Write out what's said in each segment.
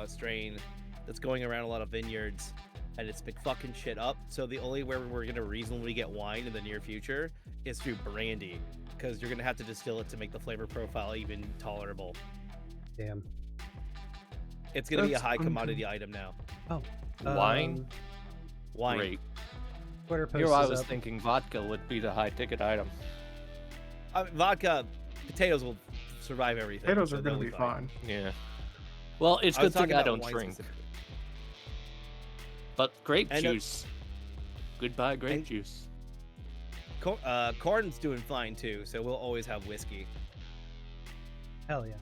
strain that's going around a lot of vineyards, and it's been fucking shit up. So the only way we're gonna reasonably get wine in the near future is through brandy, because you're gonna have to distill it to make the flavor profile even tolerable. Damn. It's gonna be a high commodity item now. Oh. Wine? Wine. Great. Twitter post Here is I was up. thinking vodka would be the high-ticket item. Vodka, potatoes will survive everything. Potatoes so are they'll gonna be fine. Yeah. Well, it's I was good thing talking I about don't wine drink. specifically. But grape And, juice. Goodbye, grape and- juice. Corn's doing fine too, so we'll always have whiskey. Hell yeah.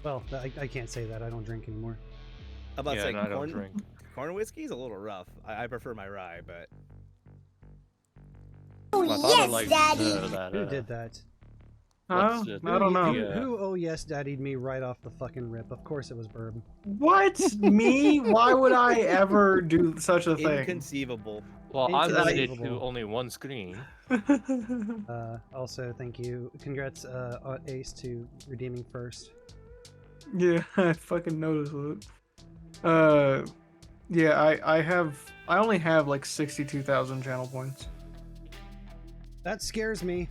Well, I can't say that. I don't drink anymore. I'm about to say and I don't corn. drink. Corn whiskey is a little rough. I prefer my rye, but My father likes that. Who did that? Huh? What's I don't know. Who oh yes daddied me right off the fucking rip? Of course it was Birb. What? Me? Why would I ever do such a thing? inconceivable. Well, I'm limited to Inconceivable. only one screen. Also, thank you. Congrats, Ace, to redeeming first. Yeah, I fucking noticed it. Yeah, I only have like 62,000 channel points. That scares me.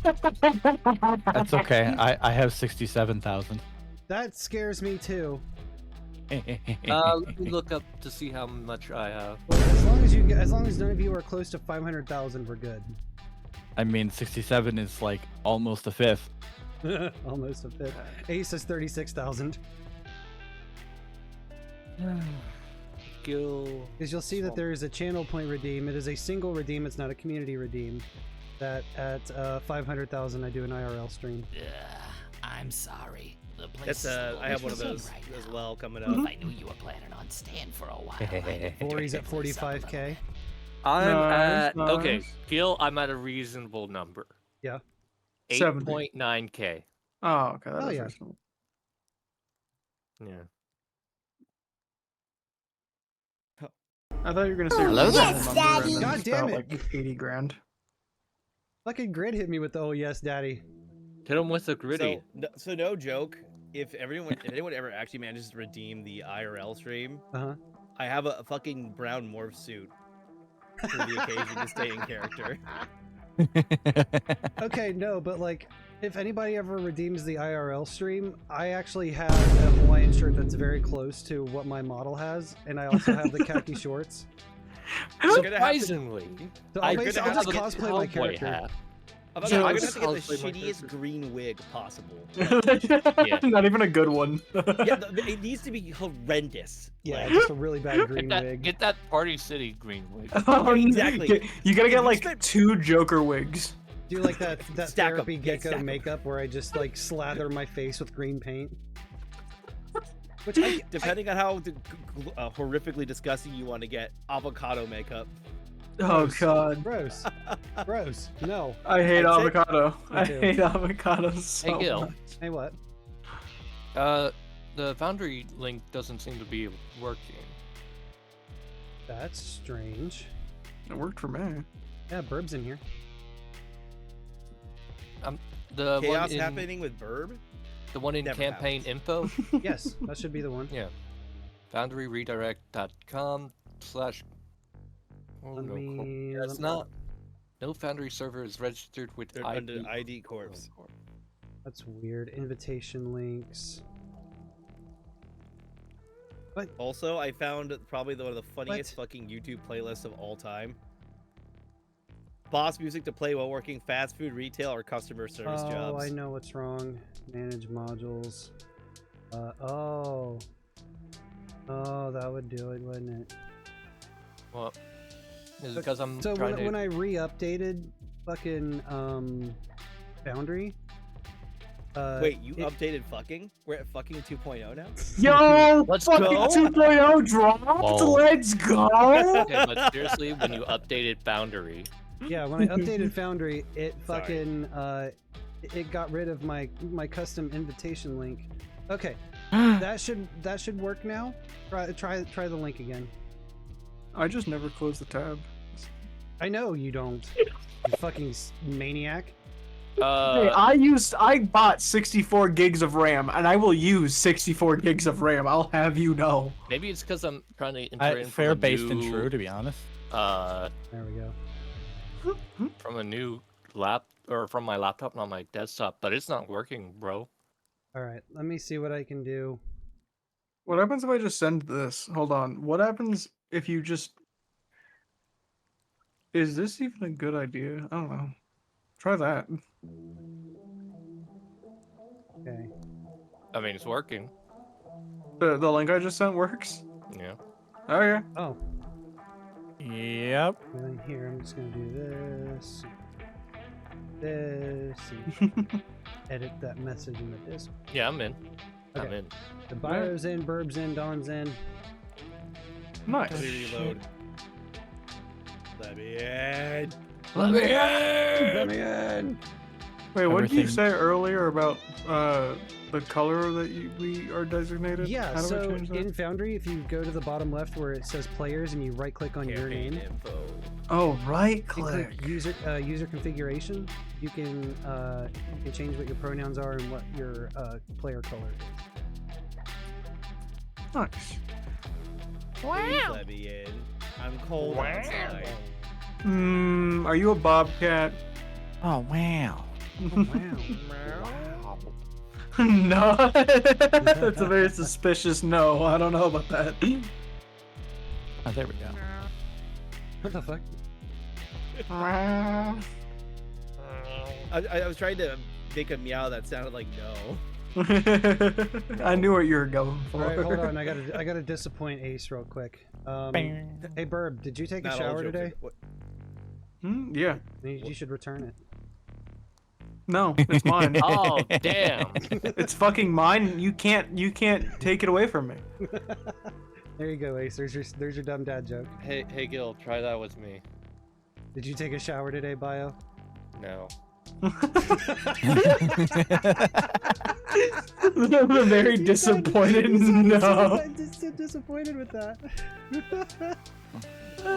That's okay. I have 67,000. That scares me too. Let me look up to see how much I have. Well, as long as none of you are close to 500,000, we're good. I mean, 67 is like almost a fifth. Almost a fifth. Ace is 36,000. Gil. Because you'll see that there is a channel point redeem. It is a single redeem. It's not a community redeem. That at 500,000, I do an IRL stream. I'm sorry. The place That's is a I have one little of those right as now. well coming If up. I knew you were planning on staying for a while, I'd Ori's at definitely sub a little 45k. bit. I'm Nice, at okay, nice. Gil. I'm at a reasonable number. Yeah. 8.9k. Oh, okay. That Oh, is yeah. reasonable. Yeah. I thought you were gonna say Hello reasonable there. number Daddy. and then God damn spell, it. like 80 grand. Fucking Grid hit me with the oh yes daddy. Hit him with a gritty. So no joke. If anyone ever actually manages to redeem the IRL stream, Uh-huh. I have a fucking brown morph suit for the occasion to stay in character. Okay, no, but like, if anybody ever redeems the IRL stream, I actually have a Hawaiian shirt that's very close to what my model has, and I also have the khaki shorts. I'm gonna have to, Surprisingly, So I I'll, could basically, have I'll just to get cosplay my cowboy character. hat. I'm So- gonna have to get the Cosplay my shittiest character. green wig possible. Yeah. Not even a good one. Yeah, it needs to be horrendous. Yeah, Like, just a really bad green Get that, wig. get that Party City green wig. Oh, exactly. You gotta If get you like spent- 2 Joker wigs. Do like that Stack 'em. therapy Yeah, gecko stack 'em. makeup where I just like slather my face with green paint. Which I depending on how horrifically disgusting you want to get, avocado makeup. Oh god. gross, gross. No. I hate I'd say- avocado. I too. hate avocados so Hey, Gil. much. Hey, what? The Foundry link doesn't seem to be working. That's strange. It worked for me. Yeah, Burb's in here. The Chaos one in, happening with Birb. the one in Never campaign info. Yes, that should be the one. Yeah. FoundryRedirect.com/ Oh, Let no, me- that's not. No Foundry server is registered with They're ID. under ID Corps. That's weird. Invitation links. Also, I found probably one of the funniest fucking YouTube playlists of all time. Boss music to play while working fast food, retail, or customer service Oh, jobs. I know what's wrong. Manage modules. Oh, that would do it, wouldn't it? Well, is it because I'm So trying when to? I re-updated fucking Foundry. Wait, you updated fucking? We're at fucking 2.0 now? Yo, Let's fucking go. 2.0 dropped. Whoa. Let's go. Okay, but seriously, when you updated Foundry, Yeah, when I updated Foundry, it Sorry. fucking it got rid of my custom invitation link. Okay, that should work now. Try the link again. I just never closed the tab. I know you don't. You fucking maniac. Hey, I bought 64 gigs of RAM, and I will use 64 gigs of RAM. I'll have you know. Maybe it's because I'm trying to enter in Fair, from a based, new, and true, to be honest. There we go. From a new from my laptop, not my desktop, but it's not working, bro. All right, let me see what I can do. What happens if I just send this? Hold on. What happens if you just... Is this even a good idea? I don't know. Try that. Okay. I mean, it's working. The link I just sent works? Yeah. Okay. Oh, Yep. and then here I'm just gonna do this, and edit that message into this. Yeah, I'm in. I'm Okay. in. The bio's in, Birb's in, Dawn's in. Nice. Let me reload. Let me in. Let me in! Let me in. Wait, what did you Everything- say earlier about the color that we are designated? Yeah, How do we so change that? in Foundry, if you go to the bottom left where it says players and you right click on your Campaign name, info. Oh, right you click. click user configuration, you can change what your pronouns are and what your player color is. Nice. Please let me in. I'm cold outside. Are you a bobcat? Oh, wow. Wow. No. That's a very suspicious no. I don't know about that. Oh, there we go. What the fuck? I was trying to make a meow that sounded like no. I knew what you were going for. All right, hold on. I gotta disappoint Ace real quick. Hey Birb, did you take a Not all shower jokes are- today? what- Yeah. You should return it. No, it's mine. Oh, damn. It's fucking mine. You can't take it away from me. There you go, Ace. There's your dumb dad joke. Hey, Gil, try that with me. Did you take a shower today, Bio? No. I'm very disappointed. No. Disappointed with that.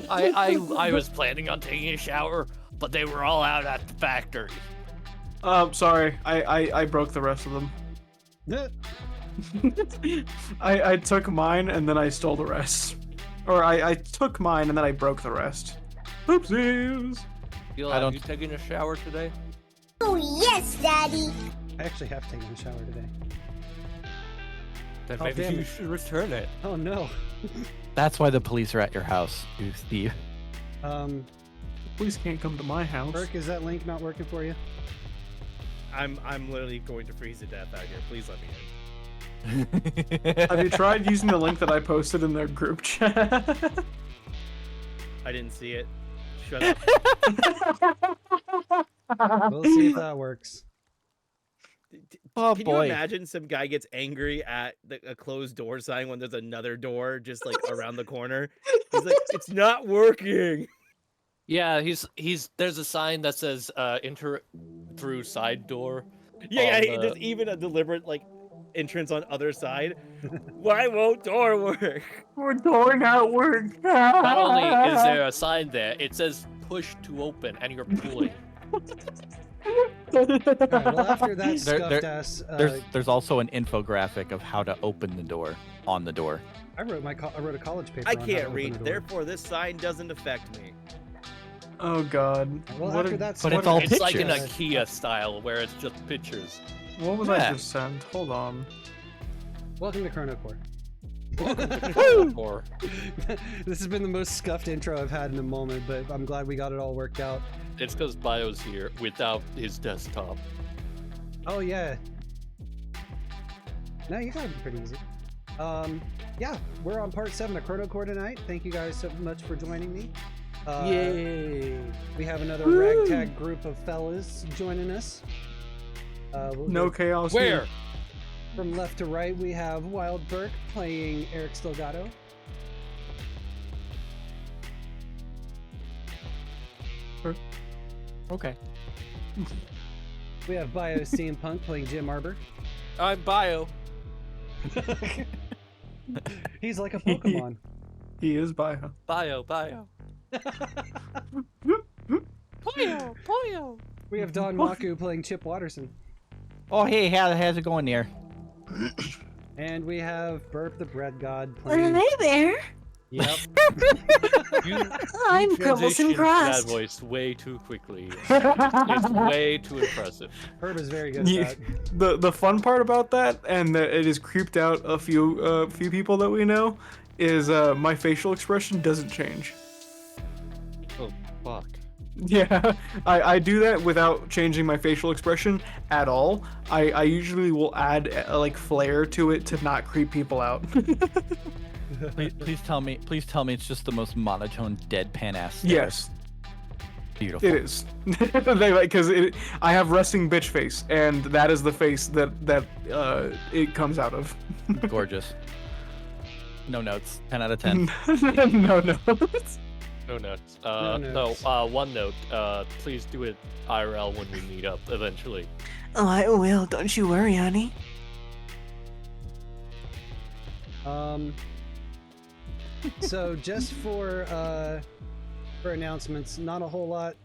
I was planning on taking a shower, but they were all out at the factory. Sorry. I broke the rest of them. I took mine and then I stole the rest. Or I took mine and then I broke the rest. Oopsies. Gil, I have don't- you taken a shower today? Oh, yes, Daddy. I actually have taken a shower today. Then Oh, maybe damn you it. should return it. Oh no. That's why the police are at your house, you thief. Please can't come to my house. Burke, is that link not working for you? I'm literally going to freeze to death out here. Please let me in. Have you tried using the link that I posted in their group chat? I didn't see it. Shut up. We'll see if that works. Oh, Can boy. you imagine some guy gets angry at a closed door sign when there's another door just like around the corner? He's like, it's not working. Yeah, he's. There's a sign that says enter through side door. Yeah, on yeah. There's even a deliberate like entrance on other side. Why won't door work? We're door not work. Not only is there a sign there, it says push to open, and you're pulling. Alright, well after that There- scuffed ass, There's also an infographic of how to open the door on the door. I wrote a college paper. I on how to can't open read, a door. therefore this sign doesn't affect me. Oh god. Well, What after a- that, But it's scuffed all ass- It's like an pictures. IKEA style where it's just pictures. What was I Yeah. just sent? Hold on. Welcome to ChronoCorps. Or This has been the most scuffed intro I've had in a moment, but I'm glad we got it all worked out. it's because Bio's here without his desktop. Oh yeah. No, you got it pretty easy. Yeah, we're on part 7 of ChronoCorps tonight. Thank you guys so much for joining me. Yay! We have another ragtag group of fellas joining us. We'll No go chaos. Where? here. from left to right, we have Wildberk playing Erik Stilgato. Okay. We have Biosteampunk playing Jim Arbor. I'm Bio. He's like a Pokemon. He is bio. Bio. Bio. Poyo. We have Dawnmakuu playing Chip Watterson. Oh, hey, how's it going there? And we have Birb the Bread God Are playing. they there? Yep. I'm You Crumbleson transitioned to that Crust. voice way too quickly. It's way too impressive. Birb is very good at that. The fun part about that, and that it has creeped out a few people that we know, is my facial expression doesn't change. Oh, fuck. Yeah, I do that without changing my facial expression at all. I usually will add like flair to it to not creep people out. Please tell me it's just the most monotone deadpan ass stare. Yes, Beautiful. it is. Because I have resting bitch face, and that is the face that it comes out of. Gorgeous. No notes. 10 out of 10. No. No notes. No notes. One note. Please do it IRL when we meet up eventually. Oh, I will. Don't you worry, honey. So just for announcements, not a whole lot.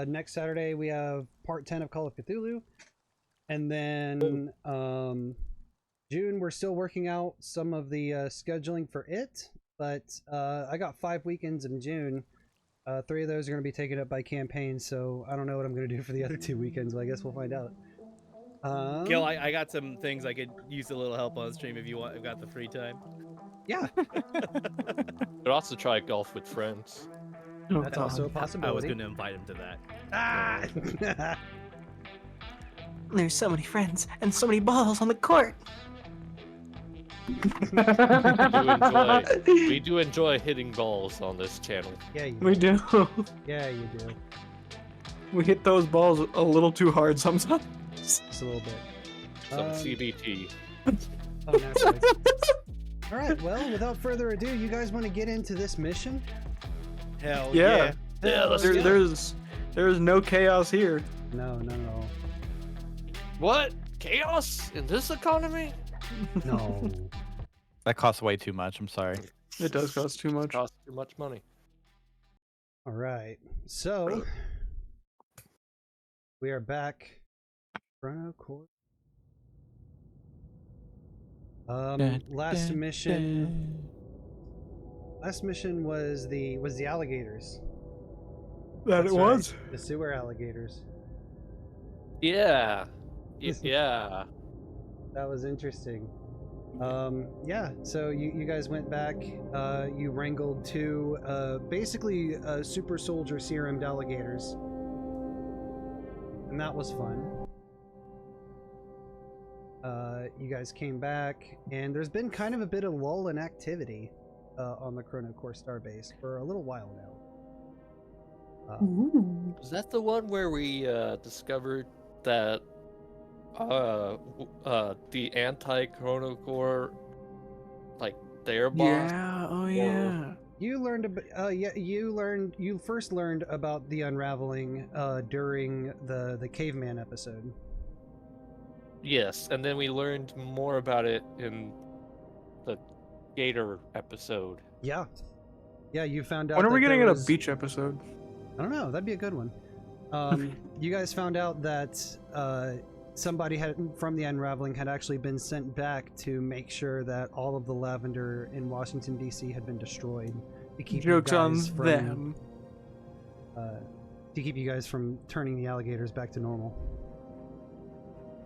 Next Saturday we have part 10 of Call of Cthulhu, and then June we're still working out some of the scheduling for it, but I got 5 weekends in June. 3 of those are going to be taken up by campaigns, so I don't know what I'm going to do for the other 2 weekends, but I guess we'll find out. Gil, I got some things I could use a little help on stream if you want. I've got the free time. Yeah, Could also try golf with friends. that's also a I was possibility. going to invite him to that. Ah! There's so many friends and so many balls on the court. We do enjoy hitting balls on this channel. Yeah, you We do. do. Yeah, you do. We hit those balls a little too hard sometimes. Just a little bit. Some CBT. Oh, naturally. All right. Well, without further ado, you guys want to get into this mission? Hell Yeah. Yeah, let's There, go. there's no chaos here. No. What? Chaos in this economy? No. That costs way too much. I'm sorry. It does cost too much. Costs too much money. All right. So we are back. ChronoCorps. Last mission was the alligators. That That's it right, was. the sewer alligators. Yeah. Yeah. That was interesting. Yeah, so you guys went back, you wrangled 2 basically super soldier serumed alligators, and that was fun. You guys came back, and there's been kind of a bit of lull in activity on the ChronoCorps starbase for a little while now. Ooh. Was that the one where we discovered that the anti-ChronoCorps, like their boss? Yeah. Oh yeah. You learned you first learned about the Unraveling during the caveman episode. Yes, and then we learned more about it in the Gator episode. Yeah, you found out. When are we that getting there in a was- beach episode? I don't know. That'd be a good one. You guys found out that somebody from the Unraveling had actually been sent back to make sure that all of the lavender in Washington D.C. had been destroyed to keep Jokes you on guys from, them. to keep you guys from turning the alligators back to normal.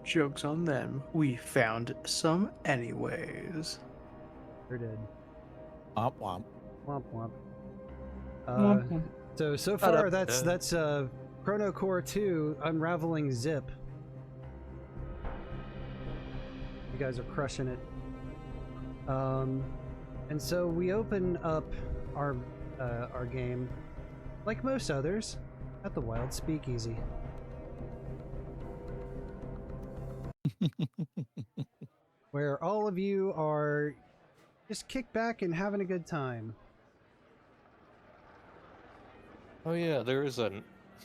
Jokes on them. We found some anyways. Sure did. Womp womp. Womp womp. So far that's ChronoCorps 2 Unraveling Zip. You guys are crushing it. And so we open up our game, like most others, at the Wild Speakeasy. Where all of you are just kicked back and having a good time. Oh yeah, there is a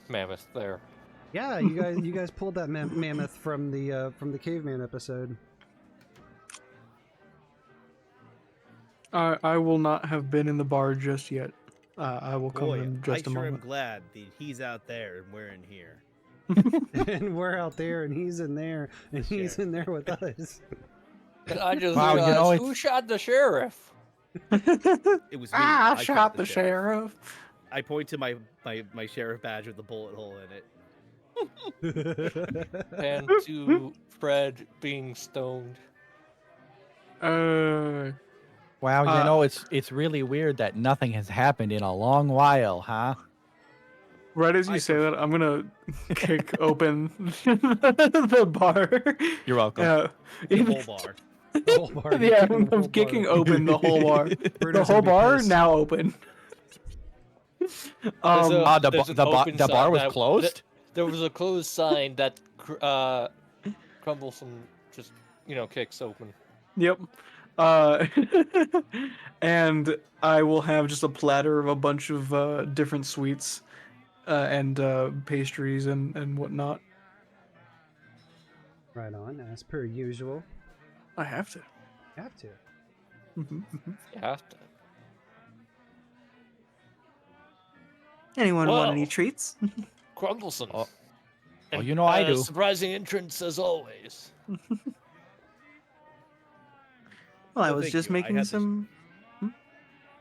mammoth there. Yeah, you guys pulled that mammoth from the caveman episode. I will not have been in the bar just yet. I will come Boy, in I just a sure am moment. glad that he's out there and we're in here. and we're out there, and he's in there, and he's in there with us. I just Wow, you realized, know, who shot the sheriff? It was me. I shot shot the sheriff. I point to my sheriff badge with the bullet hole in it. And to Fred being stoned. Wow, you know, it's really weird that nothing has happened in a long while, huh? Right as you say that, I'm gonna kick open the bar. You're welcome. The whole bar. The whole bar. Yeah, Kicking the whole I'm kicking bar. open the whole bar. The Bruno's whole gonna be bar pissed. now open. There's The an open bar sign was that- closed? There was a closed sign that Crumbleson just, kicks open. Yep. And I will have just a platter of a bunch of different sweets and pastries and whatnot. Right on, as per usual. I have to. Have to. Mhm. You have to. Anyone want Well. any treats? Crumbleson. Oh. And, Oh, you know I do. Surprising entrance as always. Well, I Oh, was thank just you. I making had this- some.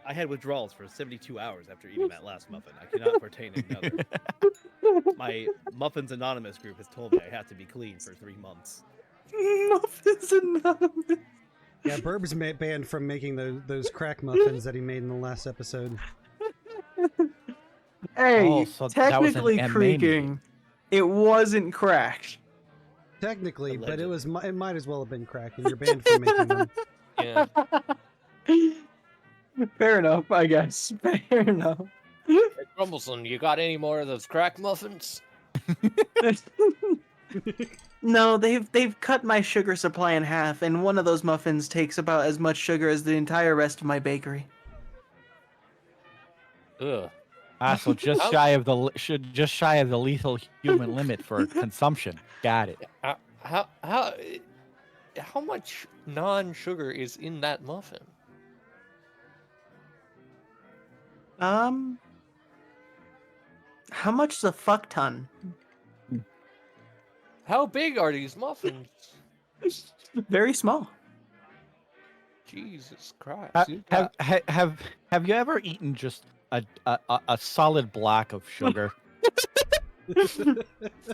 I had withdrawals for 72 hours after eating that last muffin. I cannot partake in another. My Muffins Anonymous group has told me I have to be clean for 3 months. Muffins Anonymous. Yeah, Birb's banned from making those crack muffins that he made in the last episode. Hey, Oh, so that was an technically MMA creaking, it wasn't cracked. Technically, but Allegedly. it might as well have been crack, and you're banned from making them. Yeah. Fair enough, I guess. Fair enough. Hey, Crumbleson, you got any more of those crack muffins? No, they've cut my sugar supply in half, and one of those muffins takes about as much sugar as the entire rest of my bakery. Ugh. So just How- shy of the lethal human limit for consumption. Got it. How much non-sugar is in that muffin? How much is a fuck ton? How big are these muffins? Very small. Jesus Christ. Have you ever eaten just a solid block of sugar?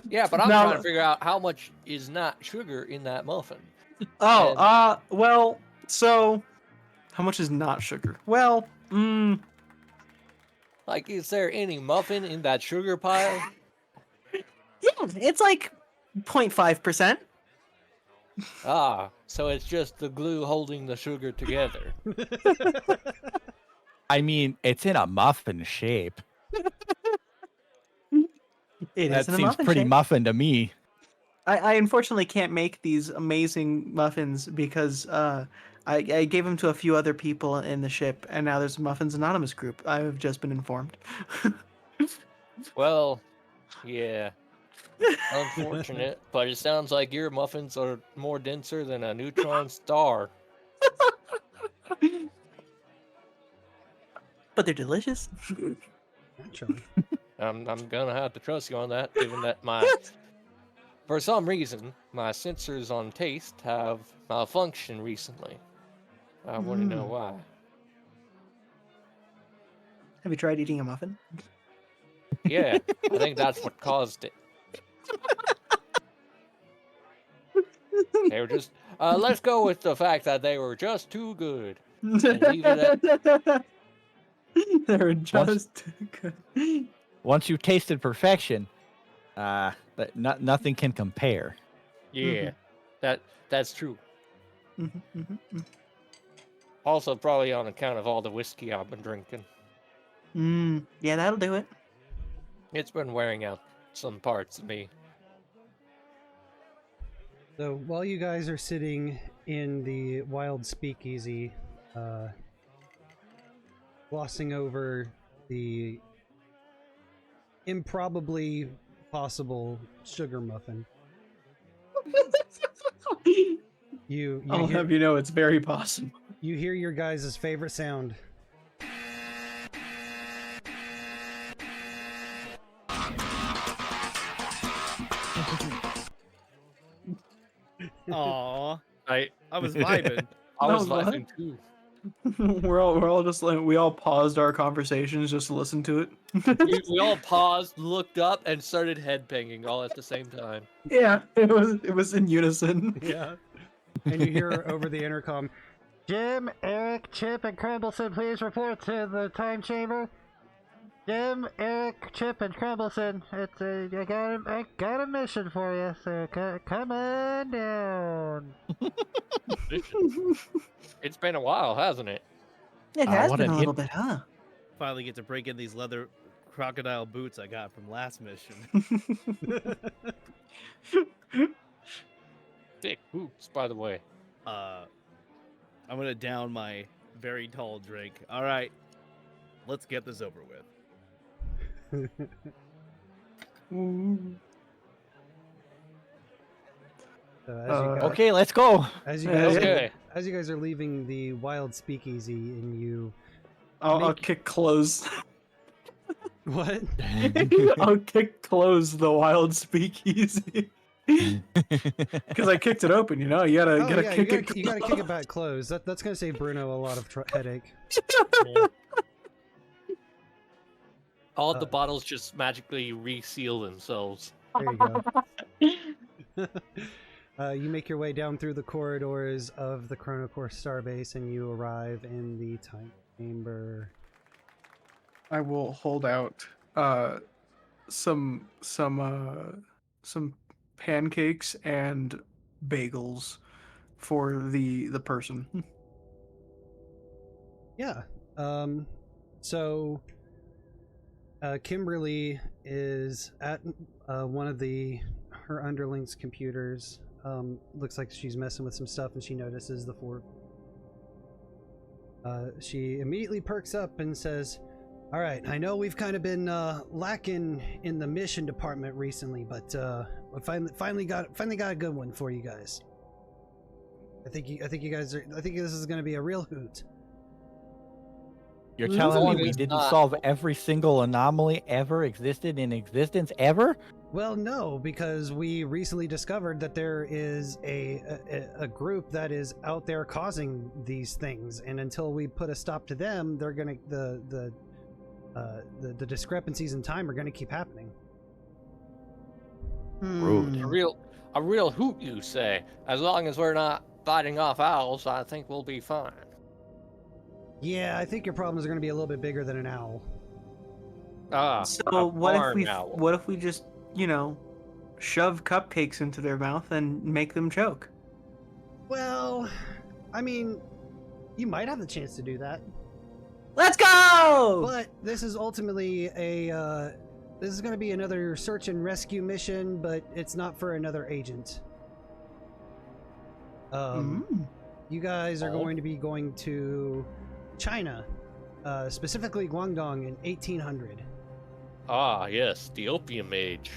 Yeah, but I'm Now- trying to figure out how much is not sugar in that muffin. Oh, well, so how much is not sugar? Well, Like, is there any muffin in that sugar pile? Yeah, it's like 0.5%. So it's just the glue holding the sugar together. I mean, it's in a muffin shape. It That is in a seems muffin pretty shape. muffin to me. I unfortunately can't make these amazing muffins because I gave them to a few other people in the ship, and now there's a Muffins Anonymous group. I've just been informed. Well, yeah. Unfortunate, but it sounds like your muffins are more denser than a neutron star. But they're delicious. Naturally. I'm gonna have to trust you on that, given that for some reason, my sensors on taste have malfunctioned recently. I want to know why. Have you tried eating a muffin? Yeah, I think that's what caused it. They were just. Let's go with the fact that they were just too good. leave it they're just good. Once you've tasted perfection, nothing can compare. Yeah, that's true. Mm-hmm. Also, probably on account of all the whiskey I've been drinking. Yeah, that'll do it. It's been wearing out some parts of me. So while you guys are sitting in the wild speakeasy, glossing over the improbably possible sugar muffin, you I'll hear, have you know it's very possible. you hear your guys' favorite sound. Aw, I I was vibing. I was No, what? laughing too. we're all just like, we all paused our conversations just to listen to it. We all paused, looked up, and started headbanging all at the same time. Yeah, it was in unison. Yeah. And you hear over the intercom, Jim, Eric, Chip, and Crumbleson, please report to the time chamber. Jim, Eric, Chip, and Crumbleson, I got a mission for you, so come on down. It's been a while, hasn't it? It has what been an a little bit, huh? Finally get to break in these leather crocodile boots I got from last mission. Thick boots, by the way. I'm gonna down my very tall drink. All right, let's get this over with. Okay, let's go. As you Yeah, guys, Okay. as you guys are leaving the wild speakeasy, and you I'll kick close. what? I'll kick close the wild speakeasy. Because I kicked it open, you know. You gotta Oh, yeah, kick you it. gotta, you gotta kick it back closed. That's gonna save Bruno a lot of headache. All the bottles just magically reseal themselves. There you go. You make your way down through the corridors of the ChronoCorps starbase, and you arrive in the time chamber. I will hold out some pancakes and bagels for the person. Yeah. So Kimberly is at one of her underlings' computers. Looks like she's messing with some stuff, and she notices the four. She immediately perks up and says, "All right, I know we've kind of been lacking in the mission department recently, but we finally got a good one for you guys. I think you guys are. I think this is going to be a real hoot." You're telling me One we is didn't not- solve every single anomaly ever existed in existence ever? Well, no, because we recently discovered that there is a group that is out there causing these things, and until we put a stop to them, they're gonna the discrepancies in time are gonna keep happening. Rude. A real hoot, you say? As long as we're not fighting off owls, I think we'll be fine. Yeah, I think your problems are gonna be a little bit bigger than an owl. So a what if barn we owl. what if we just, shove cupcakes into their mouth and make them choke? Well, I mean, you might have the chance to do that, Let's go! but this is ultimately this is gonna be another search and rescue mission, but it's not for another agent. You guys are going to be going to China, specifically Guangdong in 1800. Ah, yes, the opium age.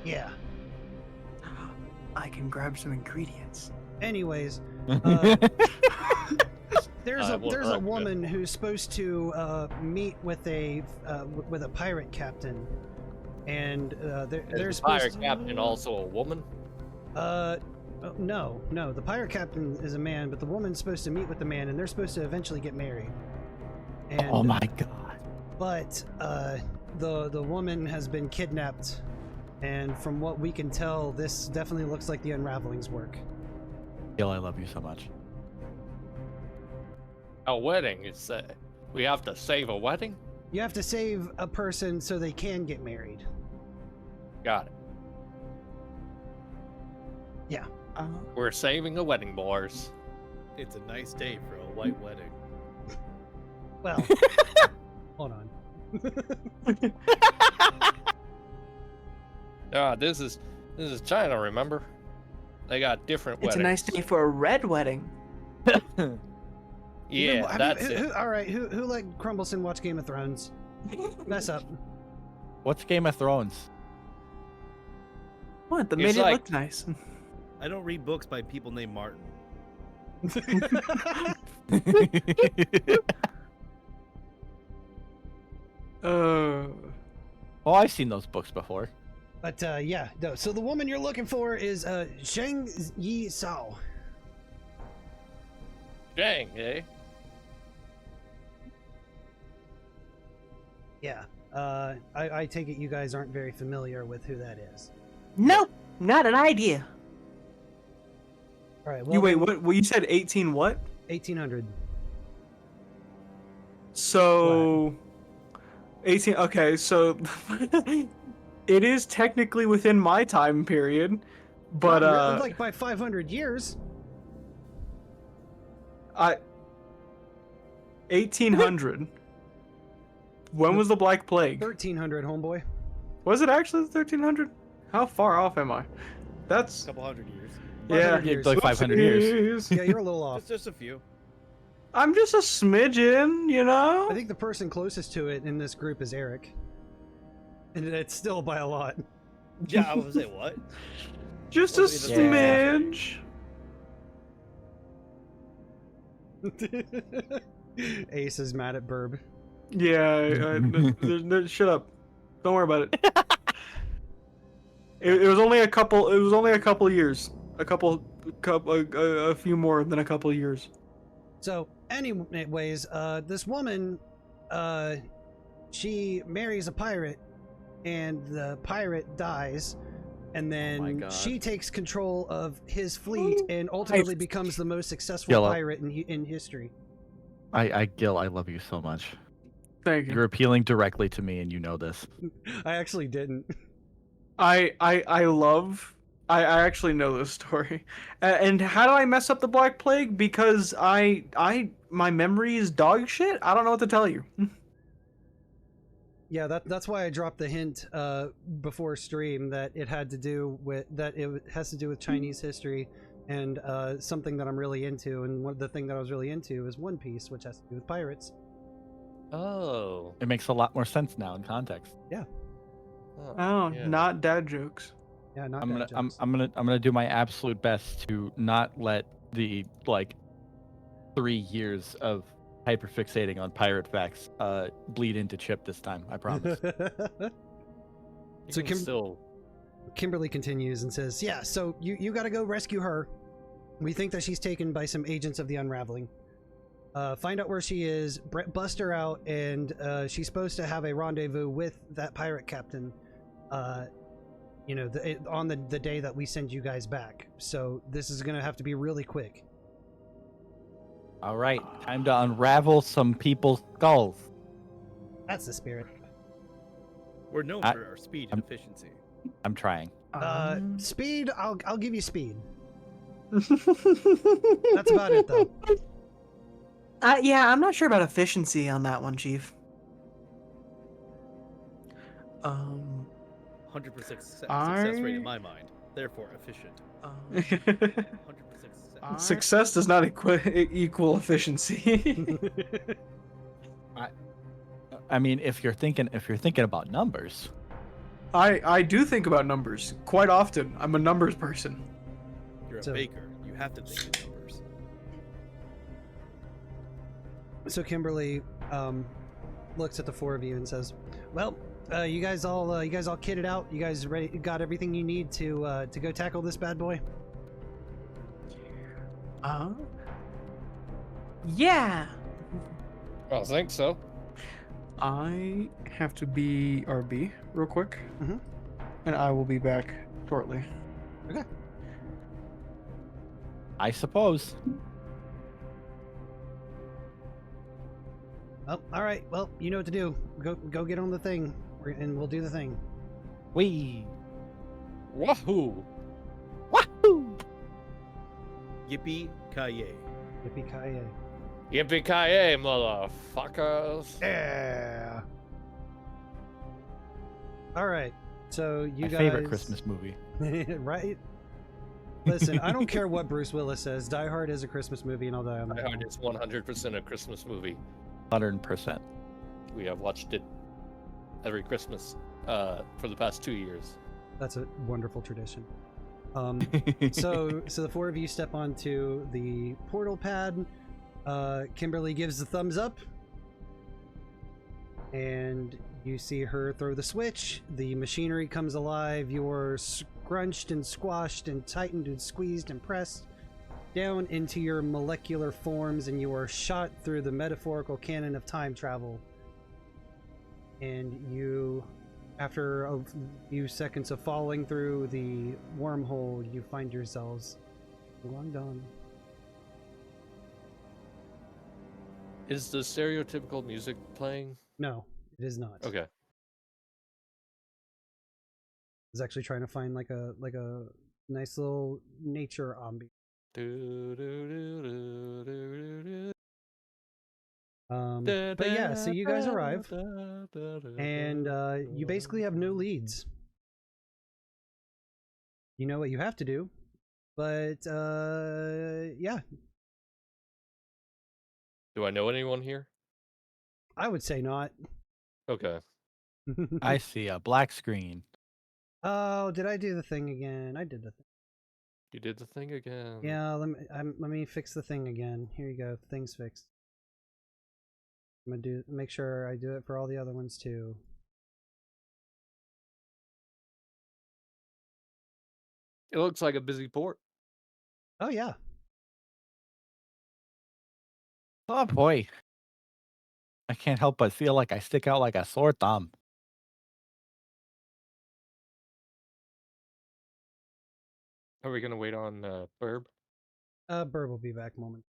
Yeah. I can grab some ingredients. Anyways, there's I a will there's a recommend. woman who's supposed to meet with a pirate captain, and they're Is the supposed pirate captain also a woman? No, the pirate captain is a man, but the woman's supposed to meet with the man, and they're supposed to eventually get married. And, Oh my god. But the woman has been kidnapped, and from what we can tell, this definitely looks like the Unraveling's work. Gil, I love you so much. A wedding, it's we have to save a wedding? You have to save a person so they can get married. Got it. Yeah. We're saving a wedding, boys. It's a nice day for a white wedding. Well, hold on. This is China, remember? They got different It's weddings. a nice day for a red wedding. Yeah, that's it. All right, who let Crumbleson watch Game of Thrones? Mess up. What's Game of Thrones? What? That It's made it like- look nice. I don't read books by people named Martin. Oh, I've seen those books before. But yeah, no. So the woman you're looking for is Zheng Yi Sao. Dang, eh? Yeah. I take it you guys aren't very familiar with who that is. Nope, not an idea. All right. Well, You wait, then, what? Well, you said 18 what? 1800. So 18. Okay, so it is technically within my time period, but Not really, like by 500 years. 1800. When was the Black Plague? 1300, homeboy. Was it actually 1300? How far off am I? That's couple hundred years. yeah, 500 years. like 500 years. Yeah, you're a little off. Just a few. I'm just a smidgen, you know. I think the person closest to it in this group is Eric. And it's still by a lot. Yeah, I was say what? Just a Wasn't even smidge. Ace is mad at Birb. Yeah, shut up. Don't worry about it. It was only a couple. It was only a couple years. A few more than a couple years. So, anyways, this woman, she marries a pirate, and the pirate dies, and my then God. she takes control of his fleet and ultimately becomes the most successful Yellow. pirate in history. Gil, I love you so much. Thank you. You're appealing directly to me, and you know this. I actually didn't. I actually know this story. And how do I mess up the Black Plague? Because my memory is dog shit. I don't know what to tell you. Yeah, that's why I dropped the hint before stream that it has to do with Chinese history and something that I'm really into. And the thing that I was really into is One Piece, which has to do with pirates. Oh. It makes a lot more sense now in context. Oh, yeah. not dad jokes. Yeah, not I'm bad gonna jokes. I'm gonna do my absolute best to not let the 3 years of hyperfixating on pirate facts bleed into Chip this time. I promise. So You can still. Kimberly continues and says, yeah, so you gotta go rescue her. We think that she's taken by some agents of the Unraveling. Find out where she is, bust her out, and she's supposed to have a rendezvous with that pirate captain, on the day that we send you guys back. So this is gonna have to be really quick. All right, time to unravel some people's skulls. That's the spirit. We're known for our speed and efficiency. I'm trying. Speed, I'll give you speed. That's about it, though. Yeah, I'm not sure about efficiency on that one, Chief. 100% success rate in my mind. Therefore, efficient. 100% success. Success does not equal efficiency. I mean, if you're thinking about numbers, I do think about numbers quite often. I'm a numbers person. You're a So- baker. You have to think in numbers. So Kimberly looks at the four of you and says, "Well, you guys all kitted out. You guys ready? Got everything you need to go tackle this bad boy?" Yeah. I think so. I have to be RB real quick, Mhm. and I will be back shortly. I suppose. Oh, all right. Well, you know what to do. Go get on the thing, and we'll do the thing. Wee. Wahoo! Wahoo! Yippee ki Yippee-ki-yay. Yippee-ki-yay, motherfuckers! Yeah. All right. So you My guys. favorite Christmas movie. Right? Listen, I don't care what Bruce Willis says. Die Hard is a Christmas movie, and I'll die on Die that. Hard is 100% a Christmas movie. 100%. We have watched it every Christmas for the past 2 years. That's a wonderful tradition. So the four of you step onto the portal pad. Kimberly gives the thumbs up, and You see her throw the switch, the machinery comes alive, you're scrunched and squashed and tightened and squeezed and pressed down into your molecular forms, and you are shot through the metaphorical canon of time travel. And you, after a few seconds of falling through the wormhole, you find yourselves in Guangdong. Is the stereotypical music playing? No, it is not. Okay. I was actually trying to find like a nice little nature ambiance. But yeah, so you guys arrive, and you basically have no leads. You know what you have to do, but yeah, Do I know anyone here? I would say not. Okay. I see a black screen. Oh, did I do the thing again? I did the thing. You did the thing again. Yeah, let me fix the thing again. Here you go. Thing's fixed. I'm gonna make sure I do it for all the other ones too. It looks like a busy port. Oh yeah. Oh boy. I can't help but feel like I stick out like a sore thumb. Are we gonna wait on Birb? Birb will be back moment.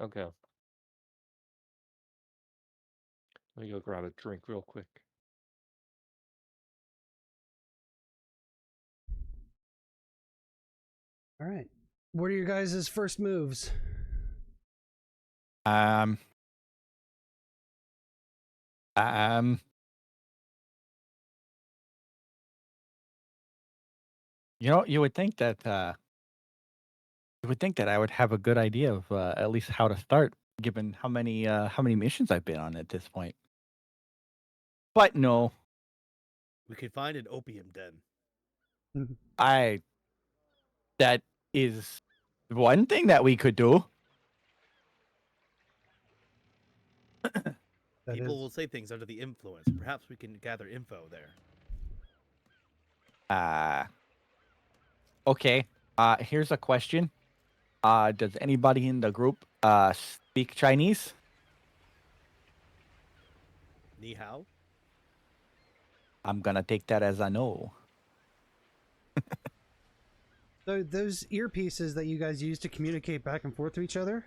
Okay. Let me go grab a drink real quick. All right. What are your guys' first moves? Um, you know, you would think that I would have a good idea of at least how to start, given how many missions I've been on at this point. But no, We could find an opium den. that is one thing that we could do. People will say things under the influence. Perhaps we can gather info there. Okay. Here's a question. Does anybody in the group speak Chinese? Ni hao? I'm gonna take that as a no. So those earpieces that you guys use to communicate back and forth to each other,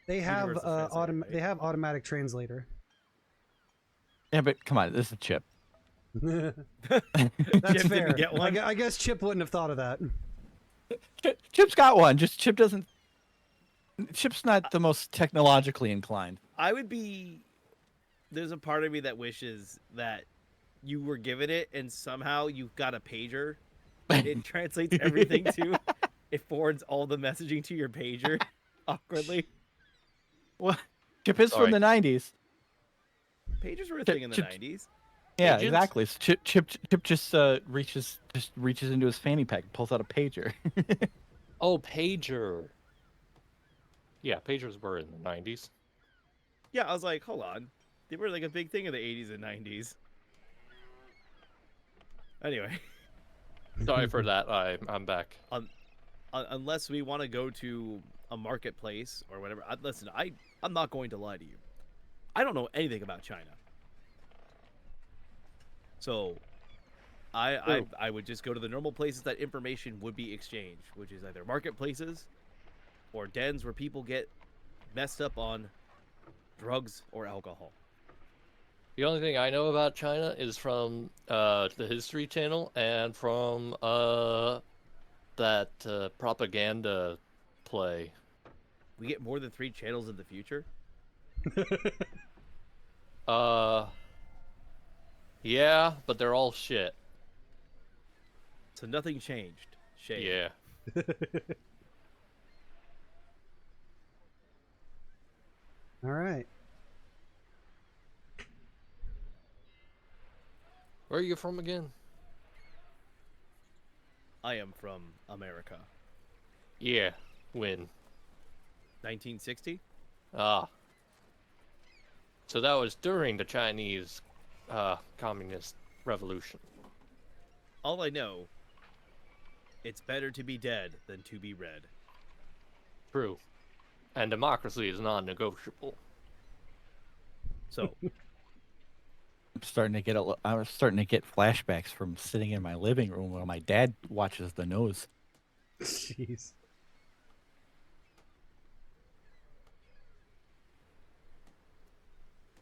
they have Universal translator, right? they have automatic translator. Yeah, but come on, this is Chip. That's Chip fair. didn't get one. I guess Chip wouldn't have thought of that. Chip's got one. Just Chip doesn't. Chip's not the most technologically inclined. I would be. There's a part of me that wishes that you were given it and somehow you got a pager. It translates everything to. It forwards all the messaging to your pager awkwardly. Well, Chip is from the 90s. Pagers were a thing in the 90s. Yeah, Agents? exactly. So Chip just reaches into his fanny pack and pulls out a pager. Oh, pager. Yeah, pagers were in the 90s. Yeah, I was like, hold on. They were like a big thing in the 80s and 90s. Anyway. Sorry for that. I'm back. Unless we want to go to a marketplace or whatever. Listen, I'm not going to lie to you. I don't know anything about China. So, I would just go to the normal places that information would be exchanged, which is either marketplaces or dens where people get messed up on drugs or alcohol. The only thing I know about China is from the History Channel and from that propaganda play. We get more than 3 channels in the future? Yeah, but they're all shit. So nothing changed. Shade. Yeah. All right. Where are you from again? I am from America. Yeah. When? 1960? Ah. So that was during the Chinese Communist Revolution. All I know, it's better to be dead than to be red. True. And democracy is non-negotiable. So, I'm starting to get I was starting to get flashbacks from sitting in my living room while my dad watches the news. Jeez.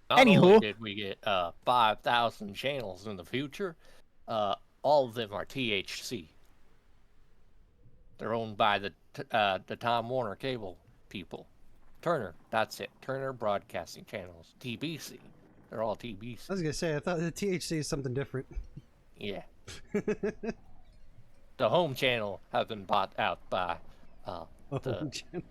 Not Anywho. only did we get 5,000 channels in the future, all of them are THC. They're owned by the Time Warner cable people. Turner, that's it. Turner Broadcasting Channels. TBC. They're all TBC. I was gonna say, I thought the THC is something different. Yeah. The home channel have been bought out by Home channel.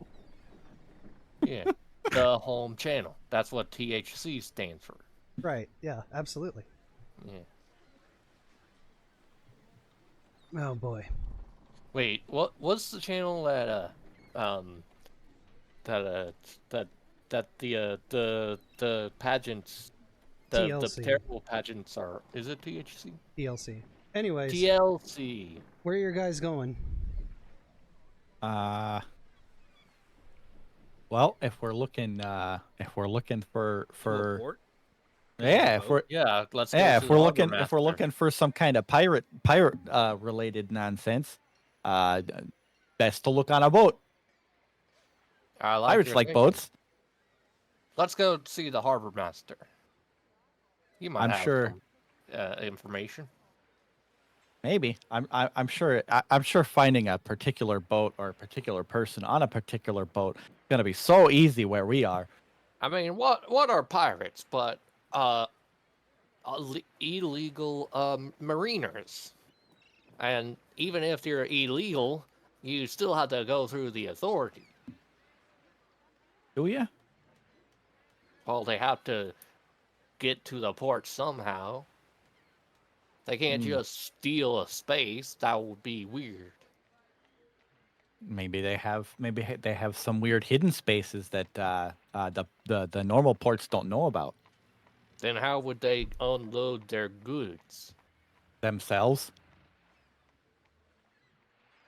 yeah, the home channel. That's what THC stands for. Right. Yeah. Absolutely. Yeah. Oh boy. Wait, what's the channel that the pageants the TLC. terrible pageants are? Is it THC? TLC. Anyways, TLC. where are your guys going? Well, if we're looking for port? yeah, if we're let's go yeah, to if the we're Arbor looking Master. for some kind of pirate related nonsense, best to look on a boat. I like Pirates your like thinking. boats. Let's go see the Harbor Master. You might I'm have sure. some information. Maybe I'm sure finding a particular boat or a particular person on a particular boat is gonna be so easy where we are. I mean, what are pirates but illegal mariners? And even if you're illegal, you still have to go through the authority. Do you? Well, they have to get to the port somehow. They can't just steal a space. That would be weird. Maybe they have some weird hidden spaces that the normal ports don't know about Then how would they unload their goods? themselves.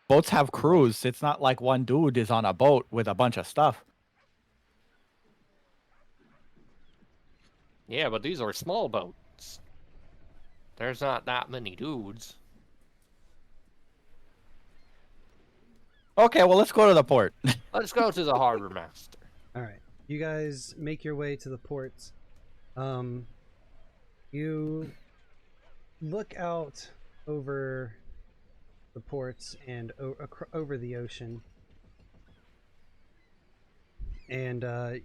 Boats have crews. It's not like one dude is on a boat with a bunch of stuff. Yeah, but these are small boats. There's not that many dudes. Okay, well, let's go to the port. Let's go to the Harbor Master. All right, you guys make your way to the ports. You look out over the ports and over the ocean, and it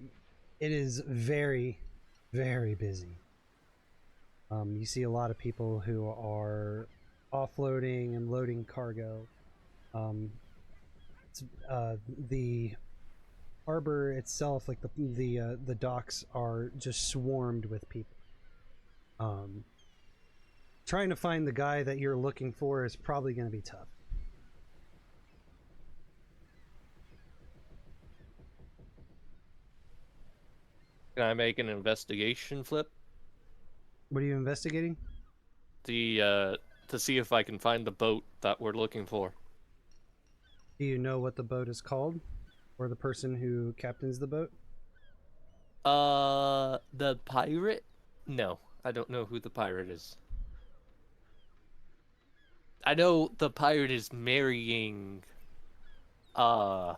is very, very busy. You see a lot of people who are offloading and loading cargo. The harbor itself, like the docks, are just swarmed with people. Trying to find the guy that you're looking for is probably going to be tough. Can I make an investigation flip? What are you investigating? To see if I can find the boat that we're looking for. Do you know what the boat is called? Or the person who captains the boat? The pirate? No, I don't know who the pirate is. I know the pirate is marrying, what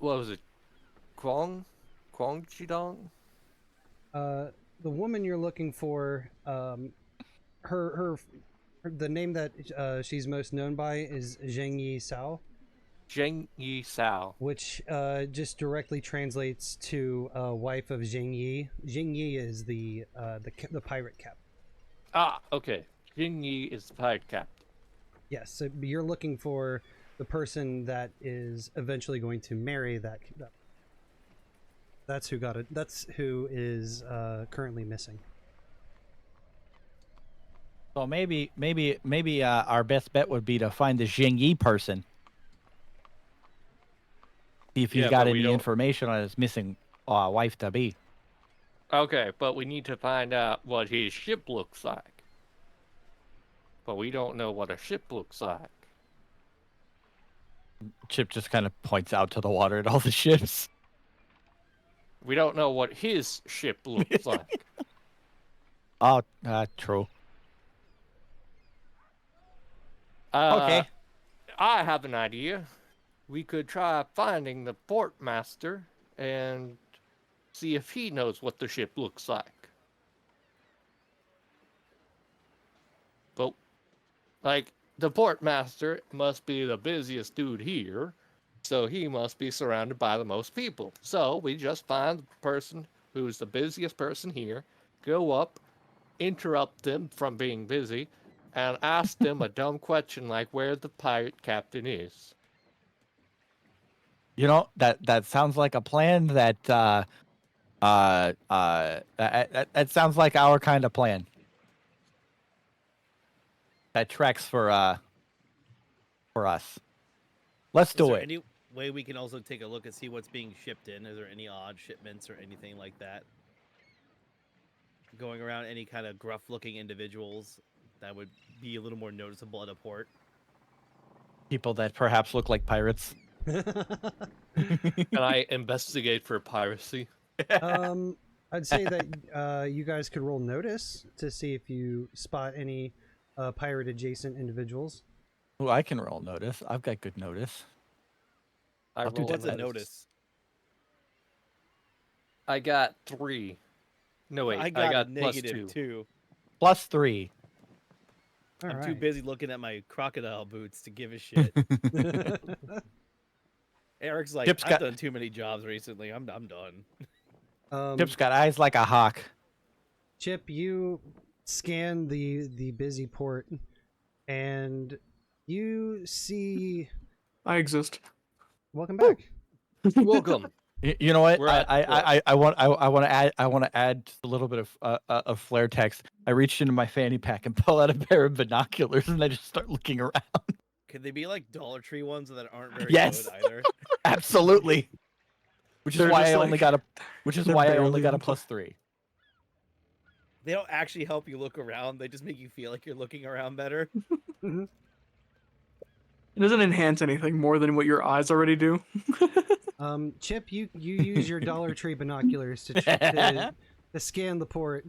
was it? Kwang Chidong? The woman you're looking for, her the name that she's most known by is Zheng Yi Sao. Zheng Yi Sao. Which just directly translates to wife of Zheng Yi. Zheng Yi is the pirate captain. Ah, okay. Zheng Yi is the pirate captain. Yes, so you're looking for the person that is eventually going to marry that. That's who got it. That's who is currently missing. So maybe our best bet would be to find the Jing Yi person. See if he's Yeah, got but we any don't- information on his missing wife to be. Okay, but we need to find out what his ship looks like. But we don't know what a ship looks like. Chip just kind of points out to the water at all the ships. We don't know what his ship looks like. Oh, true. Okay. I have an idea. We could try finding the port master and see if he knows what the ship looks like. But, like, the port master must be the busiest dude here, so he must be surrounded by the most people. So we just find the person who's the busiest person here, go up, interrupt them from being busy, and ask them a dumb question like where the pirate captain is. You know, that sounds like a plan that that sounds like our kind of plan. That tracks for us. Let's do it. Any way we can also take a look and see what's being shipped in? Is there any odd shipments or anything like that? Going around, any kind of gruff-looking individuals that would be a little more noticeable at a port? People that perhaps look like pirates. Can I investigate for piracy? I'd say that you guys could roll notice to see if you spot any pirate adjacent individuals. Oh, I can roll notice. I've got good notice. I'll do What's that. a notice? I got 3. No, wait. I got a plus negative 2. +3. I'm too busy looking at my crocodile boots to give a shit. Eric's like, I've done too many jobs recently. I'm done. Chip's got eyes like a hawk. Chip, you scan the busy port, and you see. I exist. Welcome back. Welcome. You know what? I want to add a little bit of flare text. I reached into my fanny pack and pull out a pair of binoculars, and I just start looking around. Could they be like Dollar Tree ones that aren't very Yes. good either? Absolutely. Which is They're why just I only like- got a. Which is they're why I only barely got a on. +3. They don't actually help you look around. They just make you feel like you're looking around better. It doesn't enhance anything more than what your eyes already do. Chip, you use your Dollar Tree binoculars to scan the port,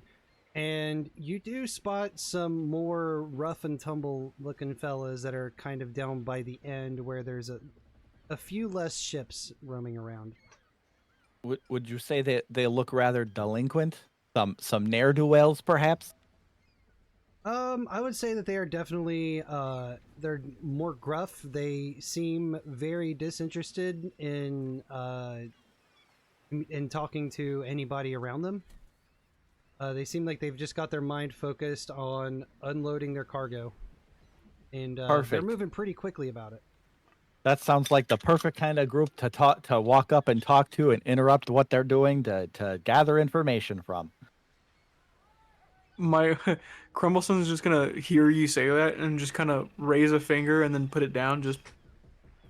and you do spot some more rough and tumble looking fellas that are kind of down by the end where there's a few less ships roaming around. Would you say that they look rather delinquent? Some ne'er-do-wells, perhaps? I would say that they are definitely they're more gruff. They seem very disinterested in talking to anybody around them. They seem like they've just got their mind focused on unloading their cargo, and they're Perfect. moving pretty quickly about it. That sounds like the perfect kind of group to walk up and talk to and interrupt what they're doing to gather information from. My Crumbleson's just gonna hear you say that and just kind of raise a finger and then put it down. Just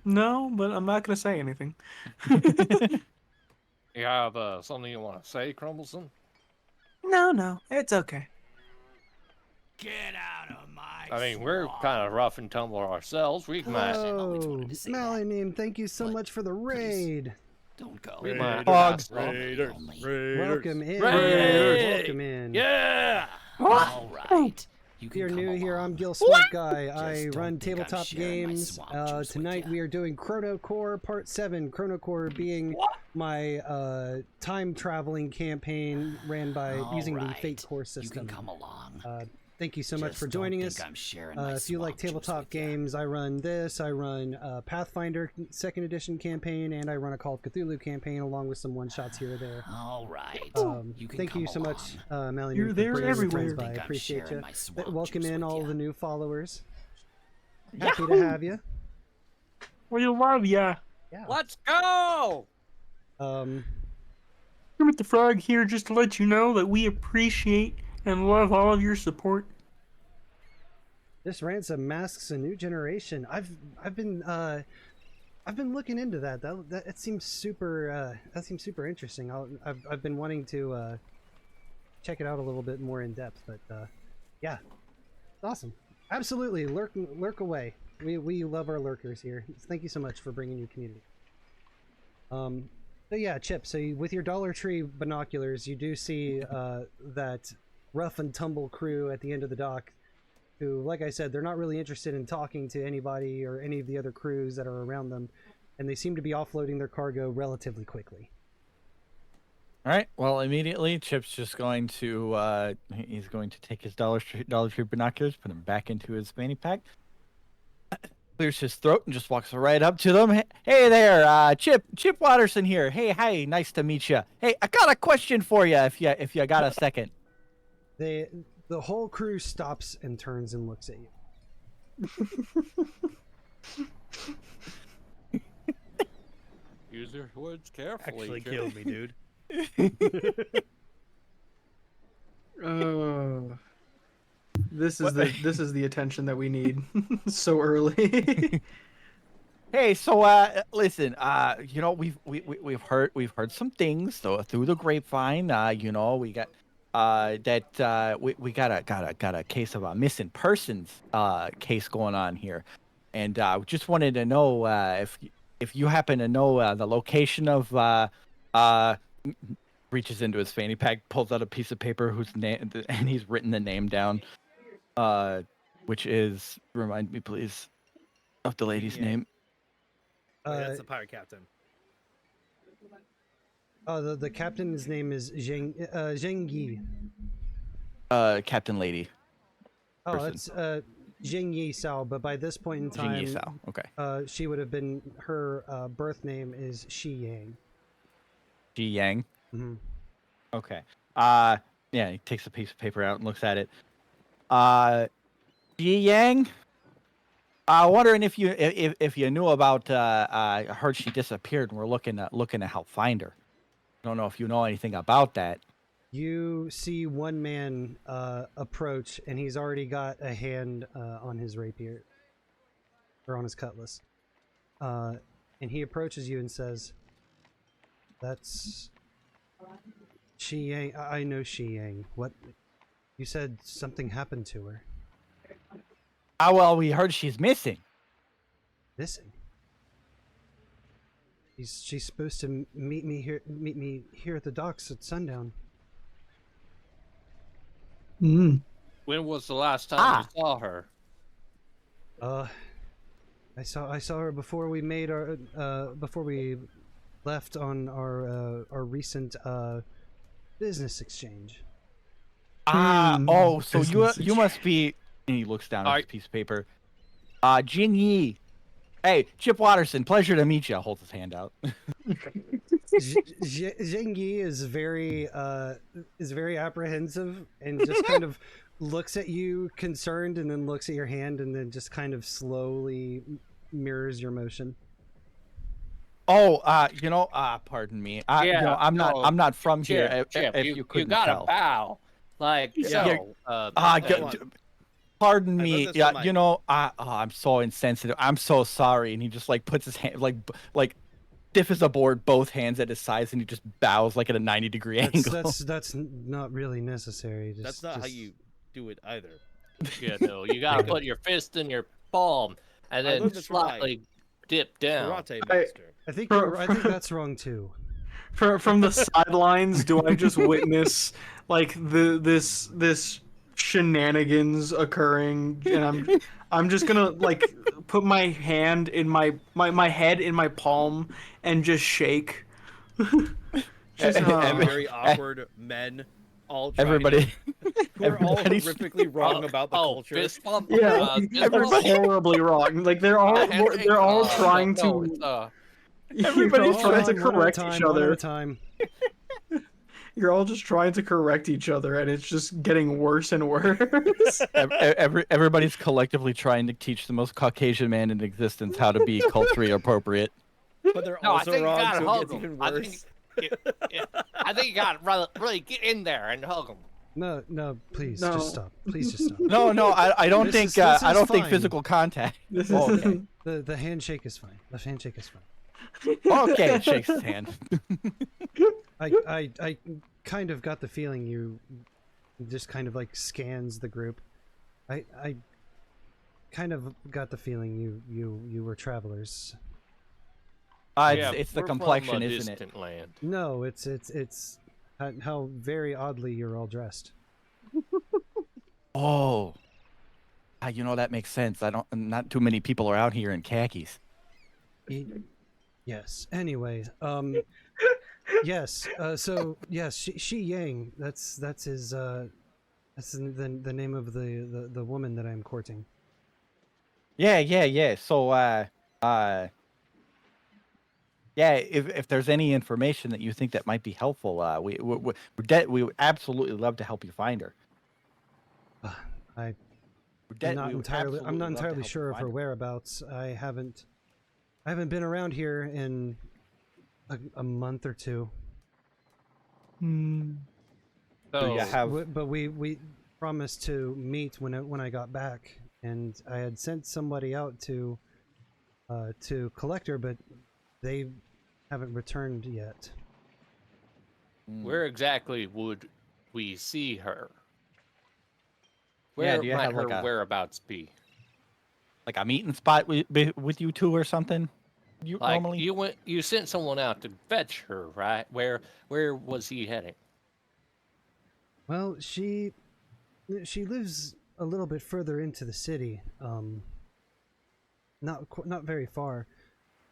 no, but I'm not gonna say anything. You have something you want to say, Crumbleson? No, it's okay. Get out of my I mean, we're kind of rough and tumble ourselves. We might. always Oh, wanted to say that. Melanin, thank you so But much for the please. raid. Don't go. We might. Hogs. Raiders, Only. raiders. Welcome in. Raid! Welcome in. Yeah! All right. You If can you're come new here, I'm along. Gil Swamp Guy. I Just don't run think I'm tabletop sharing my games. swamp juice with Tonight ya. we are doing ChronoCorps Part 7. ChronoCorps being my time traveling campaign ran by using the Alright, Fate Core You system. can come along. Thank you so much Just for don't joining think us. I'm sharing my If you like swamp juice tabletop with ya. games, I run this. I run Pathfinder 2nd Edition campaign, and I run a Call of Cthulhu campaign along with some one-shots here or there. All right. You can Thank come you so much, along. Melanie. You're for there bringing your everywhere. friends by. I Think I'm appreciate sharing you. my swamp Welcome juice in with all ya. the new followers. Happy to have you. We love ya. Yeah. Let's go! Kermit the Frog here just to let you know that we appreciate and love all of your support. This ransom masks a new generation. I've been I've been looking into that. That it seems super. That seems super interesting. I've been wanting to check it out a little bit more in depth. But yeah, it's awesome. Absolutely, lurk away. We love our lurkers here. Thank you so much for bringing your community. So yeah, Chip. So with your Dollar Tree binoculars, you do see that rough and tumble crew at the end of the dock. Who, like I said, they're not really interested in talking to anybody or any of the other crews that are around them, and they seem to be offloading their cargo relatively quickly. All right. Well, immediately, Chip's just going to he's going to take his Dollar Tree binoculars, put them back into his fanny pack, clears his throat, and just walks right up to them. Hey there, Chip Watterson here. Hey, hi, nice to meet you. Hey, I got a question for you, if you got a second. The whole crew stops and turns and looks at you. Use your words carefully. Actually killed me, dude. This is the attention that we need so early. Hey, so listen, you know, we've heard some things through the grapevine. You know, we got that we got a case of a missing persons case going on here, and we just wanted to know if you happen to know the location of reaches into his fanny pack, pulls out a piece of paper whose name, and he's written the name down, which is, remind me please of the lady's name. That's the pirate captain. Oh, the captain's name is Zheng Yi. Captain Lady. Oh, person. it's Zheng Yi Sao, but by this point in time, Jing Yi Sao. Okay. she would have been, her birth name is Shi Yang. Ji Yang. Mm-hmm. Okay. Yeah, he takes a piece of paper out and looks at it. Ji Yang. Wondering if you knew about. I heard she disappeared, and we're looking to help find her. Don't know if you know anything about that. You see one man approach, and he's already got a hand on his rapier, or on his cutlass. And he approaches you and says, "That's Shi Yang. I know Shi Yang. What? You said something happened to her. Well, we heard she's missing. Missing? She's supposed to meet me here at the docks at sundown." Mm. When was the last time you saw her? I saw her before we made our before we left on our recent business exchange. Oh, so Business you must be. And he looks down at his piece of paper. Jing Yi. Hey, Chip Watterson, pleasure to meet you. Holds his hand out. Zheng Yi is very apprehensive and just kind of looks at you concerned, and then looks at your hand, and then just kind of slowly mirrors your motion. Oh, pardon me. I'm not from here. Chip, If you you couldn't gotta tell. bow. Like, Pardon I me. love this Yeah, for you know, I'm so insensitive. I'm so sorry. And he just like puts his hand like stiff as a board, both hands at his sides, and he just bows like at a 90-degree angle. That's not really necessary. That's not how you do it either. you know, you gotta put your fist in your palm and I then learned this from my slightly dip down. Karate master. I think that's wrong too. From the sidelines, do I just witness like this shenanigans occurring, and I'm just gonna like put my hand in my head in my palm and just shake. Just, Very awkward men, all trying Everybody, who are all everybody's- horrifically wrong about the culture. Fist bump. yeah, fist everybody's bump. horribly wrong. Like they're all trying no, to. it's, Everybody's One trying at to a time, correct one each at a other. time. You're all just trying to correct each other, and it's just getting worse and worse. everybody's collectively trying to teach the most Caucasian man in existence how to be culturally appropriate. But they're No, I also think you wrong, gotta so it hug gets them. even I worse. I think you gotta really get in there and hug them. No, please, No. just stop. Please just stop. No, I don't This think is- this I is don't think fine. physical contact. This Oh, is okay. The handshake is fine. The handshake is fine. Okay, shakes his hand. I kind of got the feeling you just kind of like scans the group. I kind of got the feeling you were travelers. It's the complexion, from a isn't it? distant land. No, it's how very oddly you're all dressed. Oh, you know that makes sense. Not too many people are out here in khakis. Yes. Anyway, yes. So yes, Shi Yang. That's his. That's the name of the woman that I'm courting. Yeah. So, yeah, if there's any information that you think that might be helpful, we would absolutely love to help you find her. I'm We not would entirely. I'm absolutely not love to entirely help you sure of find her her. whereabouts. I haven't been around here in a month or two. Hmm. So, you have- But we promised to meet when I got back, and I had sent somebody out to collect her, but they haven't returned yet. where exactly would we see her? Yeah, Where do you might have, her like, a- whereabouts be? like a meeting spot with you two or something? You Like normally? you sent someone out to fetch her, right? Where was he heading? Well, she lives a little bit further into the city, not very far.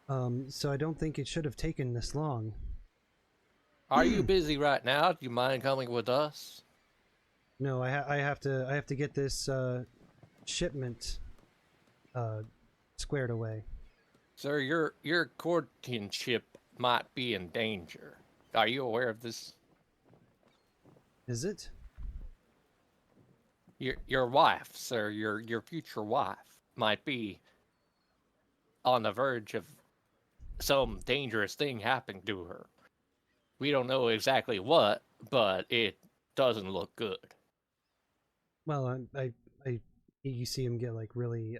So I don't think it should have taken this long. Are you busy right now? Do you mind coming with us? No, I have to get this shipment squared away. Sir, your courtship might be in danger. Are you aware of this? Is it? Your wife, sir, your future wife might be on the verge of some dangerous thing happening to her. We don't know exactly what, but it doesn't look good. Well, you see him get like really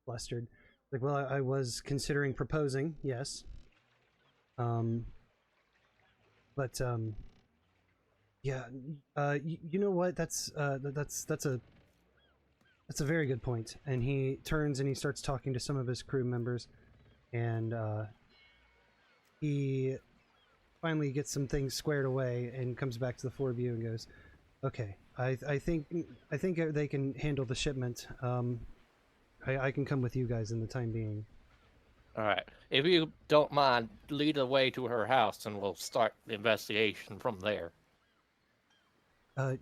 flustered. Like, well, I was considering proposing, yes. But yeah. You know what? That's a very good point. And he turns and he starts talking to some of his crew members, and he finally gets some things squared away and comes back to the four of you and goes, "Okay, I think they can handle the shipment. I can come with you guys in the time being." All right. If you don't mind, lead the way to her house, and we'll start the investigation from there.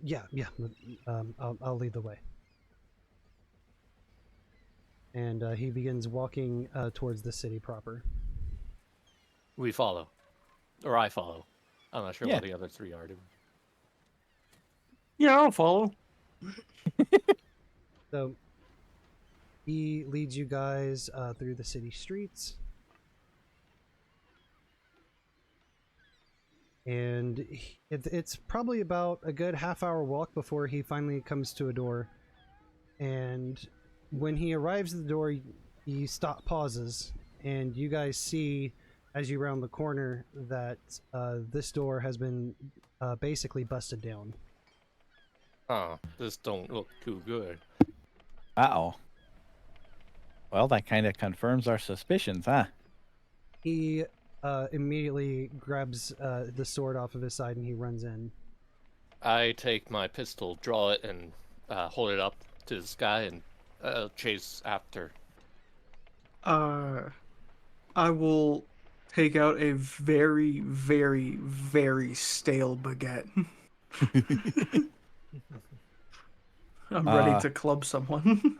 Yeah. I'll lead the way. And he begins walking towards the city proper. We follow, or I follow. I'm not sure Yeah. what the other three are doing. Yeah, I'll follow. So he leads you guys through the city streets. And it's probably about a good half-hour walk before he finally comes to a door. And when he arrives at the door, he pauses, and you guys see, as you round the corner, that this door has been basically busted down. Oh, this don't look too good. Uh-oh. Well, that kind of confirms our suspicions, huh? He immediately grabs the sword off of his side and he runs in. I take my pistol, draw it, and hold it up to the sky and chase after. I will take out a very, very, very stale baguette. I'm ready to club someone.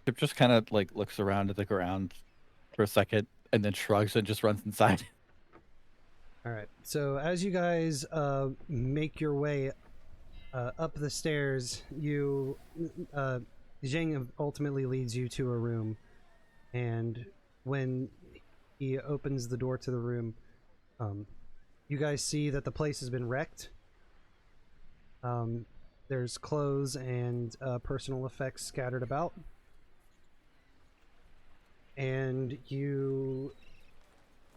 Chip just kind of like looks around at the ground for a second and then shrugs and just runs inside. All right. So as you guys make your way up the stairs, Zhang ultimately leads you to a room, and when he opens the door to the room, you guys see that the place has been wrecked. There's clothes and personal effects scattered about. and you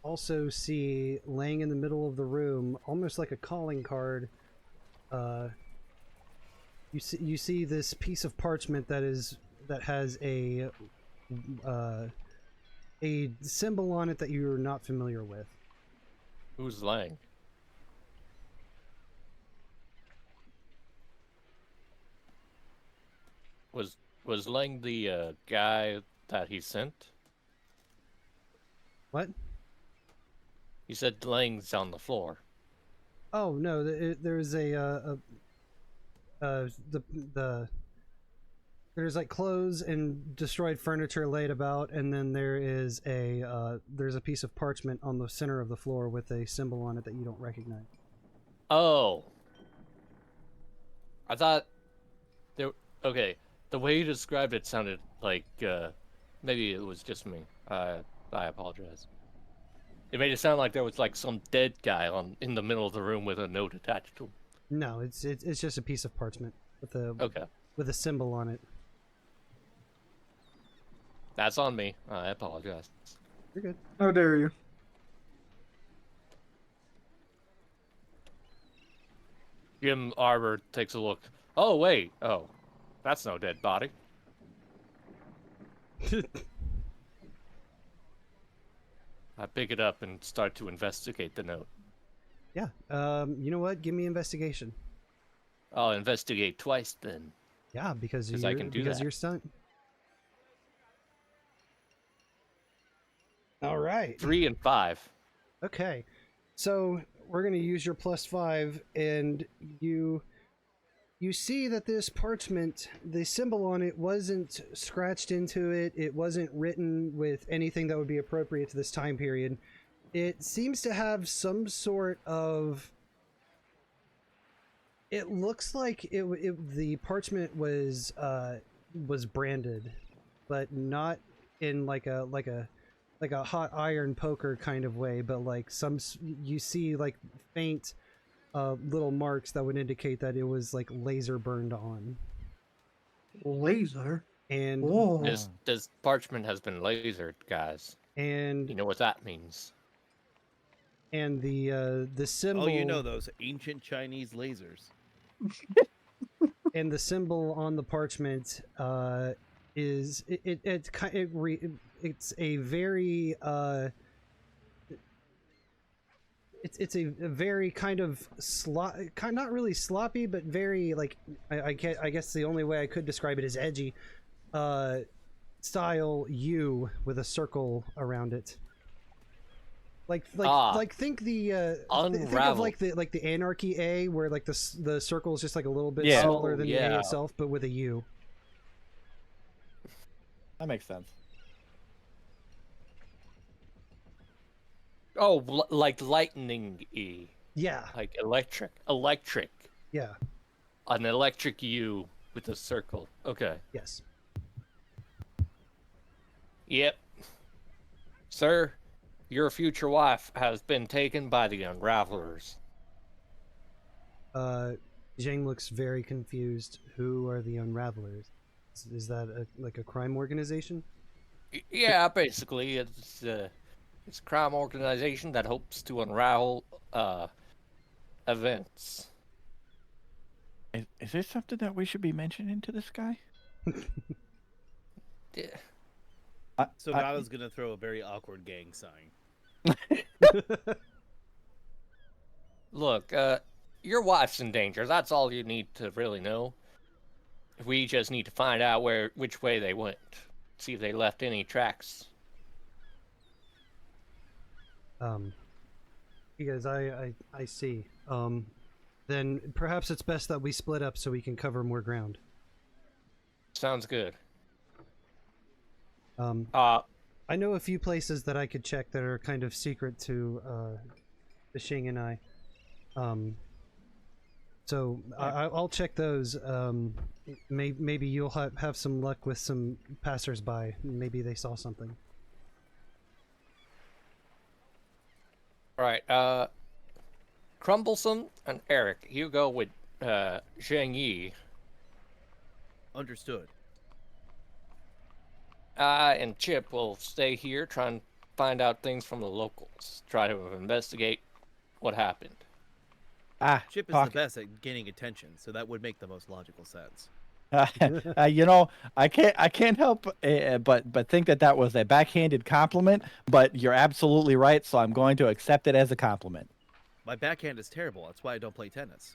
also see laying in the middle of the room, almost like a calling card. You see this piece of parchment that has a symbol on it that you're not familiar with. Who's Lang? Was Lang the guy that he sent? What? You said Lang's on the floor. Oh no, there's there's like clothes and destroyed furniture laid about, and then there's a piece of parchment on the center of the floor with a symbol on it that you don't recognize. Oh. I thought there. Okay, the way you described it sounded like maybe it was just me. I apologize. It made it sound like there was like some dead guy in the middle of the room with a note attached to him. No, it's just a piece of parchment with a symbol on it. That's on me. I apologize. You're good. How dare you? Jim Arbor takes a look. Oh wait. Oh, that's no dead body. I pick it up and start to investigate the note. Yeah. You know what? Give me investigation. I'll investigate twice then. Yeah, because I can do that. you're stunned. All right. 3 and 5. Okay. So we're gonna use your +5, and you see that this parchment, the symbol on it wasn't scratched into it. It wasn't written with anything that would be appropriate to this time period. It seems to have some sort of. It looks like the parchment was branded, but not in like a hot iron poker kind of way, but like you see like faint little marks that would indicate that it was like laser burned on. Laser? And Whoa. This parchment has been lasered, guys. And you know what that means. And the symbol. Oh, you know those ancient Chinese lasers. And the symbol on the parchment is it's a very it's a very kind of not really sloppy, but very like I guess the only way I could describe it is edgy style U with a circle around it. Like think the think of like the anarchy A, where like the circle is just like a little bit smaller than the A itself, but with a U. That makes sense. Oh, like lightning E. Yeah. Like electric. Yeah. An electric U with a circle. Okay. Yes. Yep. Sir, your future wife has been taken by the Unravelers. Zhang looks very confused. Who are the Unravelers? Is that like a crime organization? Yeah, basically, it's a crime organization that hopes to unravel events. Is this something that we should be mentioning to this guy? Yeah. So Nada's gonna throw a very awkward gang sign. Look, your wife's in danger. That's all you need to really know. We just need to find out which way they went. See if they left any tracks. You guys, I see. Then perhaps it's best that we split up so we can cover more ground. Sounds good. I know a few places that I could check that are kind of secret to the Xing and I. So I'll check those. Maybe you'll have some luck with some passersby. Maybe they saw something. All right. Crumbleson and Erik, you go with Zhang Yi. Understood. I and Chip will stay here, try and find out things from the locals. Try to investigate what happened. Chip is talk. the best at gaining attention, so that would make the most logical sense. You know, I can't help but think that was a backhanded compliment. But you're absolutely right, so I'm going to accept it as a compliment. My backhand is terrible. That's why I don't play tennis.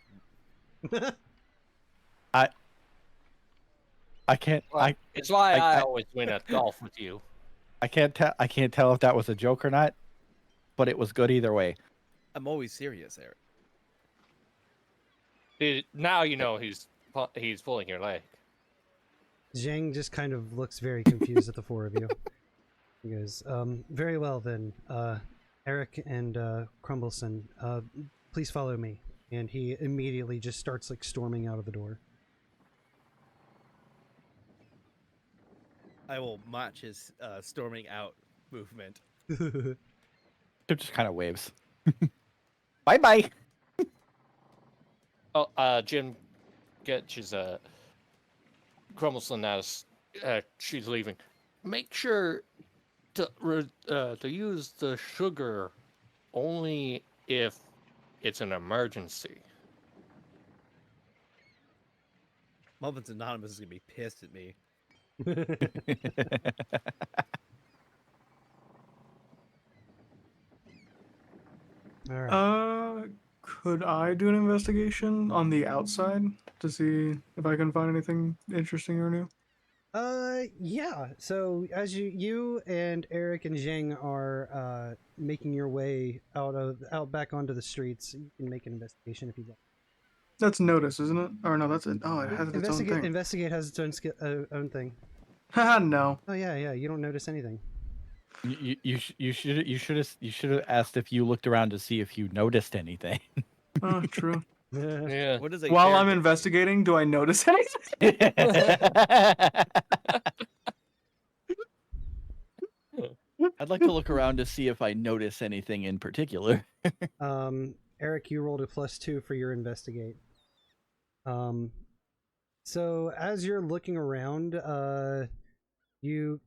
I can't. It's why I I- always win at golf with you. I can't tell if that was a joke or not, but it was good either way. I'm always serious, Eric. Now you know he's pulling your leg. Zhang just kind of looks very confused at the four of you. He goes, very well then, Erik and Crumbleson, please follow me. And he immediately just starts like storming out of the door. I will match his storming out movement. It just kind of waves. Bye bye. Oh, Jim gets Crumbleson as she's leaving. Make sure to use the sugar only if it's an emergency. Muffins Anonymous is gonna be pissed at me. All right. Could I do an investigation on the outside to see if I can find anything interesting or new? Yeah. So as you and Erik and Zhang are making your way out back onto the streets, you can make an investigation if you want. That's notice, isn't it? Or no, that's it. Oh, it has its own thing. Investigate has its own thing. Haha, no. Oh yeah. You don't notice anything. You should have asked if you looked around to see if you noticed anything. Oh, true. Yeah. What is a While I'm character- investigating, do I notice anything? I'd like to look around to see if I notice anything in particular. Erik, you rolled a +2 for your investigate. So as you're looking around, you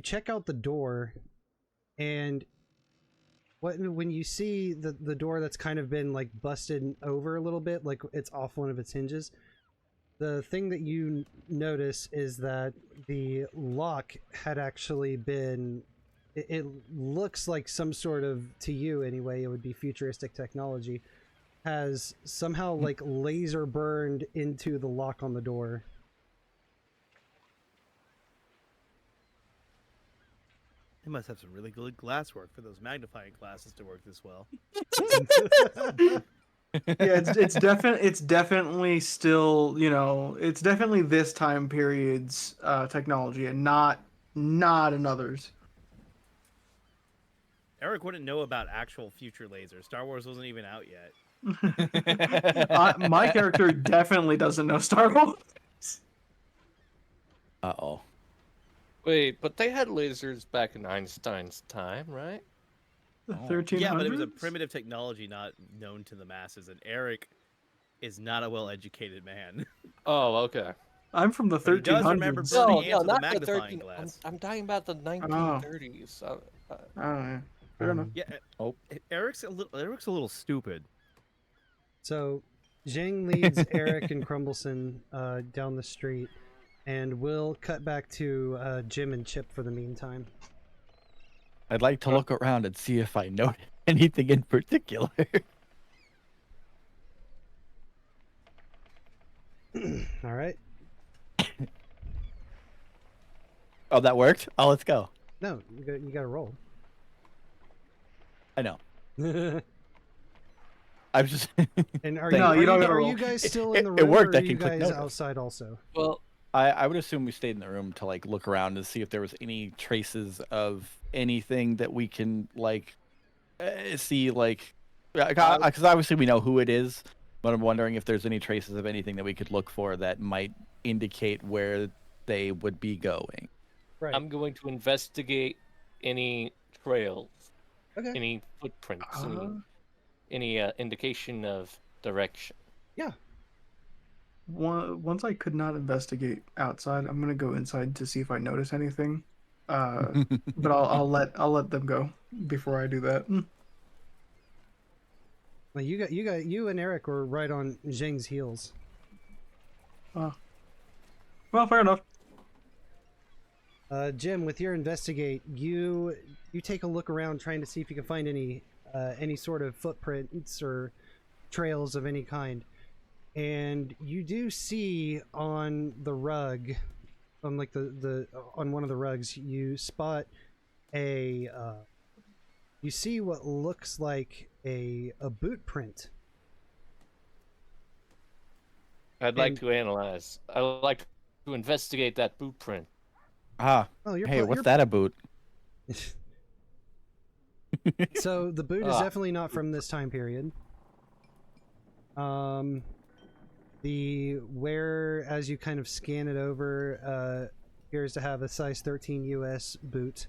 check out the door, and when you see the door that's kind of been like busted over a little bit, like it's off one of its hinges, the thing that you notice is that the lock had actually been, it looks like some sort of, to you anyway, it would be futuristic technology, has somehow like laser burned into the lock on the door. They must have some really good glass work for those magnifying glasses to work this well. Yeah, it's definitely still, it's definitely this time period's technology and not in others. Eric wouldn't know about actual future lasers. Star Wars wasn't even out yet. My character definitely doesn't know Star Wars. Uh-oh. Wait, but they had lasers back in Einstein's time, right? The Oh. 1300s? Yeah, but it was a primitive technology not known to the masses, and Eric is not a well-educated man. Oh, okay. I'm from the But he does remember 1300s. burning No, ants no, with a not the magnifying 13. glass. I'm talking about the 1930s. Oh, yeah. Fair enough. Yeah. Oh. Eric's a little stupid. So Zhang leads Erik and Crumbleson down the street, and we'll cut back to Jim and Chip for the meantime. I'd like to look around and see if I notice anything in particular. All right. Oh, that worked? Oh, let's go. No, you got to roll. I know. I'm just... And are No, you, you don't gotta are roll. you guys still in the It room, worked, or I are you can click guys notice. outside also? Well, I would assume we stayed in the room to like look around and see if there was any traces of anything that we can like see, like, because obviously we know who it is, but I'm wondering if there's any traces of anything that we could look for that might indicate where they would be going. Right. I'm going to investigate any trails, Okay. any footprints, any indication of direction. once I could not investigate outside, I'm gonna go inside to see if I notice anything. But I'll let them go before I do that. Well, you and Eric were right on Zheng's heels. Well, fair enough. Jim, with your investigate, you take a look around trying to see if you can find any sort of footprints or trails of any kind, and you do see on the rug, on like on one of the rugs, you spot you see what looks like a boot print. I'd like to analyze. I'd like to investigate that boot print. Ah, Oh, hey, what's that a boot? So the boot is definitely not from this time period. The wearer, as you kind of scan it over, appears to have a size 13 US boot.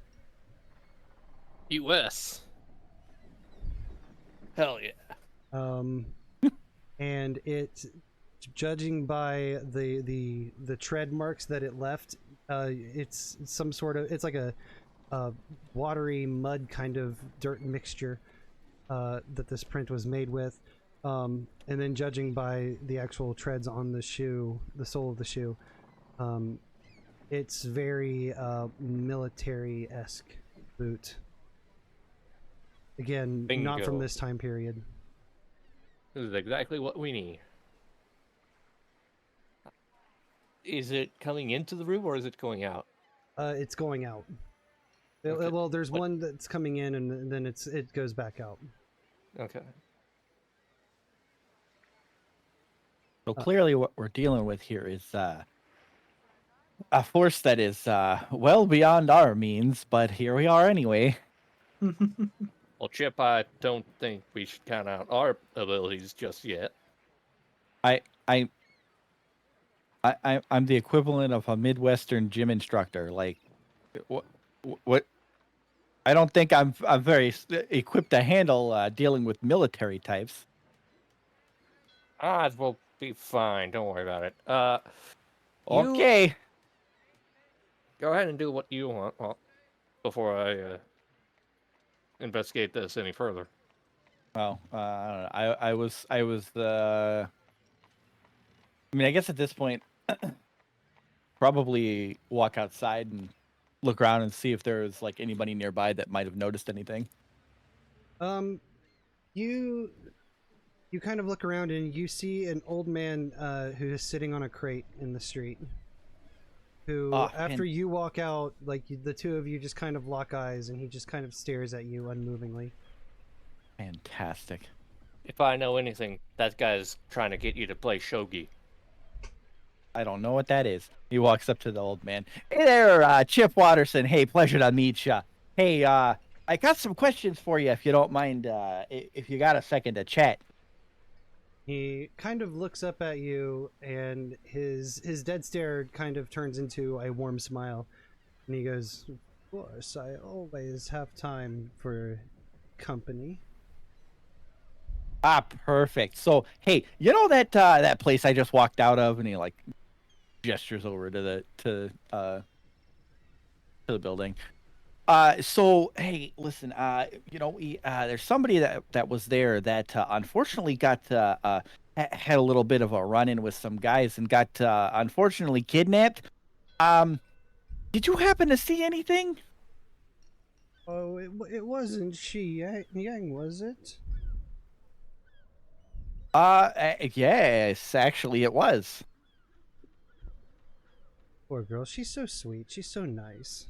U.S. Hell yeah. And it, judging by the tread marks that it left, it's some sort of, it's like a watery mud kind of dirt mixture that this print was made with. And then judging by the actual treads on the shoe, the sole of the shoe, it's very military-esque boot. Again, not from Bingo. this time period. This is exactly what we need. Is it coming into the room or is it going out? It's going out. Okay. Well, there's one that's coming in, and then it goes back out. Okay. So clearly, what we're dealing with here is a force that is well beyond our means, but here we are anyway. Well, Chip, I don't think we should count out our abilities just yet. I'm the equivalent of a Midwestern gym instructor. Like, what? I don't think I'm very equipped to handle dealing with military types. Odds will be fine. Don't worry about it. Okay. Go ahead and do what you want. Well, before I investigate this any further. Well, I was the. I mean, I guess at this point, probably walk outside and look around and see if there's like anybody nearby that might have noticed anything. You kind of look around and you see an old man who is sitting on a crate in the street. Who, after you walk out, like the two of you just kind of lock eyes, and he just kind of stares at you unmovingly. Fantastic. If I know anything, that guy's trying to get you to play shogi. I don't know what that is. He walks up to the old man. Hey there, Chip Watterson. Hey, pleasure to meet you. Hey, I got some questions for you if you don't mind, if you got a second to chat. He kind of looks up at you, and his dead stare kind of turns into a warm smile. And he goes, "Of course, I always have time for company." Ah, perfect. So, hey, you know that that place I just walked out of, and he like gestures over to the building. So hey, listen, you know, there's somebody that was there that unfortunately got had a little bit of a run-in with some guys and got unfortunately kidnapped. Did you happen to see anything? Oh, it wasn't Yang, was it? Yes, actually it was. Poor girl, she's so sweet. She's so nice.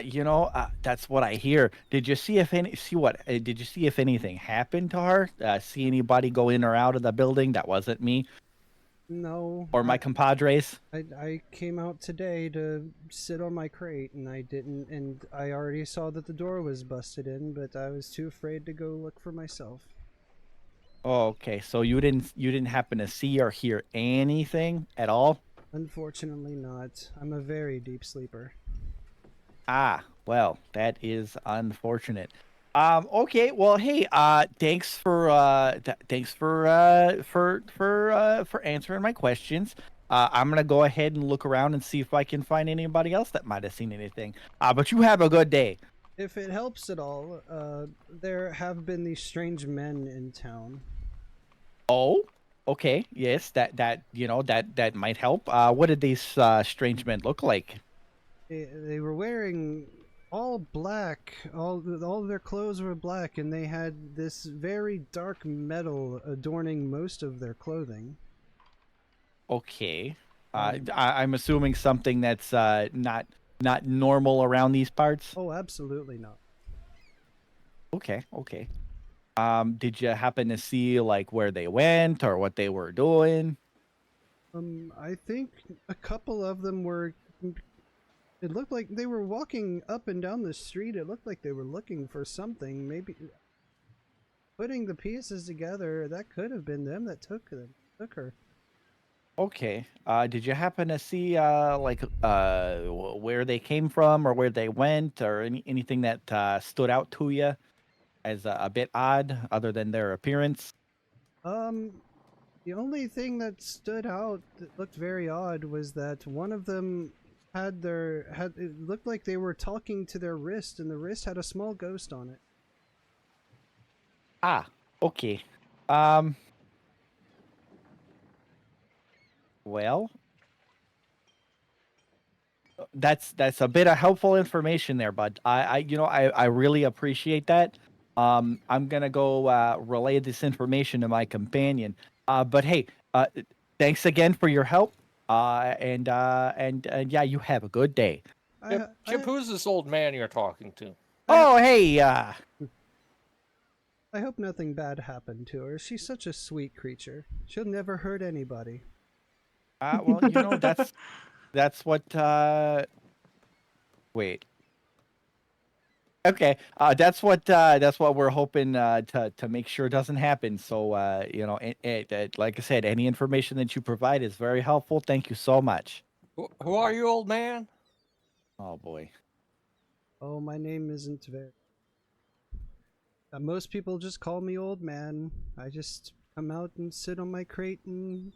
You know, that's what I hear. Did you see if did you see if anything happened to her? See anybody go in or out of the building? That wasn't me. No. Or my compadres? I came out today to sit on my crate, and I didn't, and I already saw that the door was busted in, but I was too afraid to go look for myself. Oh, okay. So you didn't happen to see or hear anything at all? Unfortunately not. I'm a very deep sleeper. Ah, well, that is unfortunate. Okay. Well, hey. Thanks for for answering my questions. I'm gonna go ahead and look around and see if I can find anybody else that might have seen anything. But you have a good day. If it helps at all, there have been these strange men in town. Oh. Okay. Yes. That might help. What did these strange men look like? They were wearing all black. All of their clothes were black, and they had this very dark metal adorning most of their clothing. Okay. Um, I'm assuming something that's not normal around these parts. Oh, absolutely not. Okay. Okay. Did you happen to see like where they went or what they were doing? I think a couple of them were. It looked like they were walking up and down the street. It looked like they were looking for something. Maybe putting the pieces together. That could have been them that took her. Okay. Did you happen to see where they came from or where they went or anything that stood out to you as a bit odd other than their appearance? The only thing that stood out that looked very odd was that one of them had it looked like they were talking to their wrist, and the wrist had a small ghost on it. Ah, okay. Um, well, that's a bit of helpful information there, bud. I really appreciate that. I'm gonna go relay this information to my companion. But hey, thanks again for your help. And yeah, you have a good day. Chip, who's this old man you're talking to? Oh, hey, I hope nothing bad happened to her. She's such a sweet creature. She'll never hurt anybody. well, that's what. Wait. Okay, that's what we're hoping to make sure doesn't happen. So like I said, any information that you provide is very helpful. Thank you so much. Who are you, old man? Oh boy. Oh, my name isn't very. Most people just call me old man. I just come out and sit on my crate and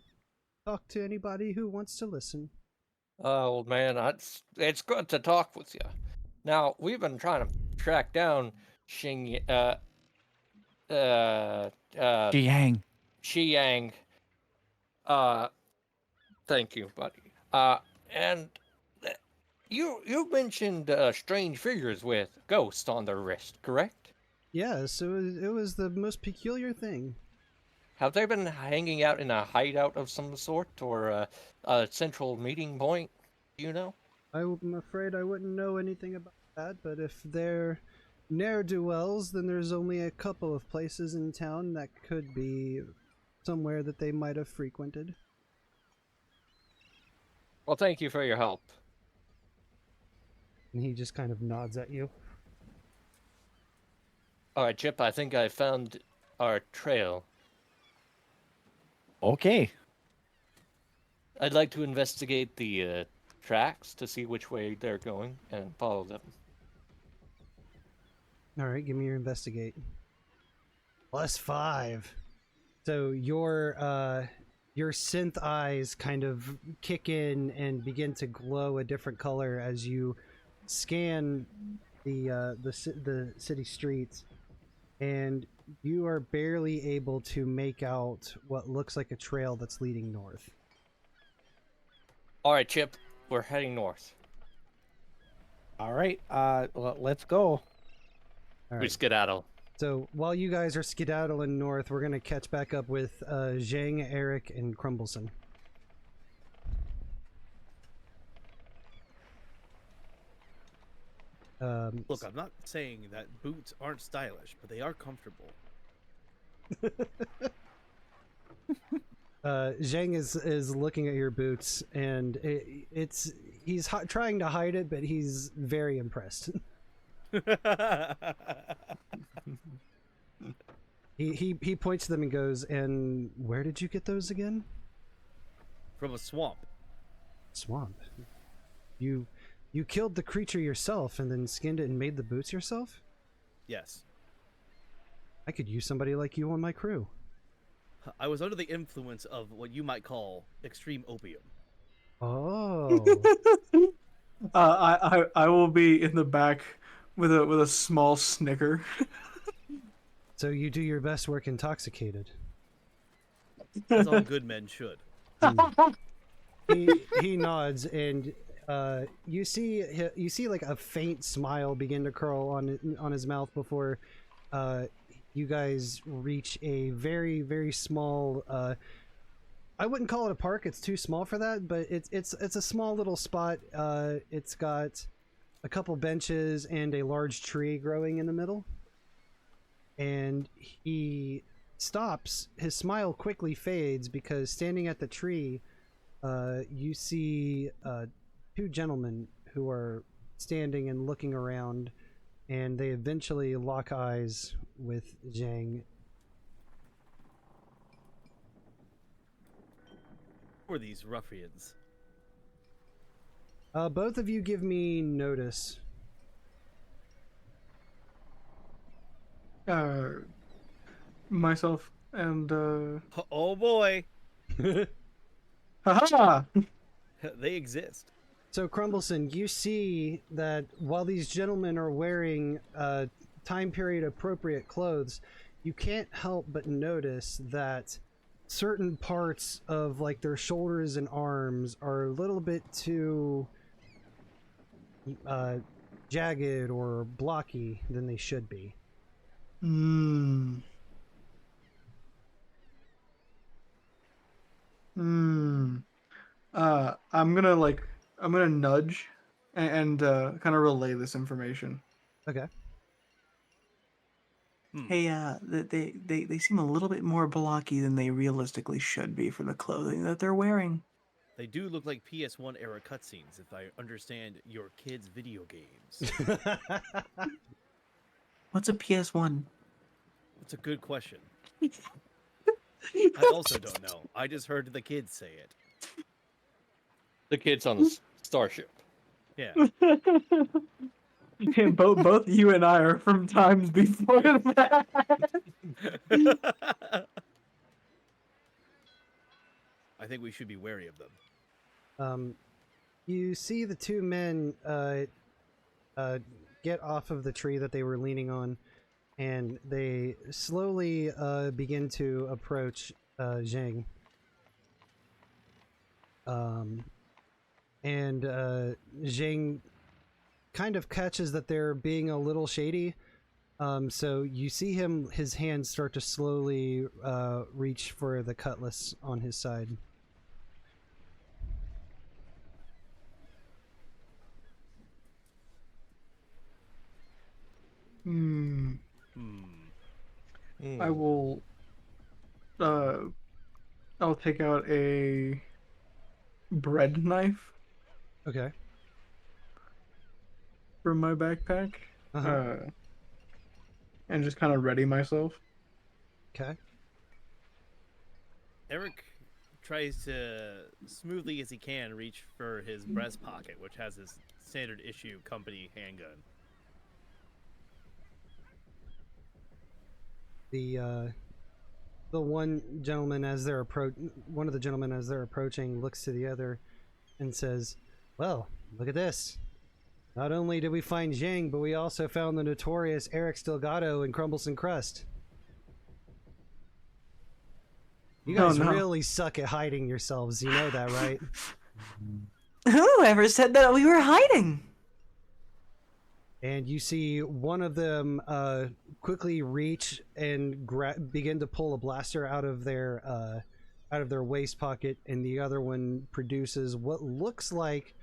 talk to anybody who wants to listen. Old man, it's good to talk with you. Now, we've been trying to track down Xing, Jiang. Xiang. Thank you, buddy. And you mentioned strange figures with ghosts on their wrist, correct? Yes, it was the most peculiar thing. Have they been hanging out in a hideout of some sort or a central meeting point? Do you know? I'm afraid I wouldn't know anything about that, but if they're ne'er-do-wells, then there's only a couple of places in town that could be somewhere that they might have frequented. Well, thank you for your help. And he just kind of nods at you. All right, Chip, I think I found our trail. Okay. I'd like to investigate the tracks to see which way they're going and follow them. Alright, give me your investigate. +5. So your synth eyes kind of kick in and begin to glow a different color as you scan the city streets, and you are barely able to make out what looks like a trail that's leading north. All right, Chip, we're heading north. All right. Let's go. All We right. skedaddle. So while you guys are skedaddling north, we're gonna catch back up with Zhang, Erik, and Crumbleson. Look, I'm not saying that boots aren't stylish, but they are comfortable. Zhang is looking at your boots, and he's trying to hide it, but he's very impressed. He points to them and goes, "And where did you get those again?" From a swamp. Swamp. You killed the creature yourself and then skinned it and made the boots yourself? Yes. I could use somebody like you on my crew. I was under the influence of what you might call extreme opium. Oh. I will be in the back with a small snicker. So you do your best work intoxicated. As all good men should. He nods, and you see like a faint smile begin to curl on his mouth before you guys reach a very, very small. I wouldn't call it a park; it's too small for that. But it's a small little spot. It's got a couple benches and a large tree growing in the middle. And he stops. His smile quickly fades because standing at the tree, you see two gentlemen who are standing and looking around, and they eventually lock eyes with Zhang. Who are these ruffians? Both of you give me notice. Myself and Oh boy, haha. they exist. So, Crumbleson, you see that while these gentlemen are wearing time period appropriate clothes, you can't help but notice that certain parts of like their shoulders and arms are a little bit too jagged or blocky than they should be. I'm gonna nudge and kind of relay this information. Okay. Hey, they seem a little bit more blocky than they realistically should be for the clothing that they're wearing. They do look like PS1 era cutscenes, if I understand your kids' video games. What's a PS1? That's a good question. I also don't know. I just heard the kids say it. The kids on the starship. Yeah. Yeah, both you and I are from times before that. I think we should be wary of them. You see the two men get off of the tree that they were leaning on, and they slowly begin to approach Zhang. And Zhang kind of catches that they're being a little shady. So you see his hands start to slowly reach for the cutlass on his side. I will I'll take out a bread knife Okay. from my backpack. And just kind of ready myself. Okay. Erik tries to, smoothly as he can, reach for his breast pocket, which has his standard issue company handgun. The one gentleman as they're one of the gentlemen as they're approaching looks to the other and says, "Well, look at this. Not only did we find Zhang, but we also found the notorious Erik Stilgato in Crumbleson Crust. You guys really suck at hiding yourselves, you know that, right?" Whoever said that we were hiding? And you see one of them quickly reach and begin to pull a blaster out of their waist pocket, and the other one produces what looks like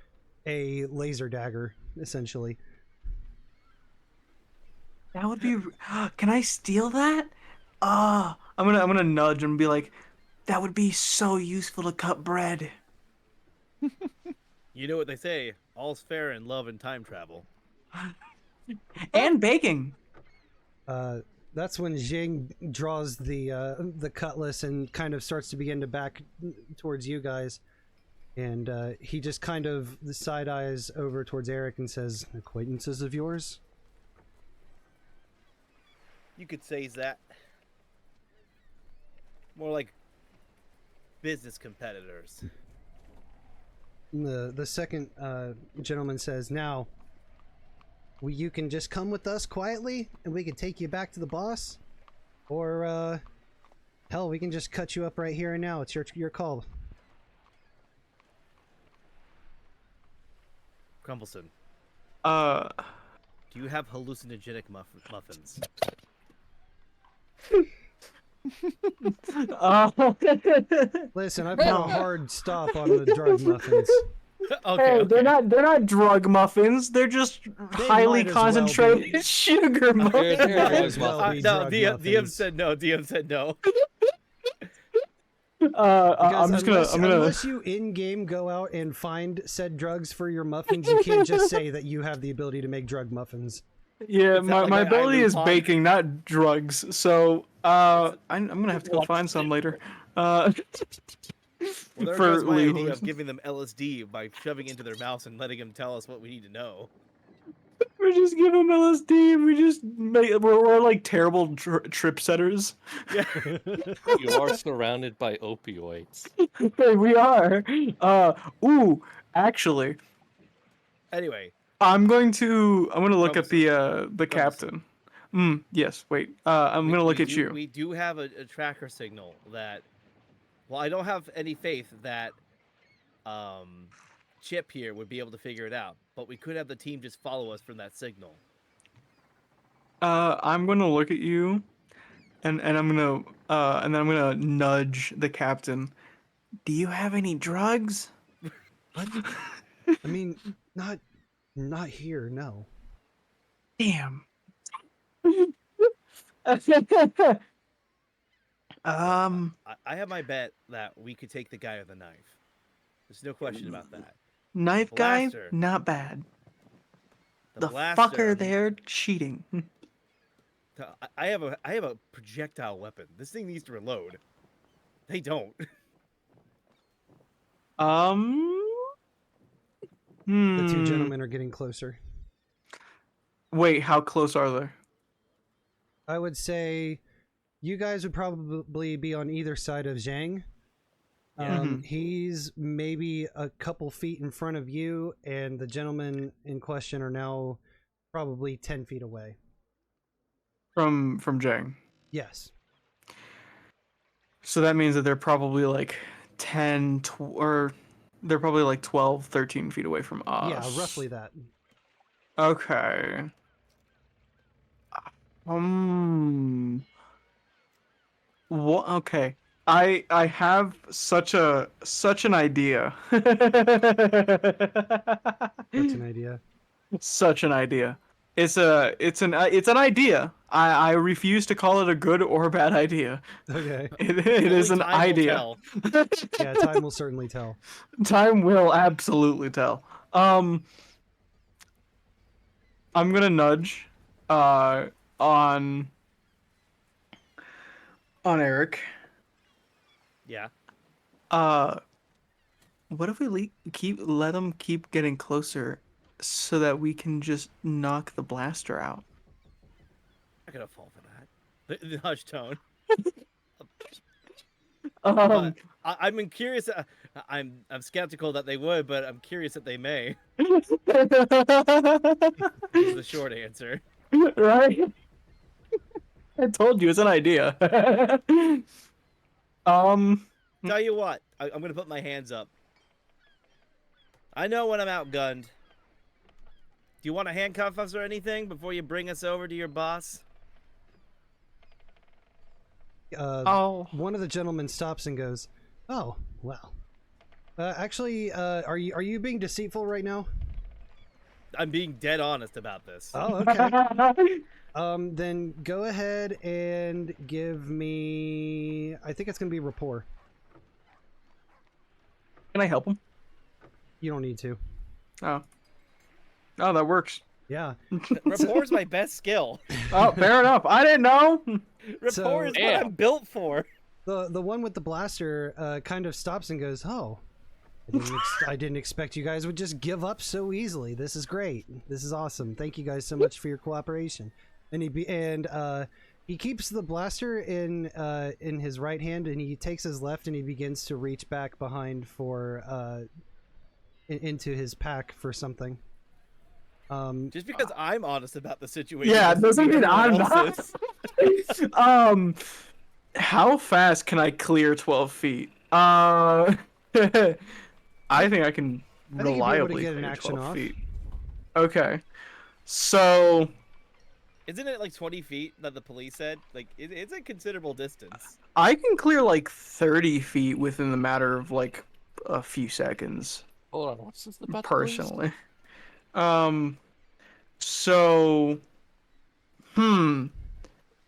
a laser dagger, essentially. That would be. Can I steal that? I'm gonna nudge and be like, that would be so useful to cut bread. You know what they say, all's fair in love and time travel. And baking. That's when Jing draws the cutlass and kind of starts to begin to back towards you guys, and he just kind of side eyes over towards Erik and says, "Acquaintances of yours?" You could say that. More like business competitors. The second gentleman says, "Now, you can just come with us quietly, and we can take you back to the boss, or hell, we can just cut you up right here and now. It's your call." Crumbleson, Uh, do you have hallucinogenic muffins? Listen, I put a hard stop on the drug muffins. Okay, They're not drug muffins. They're just highly might as well concentrated be. sugar muffins. They're Might drug as well muffins. be No, drug DM muffins. said no. DM said no. Because I'm gonna. unless you in-game go out and find said drugs for your muffins, you can't just say that you have the ability to make drug muffins. Yeah, It's my, not my like I ability move is on. baking, not drugs. So I'm gonna have to go find some later. Well, there for goes my legal idea of reasons. giving them LSD by shoving into their mouths and letting them tell us what we need to know. We just give them LSD. We just we're like terrible trip setters. Yeah. You are surrounded by opioids. We are. Ooh, actually, Anyway, I'm gonna look at the Crumbleson. captain. Yes. Wait. I'm we- gonna look we at do- you. We do have a tracker signal that. Well, I don't have any faith that Chip here would be able to figure it out, but we could have the team just follow us from that signal. I'm gonna look at you, and I'm gonna and then I'm gonna nudge the captain. Do you have any drugs? I mean, not here, no. Damn. I have my bet that we could take the guy with the knife. There's no question about that. Knife guy, Blaster. not bad. The blaster, fucker there cheating. I have a projectile weapon. This thing needs to reload. They don't. The two gentlemen are getting closer. Wait, how close are they? I would say you guys would probably be on either side of Zhang. He's maybe a couple feet in front of you, and the gentlemen in question are now probably 10 feet away. From Jang. Yes. So that means that they're probably like 12, 13 feet away from us. Yeah, roughly that. Okay. What? Okay. I have such an idea. What's an idea? Such an idea. It's an idea. I refuse to call it a good or bad idea. Okay. It Only is an time will idea. tell. Yeah, time will certainly tell. Time will absolutely tell. I'm gonna nudge on Erik. Yeah. What if we let them keep getting closer so that we can just knock the blaster out? I gotta fall for that. The hush tone. Um, I'm curious. I'm skeptical that they would, but I'm curious that they may. Is the short answer. right? I told you it's an idea. Tell you what, I'm gonna put my hands up. I know when I'm outgunned. Do you want to handcuff us or anything before you bring us over to your boss? One of the gentlemen stops and goes, "Oh, well. Actually, are you being deceitful right now?" I'm being dead honest about this. Oh, okay. Then go ahead and give me. I think it's gonna be rapport. Can I help him? You don't need to. Oh, that works. Yeah. Rapport is my best skill. Oh, fair enough. I didn't know. Rapport is what Yeah. I'm built for. The one with the blaster kind of stops and goes, "Oh, I didn't expect you guys would just give up so easily. This is great. This is awesome. Thank you guys so much for your cooperation." And He keeps the blaster in his right hand, and he takes his left, and he begins to reach back behind for into his pack for something. Just because I'm honest about the situation. Yeah, doesn't mean I'm everyone else not. is. How fast can I clear 12 feet? I think I can I think you'd be able to reliably get an clear action 12 off. feet. Okay, so Isn't it like 20 feet that the police said? Like, it's a considerable distance. I can clear like 30 feet within the matter of like a few seconds. Hold on, what's this about? Personally. So,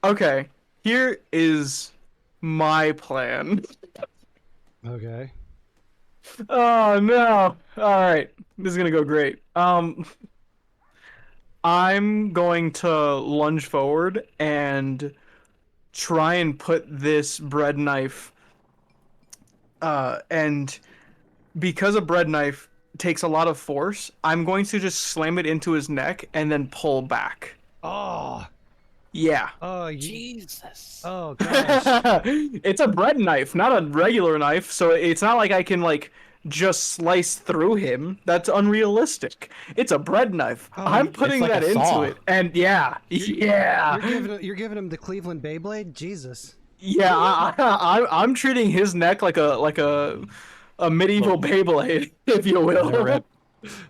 okay, here is my plan. Okay. Oh no! All right, this is gonna go great. I'm going to lunge forward and try and put this bread knife. And because a bread knife takes a lot of force, I'm going to just slam it into his neck and then pull back. Oh. Yeah. Oh, Jesus. Oh gosh. It's a bread knife, not a regular knife, so it's not like I can like just slice through him. That's unrealistic. It's a bread knife. Oh, I'm it's putting like that a into saw. it, and yeah. You're giving him the Cleveland Beyblade? Jesus. Yeah, I'm treating his neck like a medieval Beyblade, if you Let her will. rip.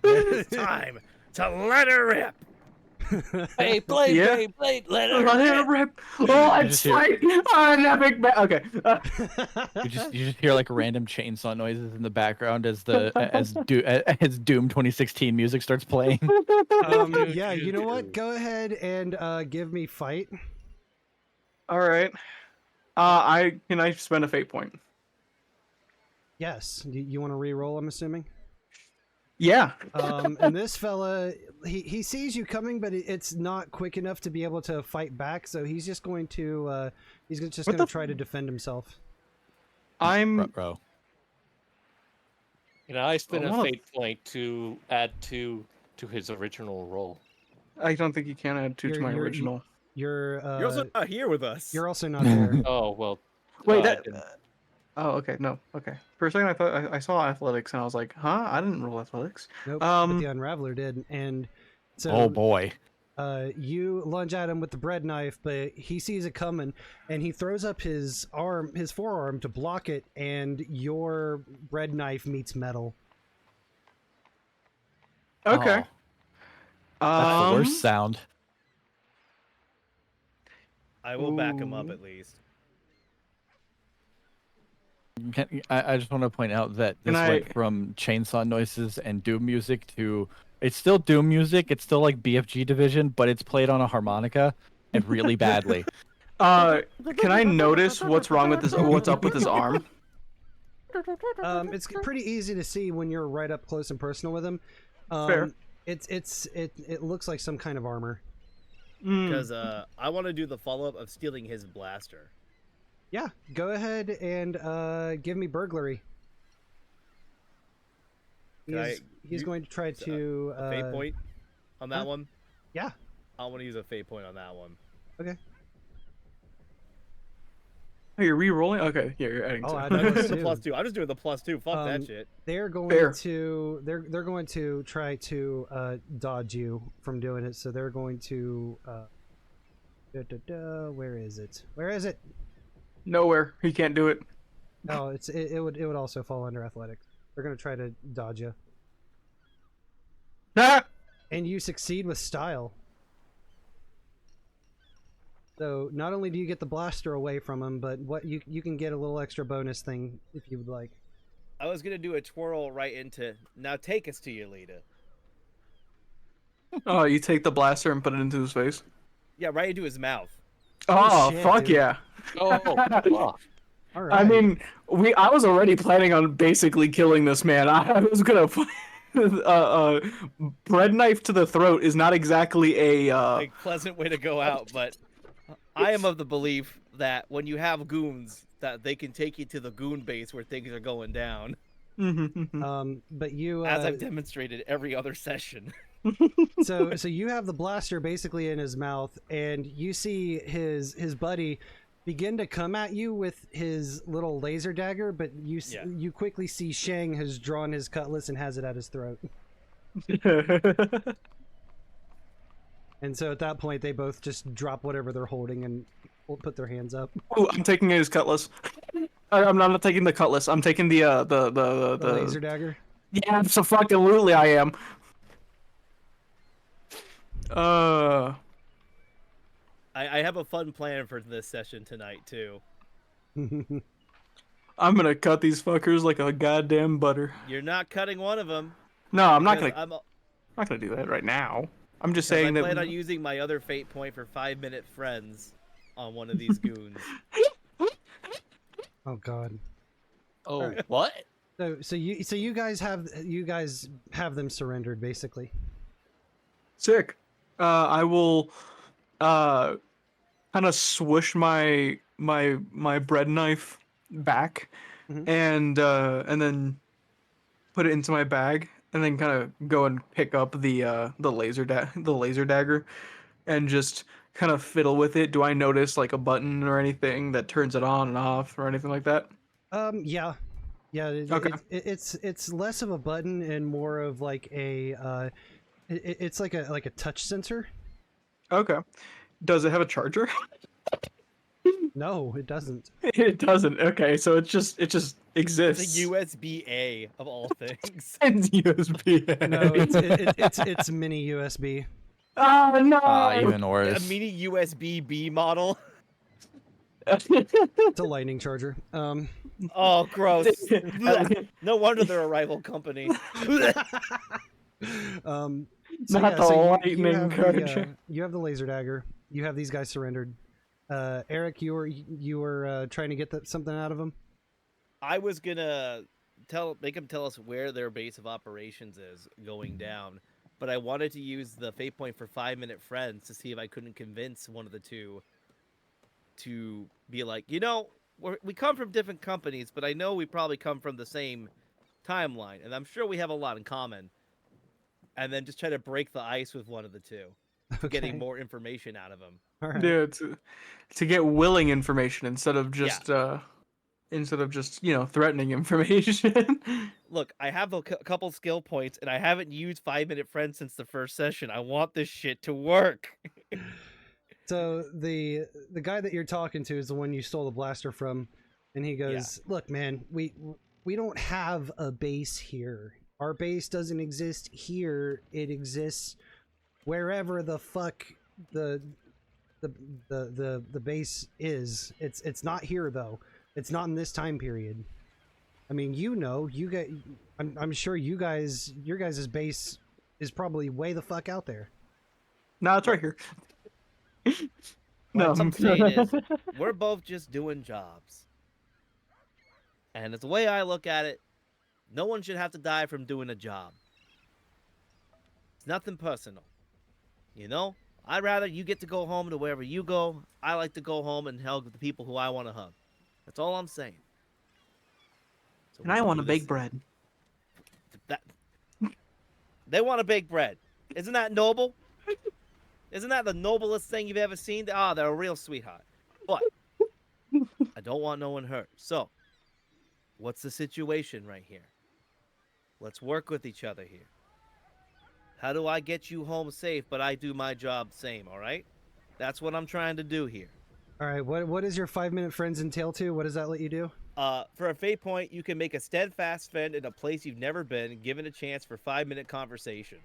It's time to let her rip. Beyblade, Yeah. Beyblade, let her Let it rip. Oh, I'm just hear- fighting an epic okay. You just hear like random chainsaw noises in the background as as Doom 2016 music starts playing. Yeah, you know what? Go ahead and give me fight. All right. Can I spend a fate point? Yes. You want to re-roll, I'm assuming? Yeah. And this fella, he sees you coming, but it's not quick enough to be able to fight back, so he's just going to try to defend himself. Bro. You know, I spent I a wanna- fate point to add to his original roll. I don't think you can add two to my You're- original. You're You're also not here with us. you're also not there. Oh well. Wait, I that. didn't- Oh, okay. No. Okay. For a second, I thought I saw athletics, and I was like, "Huh? I didn't roll athletics." Nope, but the Unraveler did, and so Oh boy. you lunge at him with the bread knife, but he sees it coming, and he throws up his forearm to block it, and your bread knife meets metal. Okay. Oh, that's the worst sound. I will back him up Ooh. at least. I just want to point out that Can this I- went from chainsaw noises and Doom music to it's still Doom music. It's still like BFG Division, but it's played on a harmonica and really badly. Can I notice what's wrong with this? What's up with his arm? It's pretty easy to see when you're right up close and personal with him. Fair. It looks like some kind of armor. Because I want to do the follow-up of stealing his blaster. Yeah, go ahead and give me burglary. He's going to try to A fate point on that one? Yeah. I want to use a fate point on that one. Okay. Oh, you're re-rolling? Okay, yeah, you're adding Oh, two. I I'm know. doing the +2. I'm just doing the +2. Fuck that shit. They're going Fair. to they're going to try to dodge you from doing it. So they're going to where is it? Where is it? Nowhere. He can't do it. Oh, it would also fall under athletics. They're going to try to dodge you, Ah! and you succeed with style. So not only do you get the blaster away from him, but what you can get a little extra bonus thing if you would like. I was going to do a twirl right into, now take us to your leader. Oh, you take the blaster and put it into his face? Yeah, right into his mouth. Oh, shit, fuck dude. yeah. Oh, fuck. All right. I mean, I was already planning on basically killing this man. I was gonna bread knife to the throat is not exactly a A pleasant way to go out, but I am of the belief that when you have goons, that they can take you to the goon base where things are going down, but you as I've demonstrated every other session. So you have the blaster basically in his mouth, and you see his buddy begin to come at you with his little laser dagger, but you quickly see Shang has drawn his cutlass and has it at his throat. And so at that point, they both just drop whatever they're holding and put their hands up. Oh, I'm taking his cutlass. I'm not taking the cutlass. I'm taking the laser dagger. Yeah, absolutely I am. I have a fun plan for this session tonight too. I'm gonna cut these fuckers like a goddamn butter. You're not cutting one of them. No, I'm not gonna. I'm not gonna do that right now. I'm just saying I that. plan on using my other fate point for 5-minute friends on one of these goons. Oh God. Oh, right. what? So you guys have them surrendered basically. Sick. I will kind of swoosh my bread knife back, and then put it into my bag, and then kind of go and pick up the laser dagger, and just kind of fiddle with it. Do I notice like a button or anything that turns it on and off or anything like that? Yeah. Okay. It's less of a button and more of like a it's like a touch sensor. Okay. Does it have a charger? No, it doesn't. It doesn't. Okay, so it just exists. It's a USB-A of all things. It's USB-A. No, it's mini USB. Oh no! Even worse. A mini USB-B model. It's a lightning charger. Oh, gross. No wonder they're a rival company. Not the lightning charger. You have the laser dagger. You have these guys surrendered. Eric, you were trying to get something out of them. I was gonna make them tell us where their base of operations is going down, but I wanted to use the fate point for 5-minute friends to see if I couldn't convince one of the two to be like, we come from different companies, but I know we probably come from the same timeline, and I'm sure we have a lot in common. And then just try to break the ice with one of the two, getting more information out of them. All right. Yeah, to get willing information instead of just threatening information. Look, I have a couple skill points, and I haven't used 5-minute friends since the first session. I want this shit to work. So the guy that you're talking to is the one you stole the blaster from, and he goes, "Look, man, we don't have a base here. Our base doesn't exist here. It exists wherever the fuck the base is. It's not here though. It's not in this time period. I mean, I'm sure your guys' base is probably way the fuck out there. No, it's right here. What I'm saying is, we're both just doing jobs. And it's the way I look at it, no one should have to die from doing a job. It's nothing personal. I'd rather you get to go home to wherever you go. I like to go home and hug the people who I want to hug. That's all I'm saying. So and I want to bake bread. They want to bake bread. Isn't that noble? Isn't that the noblest thing you've ever seen? They're a real sweetheart. But I don't want no one hurt. So, what's the situation right here? Let's work with each other here. How do I get you home safe, but I do my job same, all right? That's what I'm trying to do here. All right, what does your 5-minute friends entail to? What does that let you do? For a fate point, you can make a steadfast friend in a place you've never been, given a chance for 5-minute conversation.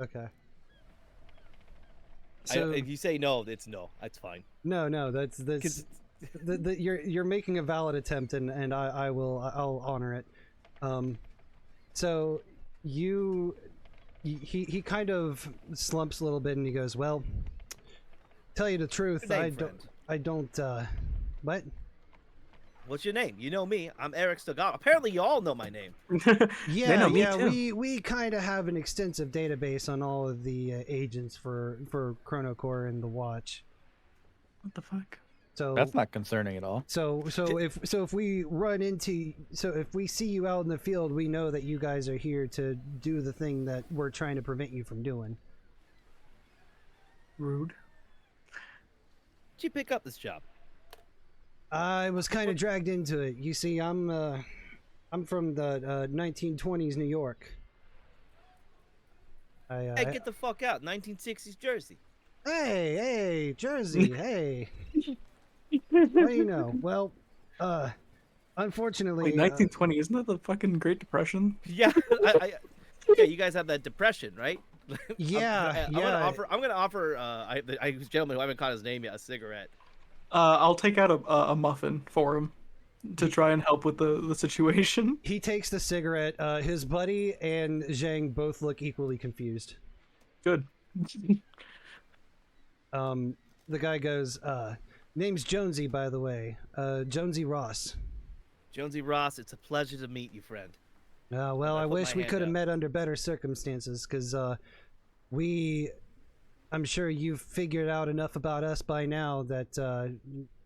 Okay. So, if you say no, it's no. That's fine. No, that's you're making a valid attempt, and I'll honor it. So he kind of slumps a little bit, and he goes, "Well, tell you the truth, I don't what? What's your name? You know me. I'm Erik Stilgato. Apparently, you all know my name. Yeah, we kind of have an extensive database on all of the agents for ChronoCorps and the Watch. What the fuck? So That's not concerning at all. So if we if we see you out in the field, we know that you guys are here to do the thing that we're trying to prevent you from doing. Rude. Did you pick up this job? I was kind of dragged into it. You see, I'm from the 1920s New York. Hey, get the fuck out! 1960s Jersey. Hey, Jersey, hey. What do you know? Well, unfortunately, Wait, 1920, isn't that the fucking Great Depression? Yeah, yeah, you guys have that depression, right? Yeah, I'm gonna offer this gentleman who I haven't caught his name yet a cigarette. I'll take out a muffin for him to try and help with the situation. He takes the cigarette. His buddy and Zhang both look equally confused. Good. The guy goes, name's Jonesy, by the way. Jonesy Ross. Jonesy Ross, it's a pleasure to meet you, friend. Well, I wish we could have met under better circumstances, because I'm sure you've figured out enough about us by now that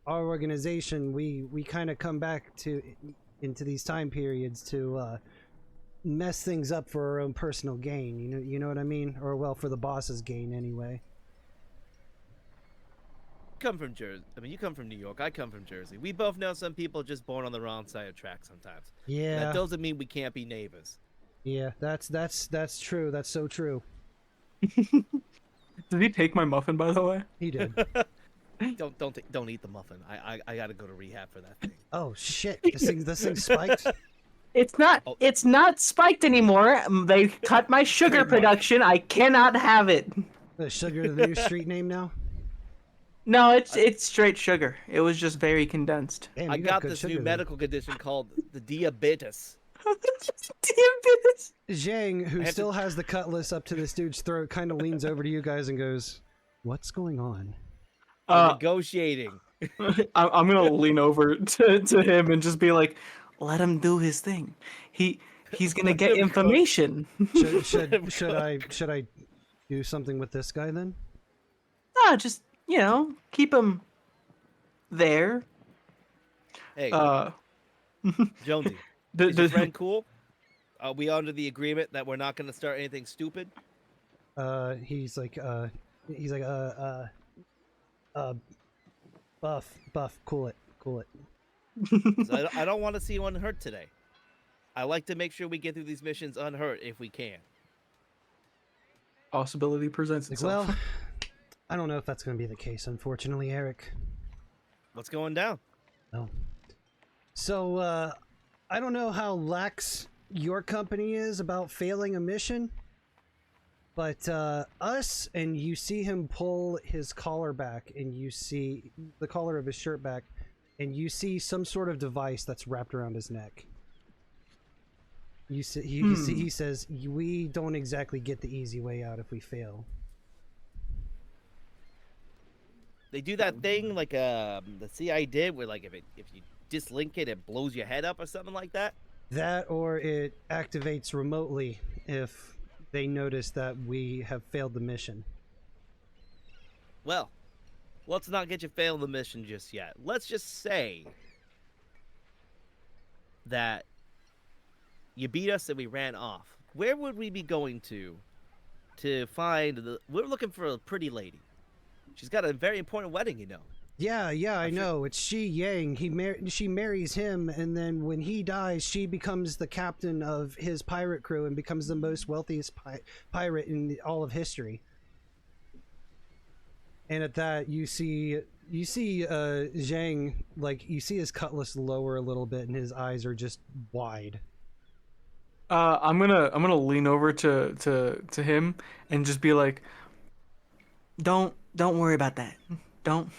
our organization, we kind of come back into these time periods to mess things up for our own personal gain. You know what I mean? Or, well, for the boss's gain, anyway. Come from Jersey. I mean, you come from New York. I come from Jersey. We both know some people just born on the wrong side of track sometimes. Yeah. That doesn't mean we can't be neighbors. Yeah, that's true. That's so true. Did he take my muffin, by the way? He did. Don't eat the muffin. I gotta go to rehab for that thing. Oh shit! This thing spiked. It's not spiked anymore. They cut my sugar production. I cannot have it. The sugar, the new street name now. No, it's straight sugar. It was just very condensed. Damn, I you got good this sugar new then. medical condition called the diabetes. Diabetes. Zhang, who still has the cutlass up to this dude's throat, kind of leans over to you guys and goes, "What's going on?" I'm negotiating. I'm gonna lean over to him and just be like, "Let him do his thing. He's gonna get information." Should I do something with this guy then? Just keep him there. Hey, Jonesy, The- is your the- friend cool? Are we under the agreement that we're not gonna start anything stupid? He's like, Buff, cool it. 'Cause I don't want to see anyone hurt today. I like to make sure we get through these missions unhurt if we can. Possibility presents itself. Well, I don't know if that's going to be the case, unfortunately, Eric. What's going down? No. So, I don't know how lax your company is about failing a mission, but us, and you see him pull his collar back, and you see the collar of his shirt back, and you see some sort of device that's wrapped around his neck. He says, "We don't exactly get the easy way out if we fail." They do that thing like the CIA did, where like if you dislink it, it blows your head up or something like that. That, or it activates remotely if they notice that we have failed the mission. Well, let's not get you failing the mission just yet. Let's just say that you beat us and we ran off. Where would we be going to find the... We're looking for a pretty lady. She's got a very important wedding, you know. Yeah, I know. It's Shi Yang. She marries him, and then when he dies, she becomes the captain of his pirate crew and becomes the most wealthiest pirate in all of history. And at that, you see Zhang, like, you see his cutlass lower a little bit, and his eyes are just wide. I'm gonna lean over to him and just be like, don't worry about that. Don't.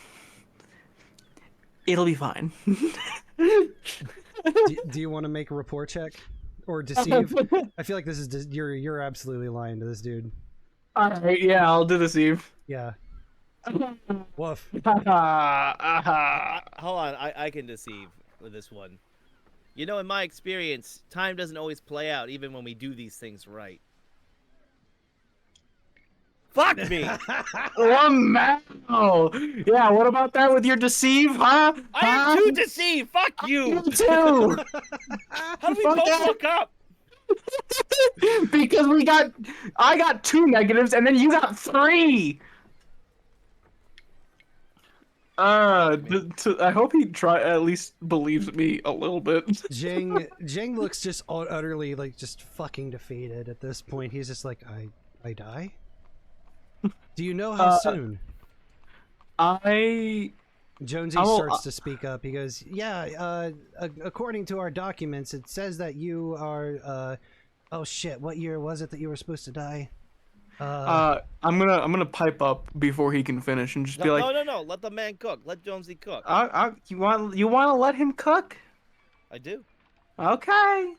It'll be fine. Do you want to make a rapport check or deceive? I feel like this is you're absolutely lying to this dude. All right, yeah, I'll do deceive. Yeah. Woof. Hold on, I can deceive with this one. You know, in my experience, time doesn't always play out, even when we do these things right. Fuck me. Oh, yeah, what about that with your deceive, huh? I am too deceived. Fuck you. You too. How do we Fuck both that. fuck up? Because I got 2 negatives and then you got 3. I hope he at least believes me a little bit. Jing looks just utterly like just fucking defeated at this point. He's just like, I die? Do you know how soon? Jonesy starts to speak up. He goes, yeah, according to our documents, it says that you are, oh shit, what year was it that you were supposed to die? I'm gonna pipe up before he can finish and just be like, no, let the man cook. Let Jonesy cook. You want to let him cook? I do. Okay.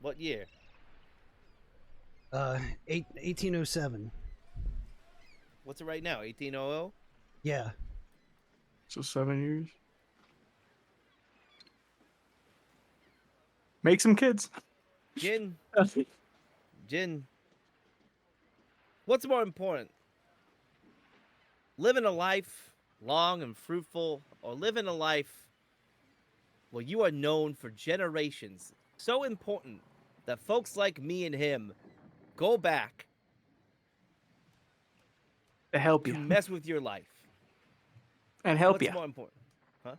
What year? 1807. What's it right now? 1800? Yeah. So 7 years. Make some kids. Jin. What's more important? Living a life long and fruitful, or living a life where you are known for generations? So important that folks like me and him go back To help to you. mess with your life. And help What's you. more important? Huh?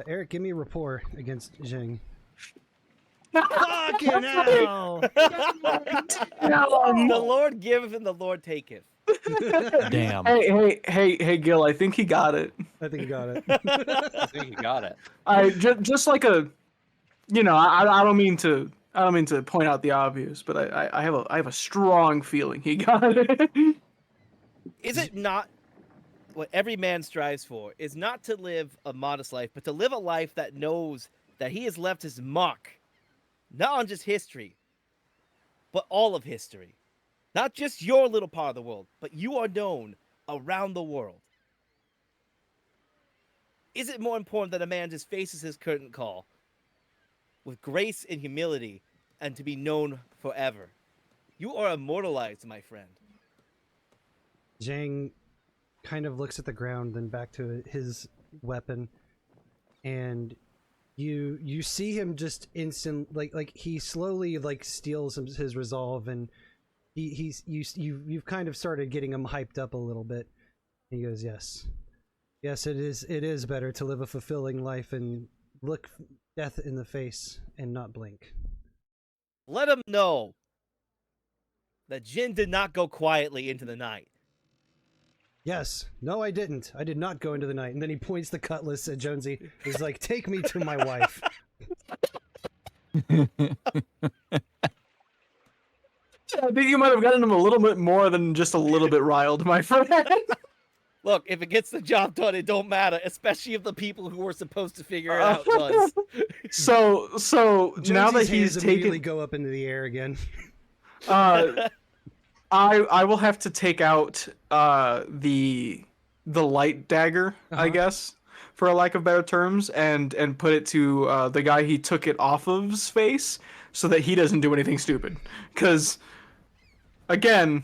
Eric, give me a rapport against Jing. Fucking hell! The Lord giveth and the Lord taketh. Damn. Hey, Gil, I think he got it. I think he got it. I think you got it. Just like a, I don't mean to point out the obvious, but I have a strong feeling he got it. Is it not what every man strives for? Is not to live a modest life, but to live a life that knows that he has left his mark, not on just history, but all of history. Not just your little part of the world, but you are known around the world. Is it more important that a man just faces his curtain call with grace and humility and to be known forever? You are immortalized, my friend. Jang kind of looks at the ground, then back to his weapon, and you see him just like he slowly like steals his resolve, and you've kind of started getting him hyped up a little bit. And he goes, yes, it is better to live a fulfilling life and look death in the face and not blink. Let him know that Jin did not go quietly into the night. Yes. No, I didn't. I did not go into the night. And then he points the cutlass at Jonesy. He's like, take me to my wife. I think you might have gotten him a little bit more than just a little bit riled, my friend. Look, if it gets the job done, it don't matter, especially if the people who were supposed to figure it out does. So now that he's immediately taken, go up into the air again. I will have to take out the light dagger, I guess, for a lack of better terms, and put it to the guy he took it off of's face, so that he doesn't do anything stupid. Because again,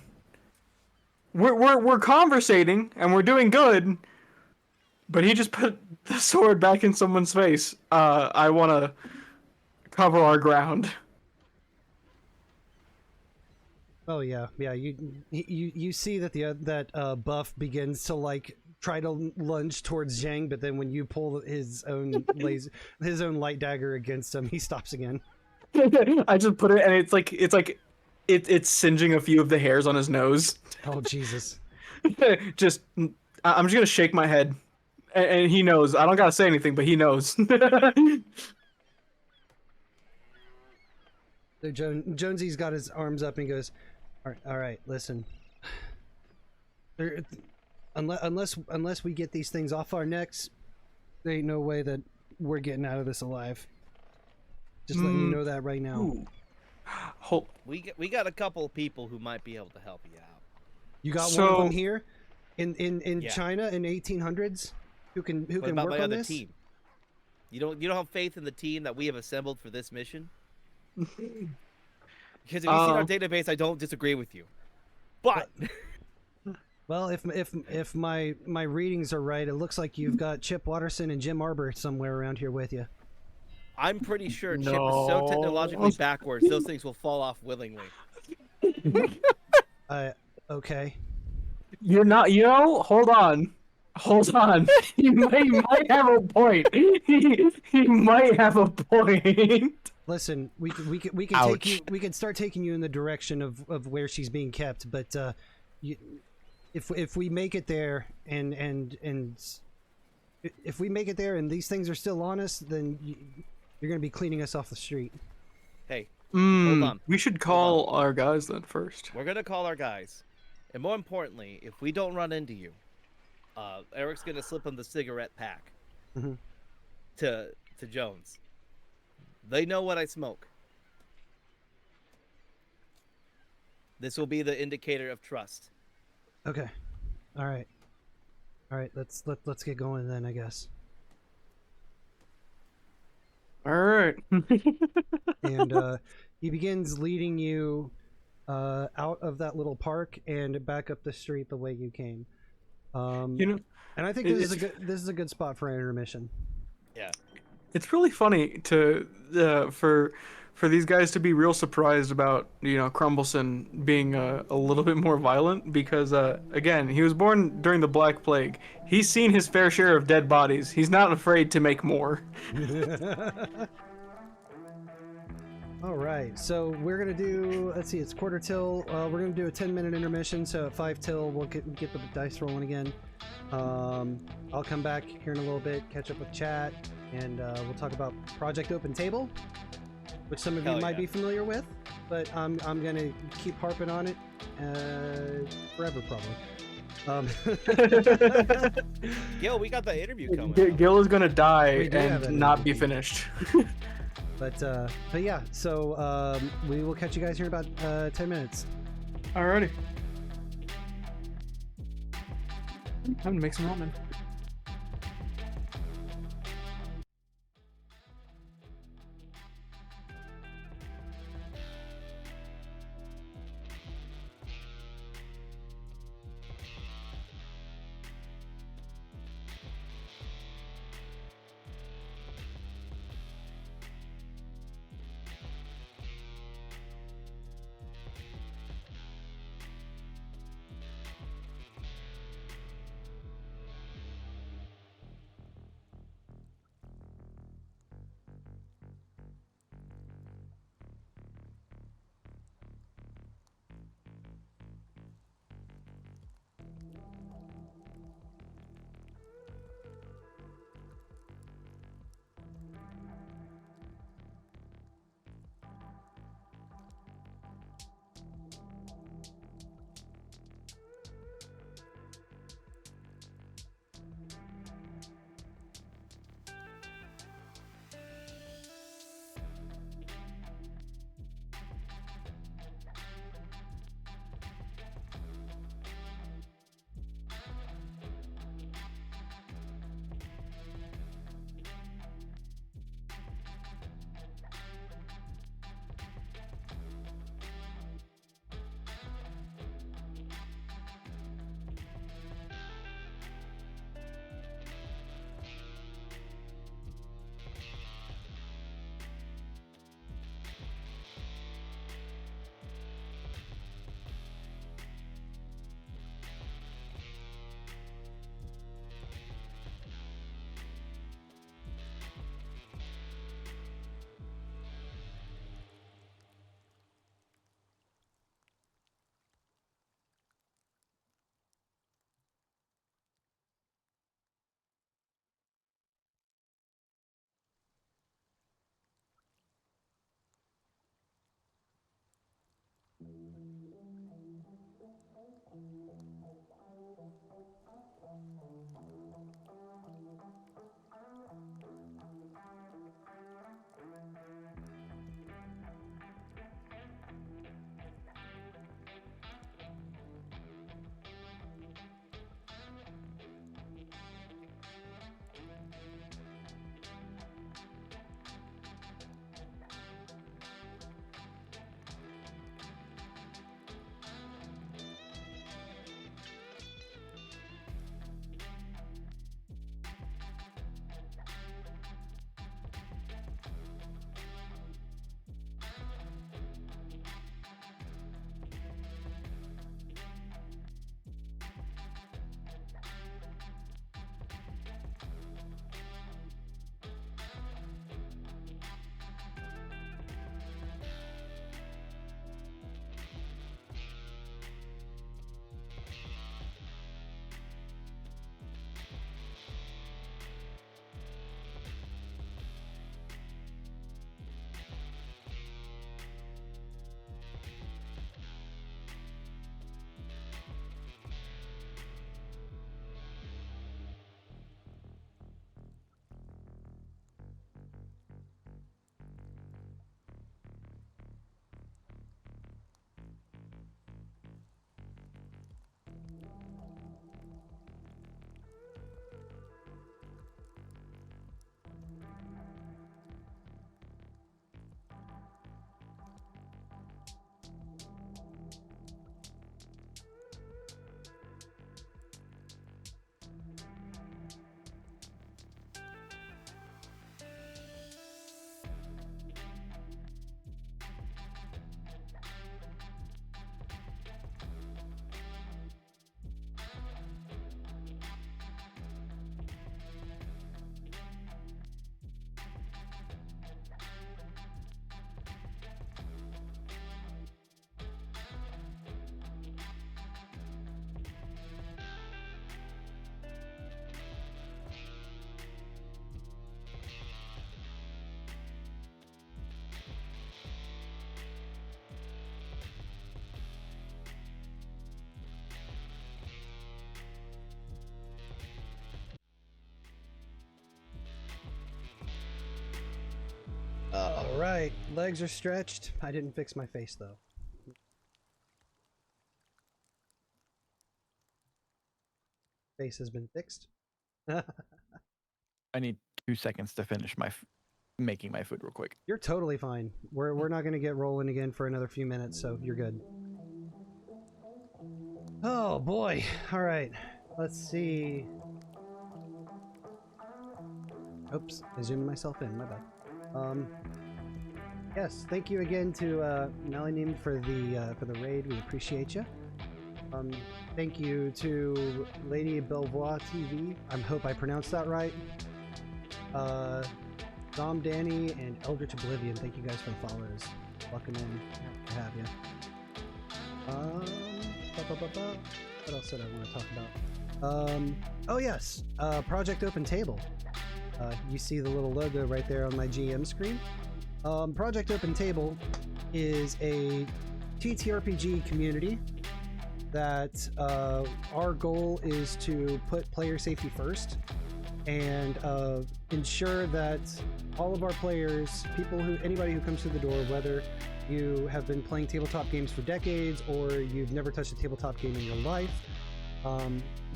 we're conversating and we're doing good, but he just put the sword back in someone's face. I want to cover our ground. Oh yeah. You see that that Buff begins to like try to lunge towards Zhang, but then when you pull his own his own light dagger against him, he stops again. I just put it, and it's singeing a few of the hairs on his nose. Oh Jesus! I'm just gonna shake my head, and he knows. I don't gotta say anything, but he knows. So Jonesy's got his arms up and he goes, "All right, listen. Unless we get these things off our necks, there ain't no way that we're getting out of this alive. Just letting you know that right now." We got a couple of people who might be able to help you out. You got one of them here in China in 1800s who can What about work my on other this? team? You don't have faith in the team that we have assembled for this mission? Because if you see our database, I don't disagree with you. But Well, if my readings are right, it looks like you've got Chip Watterson and Jim Arbor somewhere around here with you. I'm pretty sure Chip is so technologically backwards, those things will fall off willingly. Okay. You're not. You know. Hold on. He might have a point. He might have a point. Listen, we can Ouch. take you. We can start taking you in the direction of where she's being kept, but if we make it there and if we make it there and these things are still on us, then you're gonna be cleaning us off the street. Hey, hold on. We should call our guys then first. We're gonna call our guys, and more importantly, if we don't run into you, Eric's gonna slip him the cigarette pack to Jones. They know what I smoke. This will be the indicator of trust. Okay. All right. Let's get going then, I guess. All right. And he begins leading you out of that little park and back up the street the way you came. And I think this is a good spot for an intermission. Yeah. It's really funny for these guys to be real surprised about Crumbleson being a little bit more violent because again, he was born during the Black Plague. He's seen his fair share of dead bodies. He's not afraid to make more. All right, so we're gonna do. Let's see, it's quarter till. We're gonna do a 10-minute intermission. So at 5 till, we'll get the dice rolling again. I'll come back here in a little bit, catch up with chat, and we'll talk about Project Open Table, which some of you might be familiar with, but I'm gonna keep harping on it forever, probably. Gil, we got the interview coming. Gil is gonna die and not be finished. But yeah, so we will catch you guys here in about 10 minutes. Alrighty. Time to make some ramen. Alright, legs are stretched. I didn't fix my face though. Face has been fixed. I need 2 seconds to finish making my food real quick. You're totally fine. We're not gonna get rolling again for another few minutes, so you're good. Oh boy. Alright. Let's see. Oops, I zoomed myself in, my bad. Yes, thank you again to Melanim for the raid. We appreciate you. Thank you to Lady Belvoir TV. I hope I pronounced that right. Dom, Danny, and Eldritch Oblivion. Thank you guys for the follows. Welcome in. Happy to have you. What else did I want to talk about? Oh yes, Project Open Table. You see the little logo right there on my GM screen. Project Open Table is a TTRPG community that our goal is to put player safety first and ensure that all of our players, anybody who comes through the door, whether you have been playing tabletop games for decades or you've never touched a tabletop game in your life,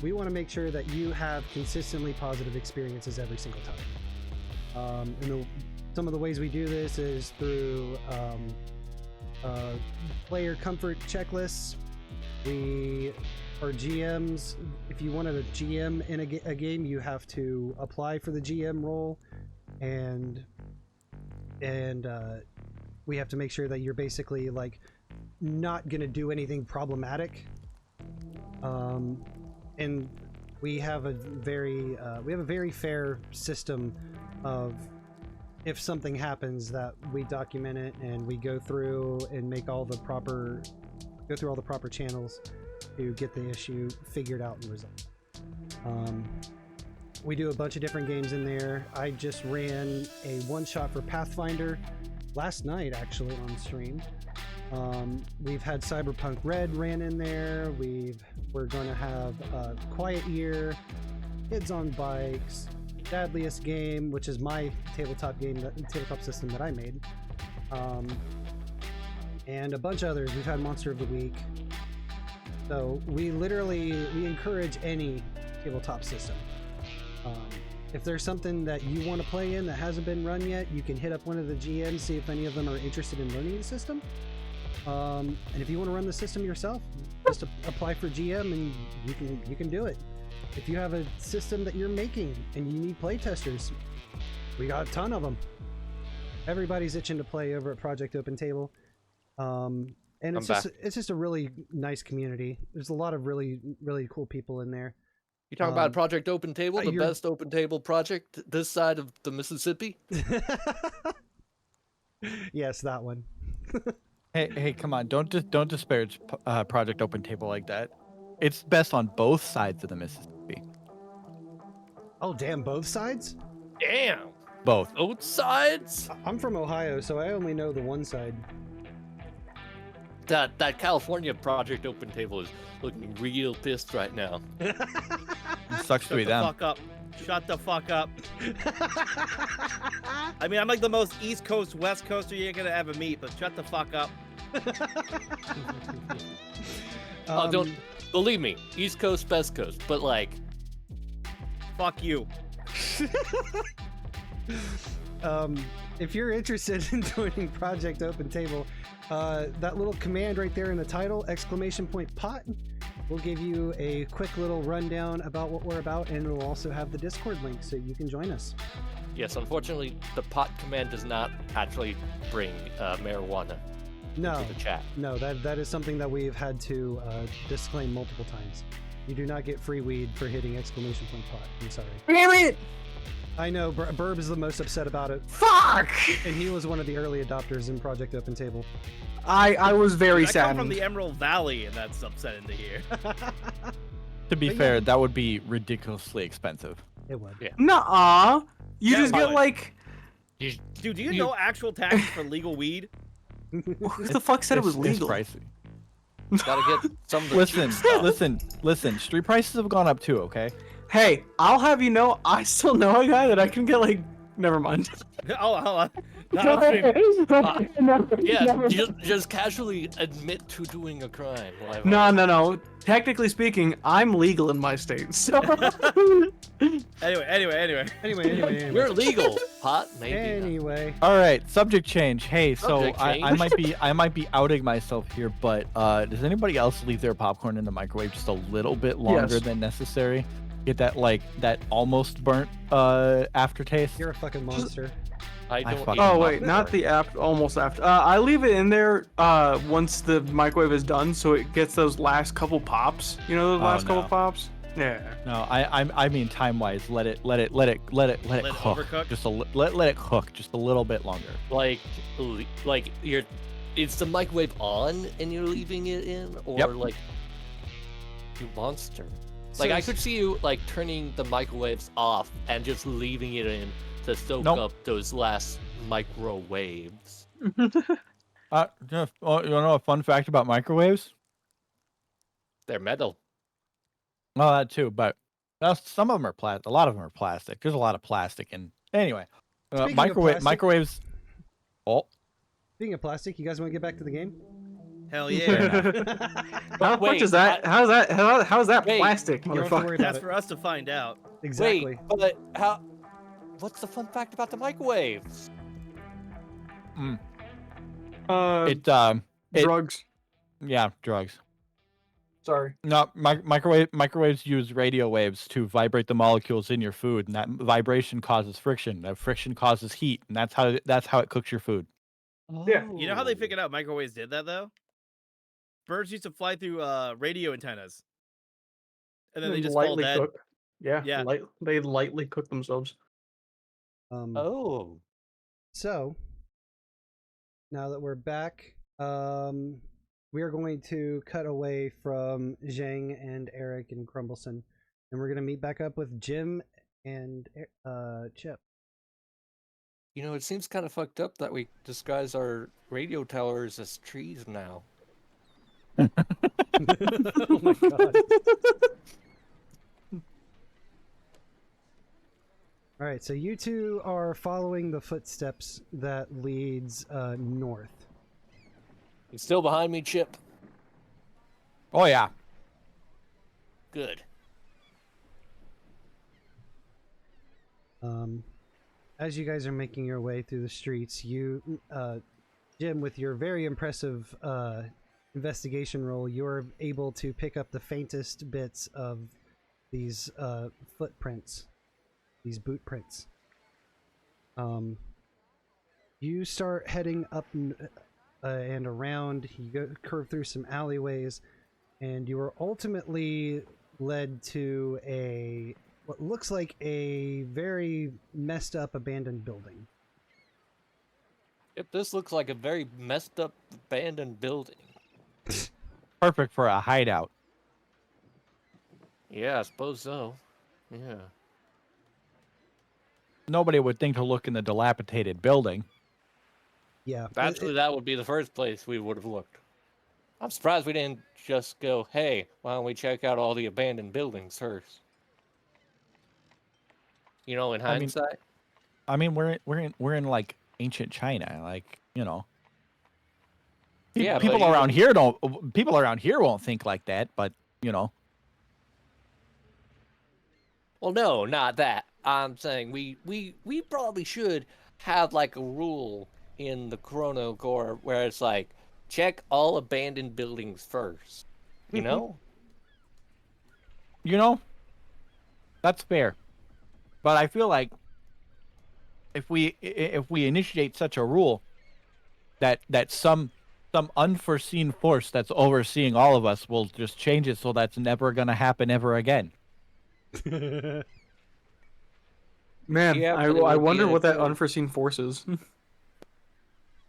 we want to make sure that you have consistently positive experiences every single time. Some of the ways we do this is through player comfort checklists. Our GMs, if you wanted a GM in a game, you have to apply for the GM role, and we have to make sure that you're basically like not gonna do anything problematic. And we have a very fair system of, if something happens, that we document it and we go through and make all the proper channels to get the issue figured out and resolved. We do a bunch of different games in there. I just ran a one-shot for Pathfinder last night, actually, on stream. We've had Cyberpunk Red ran in there. We're going to have Quiet Year, Kids on Bikes, Deadliest Game, which is my tabletop system that I made, and a bunch of others. We've had Monster of the Week. So we encourage any tabletop system. If there's something that you want to play in that hasn't been run yet, you can hit up one of the GMs, see if any of them are interested in learning the system. And if you want to run the system yourself, just apply for GM and you can do it. If you have a system that you're making and you need playtesters, we got a ton of them. Everybody's itching to play over at Project Open Table. And it's just a really nice community. There's a lot of really, really cool people in there. You talking about Project Open Table, the best open table project this side of the Mississippi? Yes, that one. Hey, come on! Don't disparage Project Open Table like that. It's best on both sides of the Mississippi. Oh damn! Both sides? Damn. Both sides? I'm from Ohio, so I only know the one side. That California Project Open Table is looking real pissed right now. Sucks to be them. Shut the fuck up. I mean, I'm like the most East Coast, West Coaster you're gonna ever meet, but shut the fuck up. Don't believe me. East Coast, West Coast, but like, fuck you. If you're interested in joining Project Open Table, that little command right there in the title, !pot, will give you a quick little rundown about what we're about, and it will also have the Discord link so you can join us. Yes, unfortunately, the pot command does not actually bring marijuana into the chat. No, that is something that we've had to disclaim multiple times. You do not get free weed for hitting !pot. I'm sorry. Damn it! I know, Birb is the most upset about it. Fuck! And he was one of the early adopters in Project Open Table. I was very sad. I come from the Emerald Valley, and that's upsetting to hear. To be fair, that would be ridiculously expensive. It would. Yeah. Nuh-uh. You just get like... Dude, do you know actual taxes for legal weed? Who the fuck said it was legal? It's pricey. Gotta get some of the Listen. Street prices have gone up too, okay? Hey, I'll have you know, I still know a guy that I can get like... Never mind. Oh, Not on stream. Yeah, just casually admit to doing a crime. Live No, on. no. Technically speaking, I'm legal in my state. So Anyway. We're legal. Pot, maybe. not. Anyway, All right, subject change. Hey, so Subject I change. I might be outing myself here, but does anybody else leave their popcorn in the microwave just a little bit longer Yes. than necessary? Get that almost burnt aftertaste. you're a fucking monster. I don't. fucking- eat Oh wait, popcorn. not the after, almost after. I leave it in there once the microwave is done, so it gets those last couple pops. You know, those Oh, last couple no. pops. Yeah. No, I mean time wise. Let it cook. overcook? Just let it cook just a little bit longer. Like you're. Is the microwave on and you're leaving it in, or Yep. like you monster? Like I could see you like turning the microwaves off and just leaving it in to soak Nope. up those last microwaves. You know a fun fact about microwaves? They're metal. Well, that too, but some of them are plastic. A lot of them are plastic. There's a lot of plastic in. Anyway, Speaking of plastic- microwaves. Oh, Speaking of plastic, you guys want to get back to the game? Hell fair yeah. enough. How Wait, much is that? How's that Wait. plastic, You don't have to worry motherfucker? about That's it. for us to find out. Exactly. Wait, but how? What's the fun fact about the microwaves? it Drugs. yeah, drugs. Sorry. No, microwaves use radio waves to vibrate the molecules in your food, and that vibration causes friction. That friction causes heat, and that's how it cooks your food. Yeah. You know how they figured out microwaves did that though? Birds used to fly through radio antennas, and then they just fall lightly dead. cook. Yeah. Yeah. They lightly cook themselves. Oh. So, now that we're back, we are going to cut away from Zhang and Eric and Crumbleson, and we're going to meet back up with Jim and Chip. You know, it seems kind of fucked up that we disguise our radio towers as trees now. Oh my god. All right, so you two are following the footsteps that leads north. You still behind me, Chip? Oh yeah. Good. As you guys are making your way through the streets, you, Jim, with your very impressive investigation roll, you're able to pick up the faintest bits of these footprints, these boot prints. You start heading up and around. You curve through some alleyways, and you are ultimately led to what looks like a very messed up abandoned building. Yep, this looks like a very messed up abandoned building. Perfect for a hideout. Yeah, I suppose so. Yeah. Nobody would think to look in the dilapidated building. Yeah, Actually, that would be the first place we would have looked. I'm surprised we didn't just go, hey, why don't we check out all the abandoned buildings first? You know, in I mean- hindsight? I mean, we're in like ancient China, like, you know. Yeah, but People around here won't think like that, but you know. Well, no, not that. I'm saying we probably should have like a rule in the ChronoCorps where it's like, check all abandoned buildings first. You know? You know, that's fair. But I feel like if we initiate such a rule that some unforeseen force that's overseeing all of us will just change it so that's never going to happen ever again. Man, Yeah, I but it would be wonder a what that good- unforeseen force is.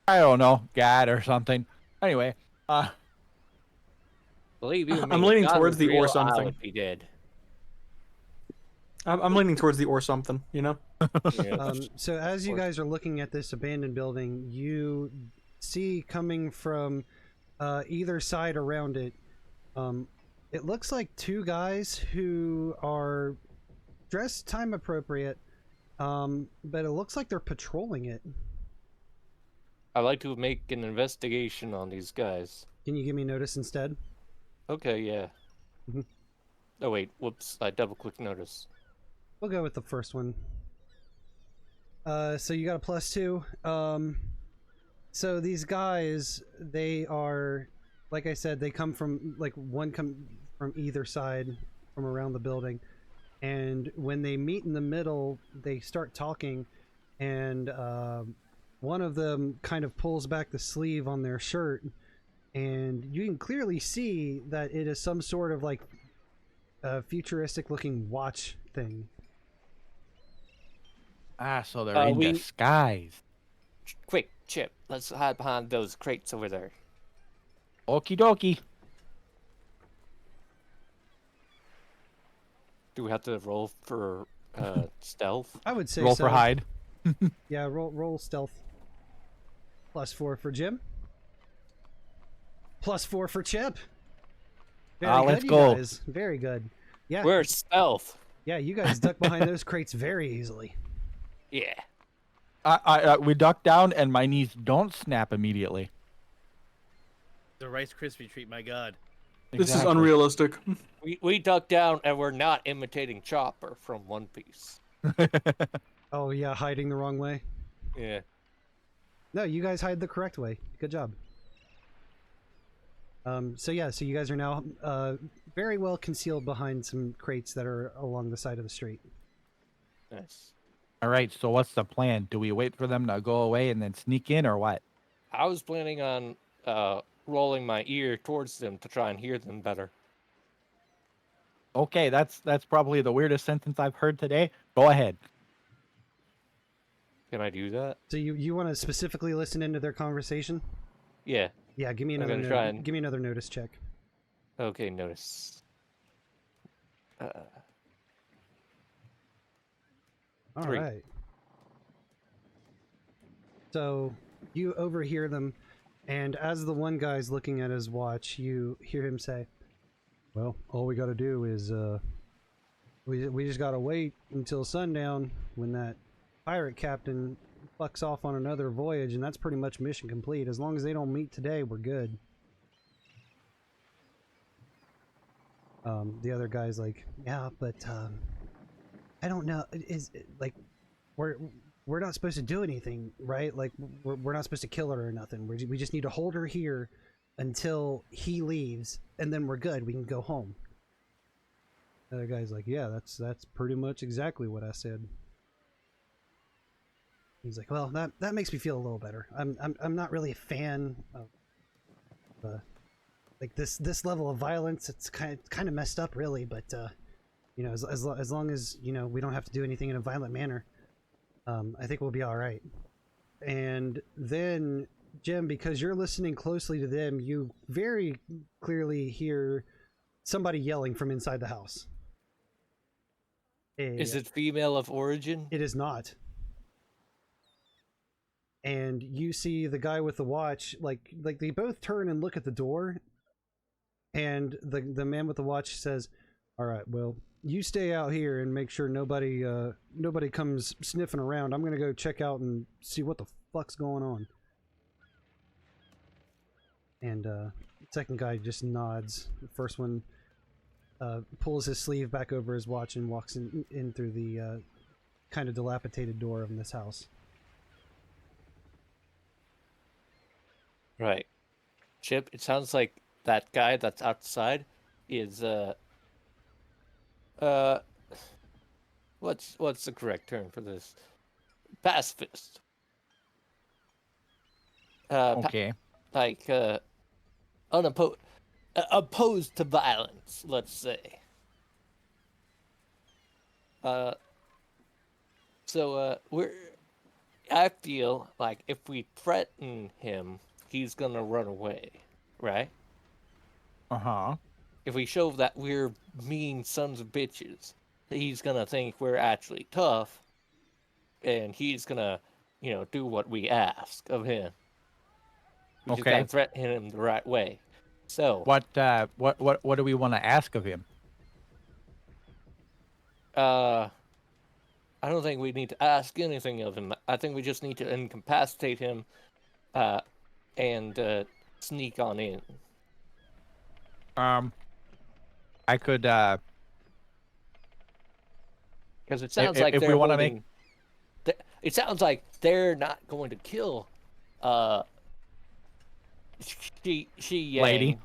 I don't know, God or something. Anyway, Believe you me, I'm leaning if God towards was the or real, something. I would be dead. I'm leaning towards the or something, you know? Yeah. So as you guys are looking at this abandoned building, you see coming from either side around it, it looks like two guys who are dressed time appropriate, but it looks like they're patrolling it. I'd like to make an investigation on these guys. Can you give me notice instead? Okay, yeah. Mhm. Oh wait, whoops! I double-clicked notice. We'll go with the first one. So you got a +2. So these guys, they are, like I said, they come from one come from either side from around the building, and when they meet in the middle, they start talking, and one of them kind of pulls back the sleeve on their shirt, and you can clearly see that it is some sort of like futuristic looking watch thing. So they're in disguise. Quick, Chip, let's hide behind those crates over there. Okie dokie. Do we have to roll for stealth? I would say Roll so. for hide. Yeah, roll stealth. +4 for Jim. +4 for Chip. Very good, let's you go. guys. Very good. Yeah. We're stealth. Yeah, you guys duck behind those crates very easily. Yeah. We duck down, and my knees don't snap immediately. The Rice Krispie treat, my god. This is unrealistic. We duck down, and we're not imitating Chopper from One Piece. Oh yeah, hiding the wrong way. Yeah. No, you guys hide the correct way. Good job. So yeah, so you guys are now very well concealed behind some crates that are along the side of the street. Nice. All right, so what's the plan? Do we wait for them to go away and then sneak in, or what? I was planning on rolling my ear towards them to try and hear them better. Okay, that's probably the weirdest sentence I've heard today. Go ahead. Can I do that? So you want to specifically listen into their conversation? Yeah. Yeah, give me I'm another gonna try and- give me another notice check. Okay, notice. All 3. right. So you overhear them, and as the one guy's looking at his watch, you hear him say, "Well, all we got to do is we just got to wait until sundown when that pirate captain fucks off on another voyage, and that's pretty much mission complete. As long as they don't meet today, we're good." The other guy's like, "Yeah, but I don't know. Like we're not supposed to do anything, right? Like we're not supposed to kill her or nothing. We just need to hold her here until he leaves, and then we're good. We can go home." The other guy's like, "Yeah, that's pretty much exactly what I said." He's like, "Well, that makes me feel a little better. I'm not really a fan of like this level of violence. It's kind of messed up, really. But you know, as long as you know we don't have to do anything in a violent manner, I think we'll be all right." And then, Jim, because you're listening closely to them, you very clearly hear somebody yelling from inside the house. Is it female of origin? It is not. And you see the guy with the watch, like they both turn and look at the door, and the man with the watch says, "All right, well, you stay out here and make sure nobody comes sniffing around. I'm gonna go check out and see what the fuck's going on." And the second guy just nods. The first one pulls his sleeve back over his watch and walks in through the kind of dilapidated door of this house. Right. Chip, it sounds like that guy that's outside is what's the correct term for this? Pacifist. Okay. Opposed to violence, let's say. I feel like if we threaten him, he's gonna run away, right? Uh-huh. If we show that we're mean sons of bitches, he's gonna think we're actually tough, and he's gonna, do what we ask of him. We just gotta threaten him the right way. So what do we want to ask of him? I don't think we need to ask anything of him. I think we just need to incapacitate him and sneak on in. I could Because it sounds like if they're we want to holding. It sounds like they're not going to kill. She Yang. Lady.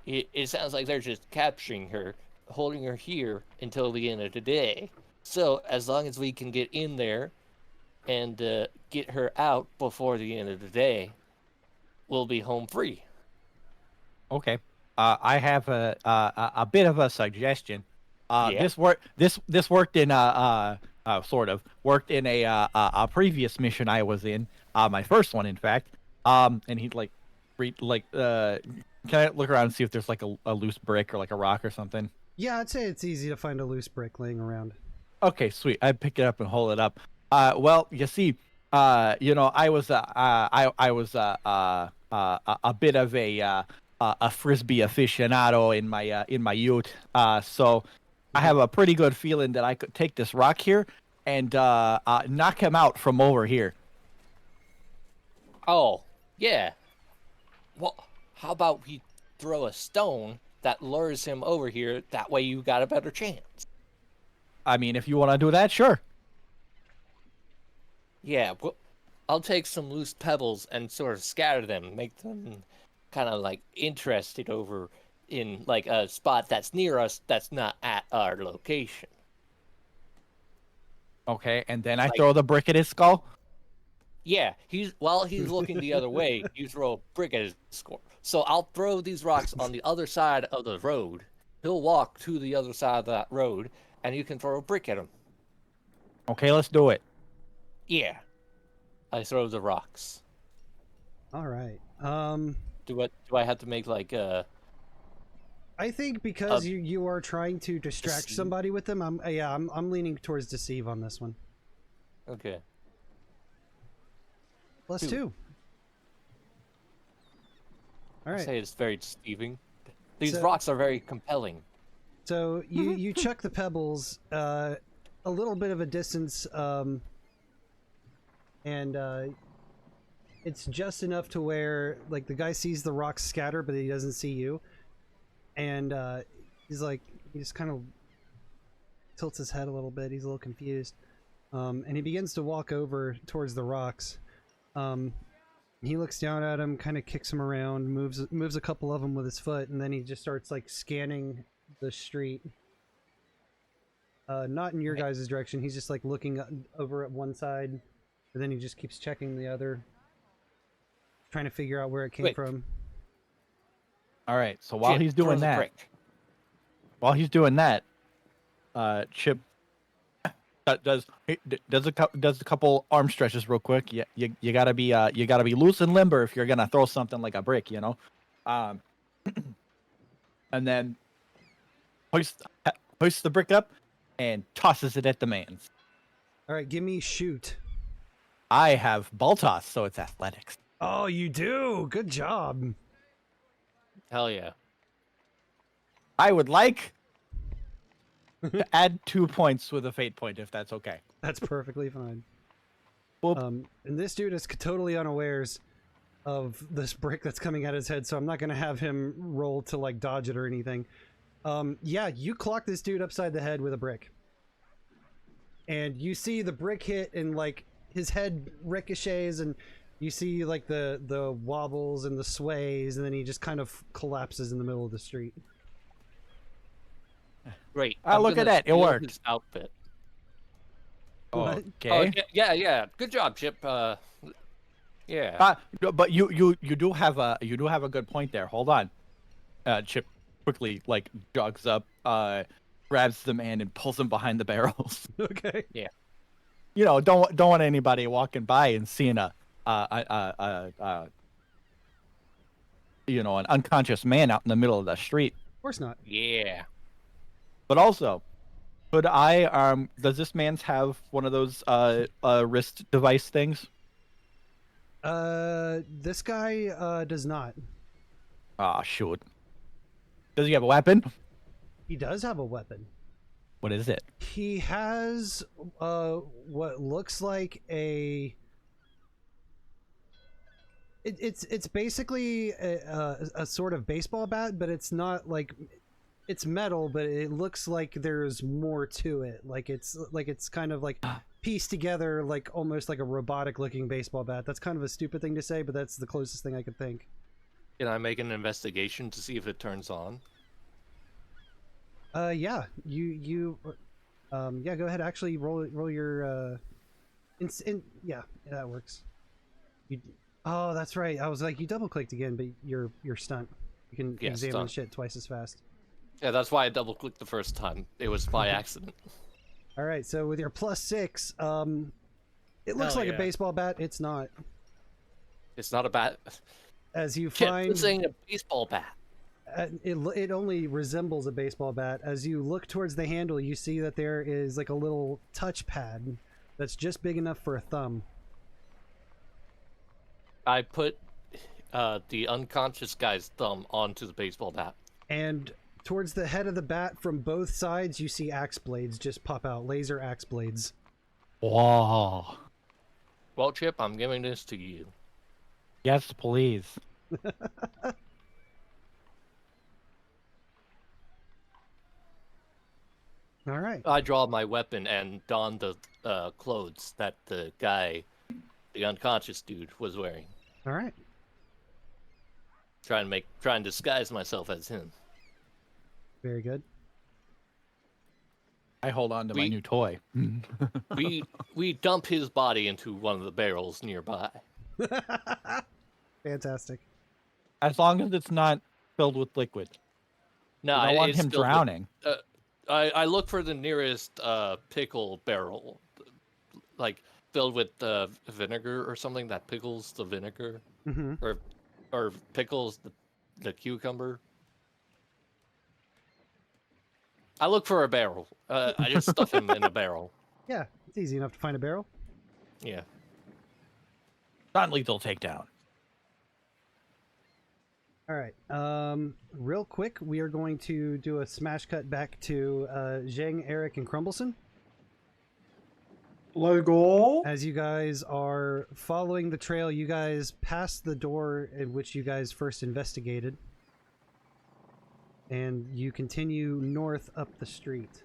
It sounds like they're just capturing her, holding her here until the end of the day. So as long as we can get in there and get her out before the end of the day, we'll be home free. Okay. I have a bit of a suggestion. Yeah. This worked in sort of worked in a previous mission I was in, my first one in fact. And he'd like can I look around and see if there's like a loose brick or like a rock or something? Yeah, I'd say it's easy to find a loose brick laying around. Okay, sweet. I pick it up and hold it up. Well, you see, I was a bit of a frisbee aficionado in my youth. So I have a pretty good feeling that I could take this rock here and knock him out from over here. Oh, yeah. Well, how about we throw a stone that lures him over here? That way you got a better chance. I mean, if you want to do that, sure. Yeah, well, I'll take some loose pebbles and sort of scatter them, make them kind of like interested over in like a spot that's near us that's not at our location. Okay, and then I throw the brick at his skull. Yeah, while he's looking the other way, you throw a brick at his skull. So I'll throw these rocks on the other side of the road. He'll walk to the other side of that road, and you can throw a brick at him. Okay, let's do it. Yeah. I throw the rocks. All right. Do I have to make like a? I think because you are trying to distract deceive? somebody with them, I'm leaning towards deceive on this one. Okay. +2. All I right. say it's very deceiving. These So- rocks are very compelling. So you chuck the pebbles a little bit of a distance, and it's just enough to where like the guy sees the rocks scatter, but he doesn't see you, and he just kind of tilts his head a little bit. He's a little confused, and he begins to walk over towards the rocks. He looks down at him, kind of kicks him around, moves a couple of them with his foot, and then he just starts like scanning the street. Not in your guys' direction. He's just like looking over at one side, and then he just keeps checking the other, trying to figure out where it came from. All right. So while Chip, he's throw doing the that, Chip does a couple arm stretches real quick. You gotta be loose and limber if you're gonna throw something like a brick, and then hoists the brick up and tosses it at the man's. All right, give me shoot. I have ball toss, so it's athletics. Oh, you do. Good job. Hell yeah. I would like to add 2 points with a fate point, if that's okay. That's perfectly fine. Boop. And this dude is totally unawares of this brick that's coming at his head, so I'm not gonna have him roll to like dodge it or anything. Yeah, you clock this dude upside the head with a brick, and you see the brick hit and like his head ricochets, and you see like the wobbles and the sways, and then he just kind of collapses in the middle of the street. Great. Look at that. It worked. His outfit. What? Okay. Oh, yeah. Good job, Chip. Yeah. But you do have a good point there. Hold on. Chip quickly like jogs up, grabs the man and pulls him behind the barrels. Okay. Yeah. Don't want anybody walking by and seeing an unconscious man out in the middle of the street. Of course not. Yeah. But also, could I does this man's have one of those wrist device things? This guy does not. Ah, shoot. Does he have a weapon? He does have a weapon. What is it? He has what looks like a. It's basically a sort of baseball bat, but it's not like it's metal, but it looks like there's more to it. Like it's kind of like pieced together, like almost like a robotic looking baseball bat. That's kind of a stupid thing to say, but that's the closest thing I could think. Can I make an investigation to see if it turns on? Yeah, yeah, go ahead. Actually, roll your yeah, that works. Oh, that's right. I was like, you double clicked again, but you're stunt. You can examine stunt. shit twice as fast. Yeah, that's why I double clicked the first time. It was by accident. All right, so with your +6, it looks like a baseball bat. It's not. It's not a bat. As you Kid, find, it's saying a baseball bat. it only resembles a baseball bat. As you look towards the handle, you see that there is like a little touchpad that's just big enough for a thumb. I put the unconscious guy's thumb onto the baseball bat. And towards the head of the bat from both sides, you see axe blades just pop out, laser axe blades. Whoa. Well, Chip, I'm giving this to you. Yes, please. All right. I draw my weapon and don the clothes that the guy, the unconscious dude, was wearing. All right. Try and disguise myself as him. Very good. I hold on to my new toy. we dump his body into one of the barrels nearby. Fantastic. As long as it's not filled with liquid. No, I don't want him filled with- drowning. I look for the nearest pickle barrel, like filled with vinegar or something that pickles the vinegar, or pickles the cucumber. I look for a barrel. I just stuff him in a barrel. Yeah, it's easy enough to find a barrel. Yeah. Non-lethal takedown. All right. Real quick, we are going to do a smash cut back to Zheng, Erik, and Crumbleson. Let's go. As you guys are following the trail, you guys pass the door in which you guys first investigated. And you continue north up the street.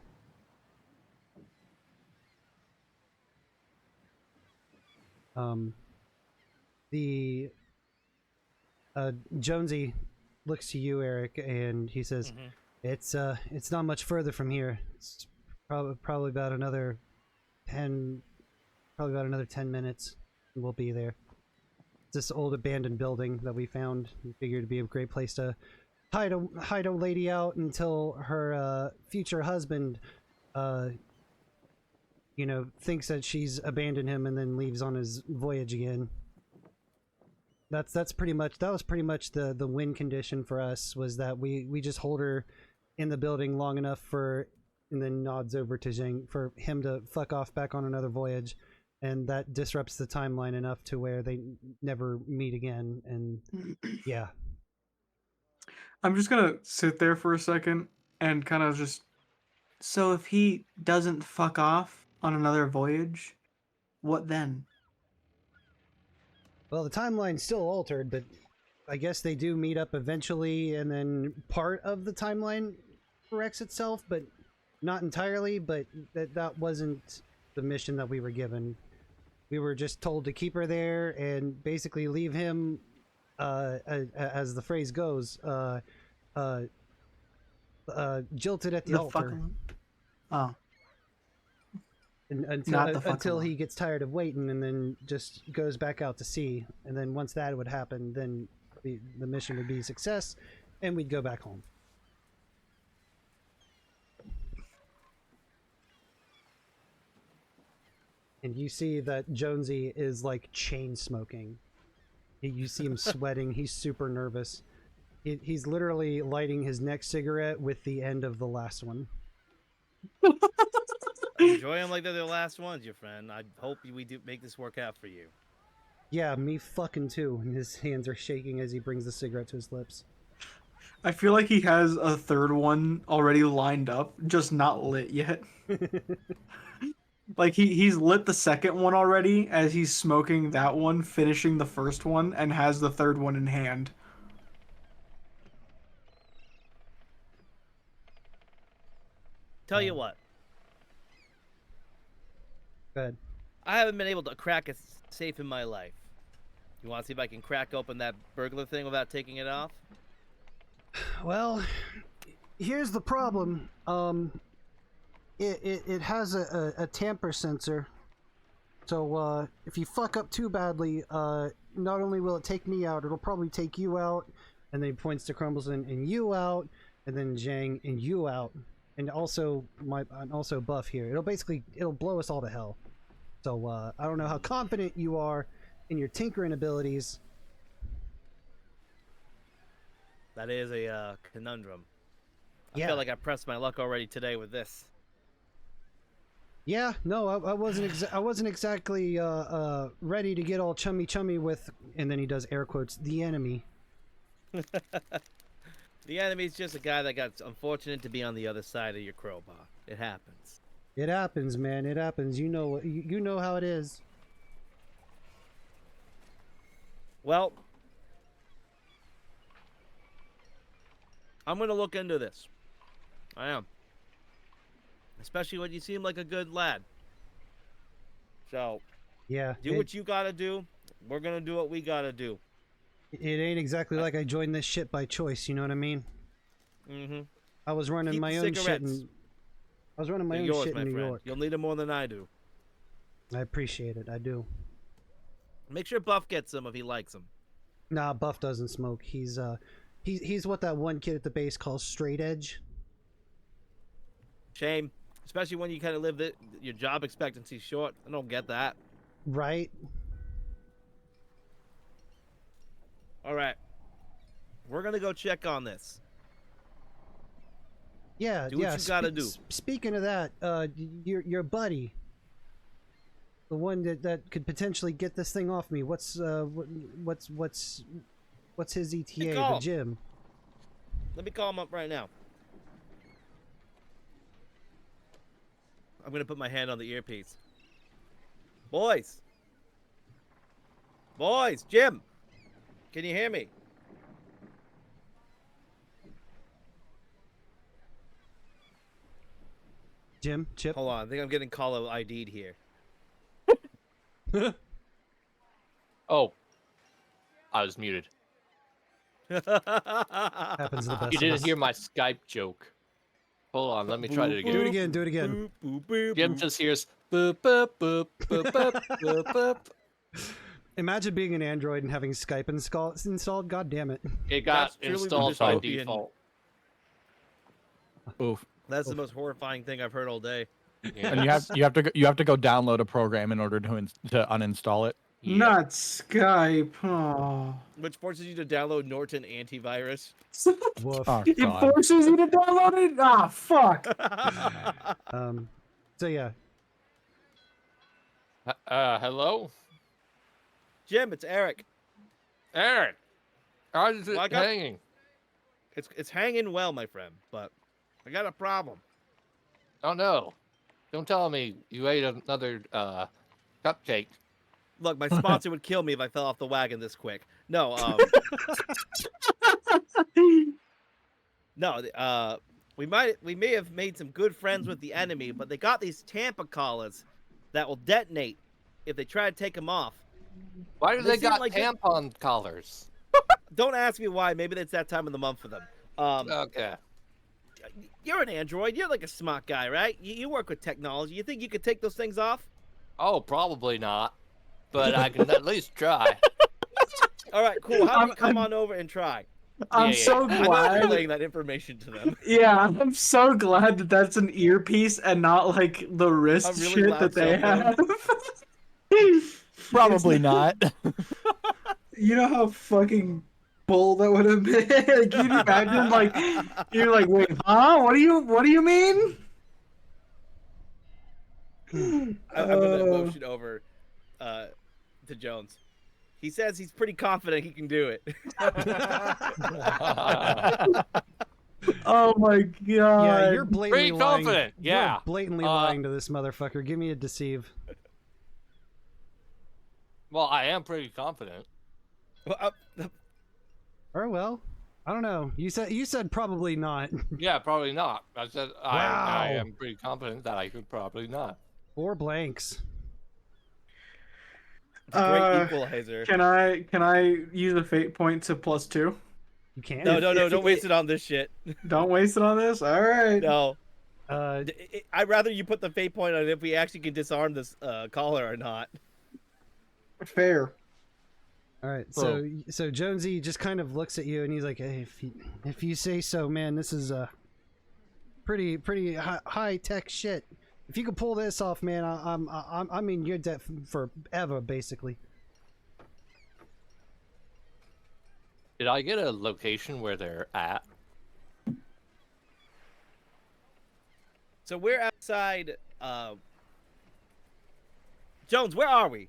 Jonesy looks to you, Erik, and he says, "It's not much further from here. It's probably about another 10 minutes, and we'll be there. It's this old abandoned building that we found. We figured it'd be a great place to hide a lady out until her future husband, thinks that she's abandoned him and then leaves on his voyage again." That was pretty much the win condition for us, was that we just hold her in the building long enough and then nods over to Zheng for him to fuck off back on another voyage, and that disrupts the timeline enough to where they never meet again. And yeah, I'm just gonna sit there for a second and kind of just. So if he doesn't fuck off on another voyage, what then? well, the timeline's still altered, but I guess they do meet up eventually, and then part of the timeline corrects itself, but not entirely. But that wasn't the mission that we were given. We were just told to keep her there and basically leave him, as the phrase goes, jilted at the altar. Oh. Until he gets tired of waiting, and then just goes back out to sea. And then once that would happen, then the mission would be a success, and we'd go back home. And you see that Jonesy is like chain smoking. You see him sweating. He's super nervous. He's literally lighting his next cigarette with the end of the last one. Enjoy them like they're the last ones, your friend. I hope we do make this work out for you. Yeah, me fucking too. And his hands are shaking as he brings the cigarette to his lips. I feel like he has a third one already lined up, just not lit yet. Like he's lit the second one already as he's smoking that one, finishing the first one, and has the third one in hand. Tell you what, Good. I haven't been able to crack a safe in my life. You want to see if I can crack open that burglar thing without taking it off? Well, here's the problem. It has a tamper sensor. So if you fuck up too badly, not only will it take me out, it'll probably take you out, and then he points to Crumbleson and you out, and then Zhang and you out, and also Buff here. It'll blow us all to hell. So I don't know how confident you are in your tinkering abilities. That is a conundrum. I Yeah. feel like I pressed my luck already today with this. Yeah, no, I wasn't exactly ready to get all chummy with, and then he does air quotes, the enemy. The enemy's just a guy that got unfortunate to be on the other side of your crowbar. It happens. It happens, man. It happens. You know how it is. Well, I'm gonna look into this. I am. Especially when you seem like a good lad. So, Yeah. do what you gotta do. We're gonna do what we gotta do. It ain't exactly like I joined this shit by choice. You know what I mean? Mm-hmm. I was running Keep my the own shit, cigarettes. and I was running my They're own yours, shit my in New friend. York. You'll need them more than I do. I appreciate it. I do. Make sure Buff gets them if he likes them. Nah, Buff doesn't smoke. He's what that one kid at the base calls straight edge. Shame. Especially when you kind of live your job expectancy's short. I don't get that. Right. All right. We're going to go check on this. Yeah, Do what you gotta do. Speaking of that, your buddy, the one that could potentially get this thing off me. What's his ETA? call The him. gym. Let me call him up right now. I'm going to put my hand on the earpiece. Boys. Boys, Jim. Can you hear me? Jim, Chip. Hold on. I think I'm getting call ID'd here. Oh, I was muted. Happens to the best You of didn't us. hear my Skype joke. Hold on, let me try it again. Do it again. Do it again. Boop, boop, boop, Jim boop. just hears boop boop boop boop boop boop boop. Imagine being an Android and having Skype installed. God damn it. It got That's truly installed what by this dystopian- default. Oof. That's the most horrifying thing I've heard all day. And you have to go download a program in order to uninstall it. Yeah. Not Skype. Oh. Which forces you to download Norton antivirus. Woof. Oh, It God. forces you to download it? Ah, fuck. So yeah. Hello, Jim, it's Eric. Eric. How's it Well, I got- hanging? It's hanging well, my friend, but I got a problem. Oh no! Don't tell me you ate another cupcake. Look, my sponsor would kill me if I fell off the wagon this quick. No, no. We may have made some good friends with the enemy, but they got these Tampa collars that will detonate if they try to take them off. Why do They they seem got like tampon collars? Don't ask me why. Maybe it's that time of the month for them. Okay. You're an android. You're like a smart guy, right? You work with technology. You think you could take those things off? Oh, probably not. But I can at least try. All right, cool. How about you come on over and try? I'm Yeah, so I'm not glad. relaying that information to them. Yeah, I'm so glad that that's an earpiece and not like the wrist A really shit loud that they cell phone. have. Probably not. You know how fucking bull that would have been? Like, can you imagine? Like, you're like, wait, huh? What do you mean? I'm gonna motion over to Jones. He says he's pretty confident he can do it. Oh my god. Yeah, you're blatantly Pretty lying. confident, yeah. You're blatantly lying to this motherfucker. Give me a deceive. Well, I am pretty confident. Well, Or well, I don't know. You said probably not. Yeah, probably not. I said I Wow. am pretty confident that I could probably not. 4 blanks. great equalizer. Can I use a fate point to +2? You can. No, don't waste it on this shit. Don't waste it on this. All right. No. Uh, I'd rather you put the fate point on if we actually can disarm this caller or not. Fair. all right. So Jonesy just kind of looks at you and he's like, "Hey, if you say so, man. This is pretty high tech shit. If you could pull this off, man, I'm in your debt forever, basically." Did I get a location where they're at? So we're outside. Jones, where are we?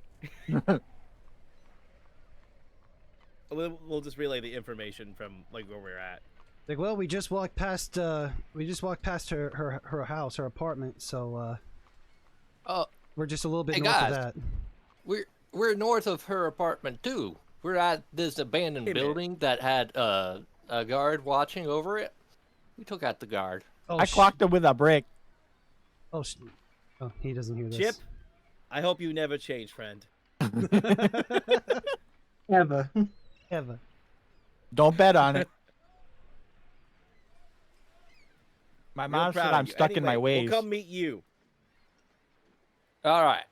We'll just relay the information from like where we're at. Like, well, we just walked past her house, her apartment. So Oh, we're just a little bit Hey, north guys. of that. we're north of her apartment too. We're at this abandoned Hey, man. building that had a guard watching over it. We took out the guard. Oh, I clocked him with a brick. Oh, he doesn't hear this. Chip, I hope you never change, friend. Ever. Ever. Don't bet on it. My Real mom proud said of I'm you. stuck in my Anyway, ways. We'll come meet you. All right.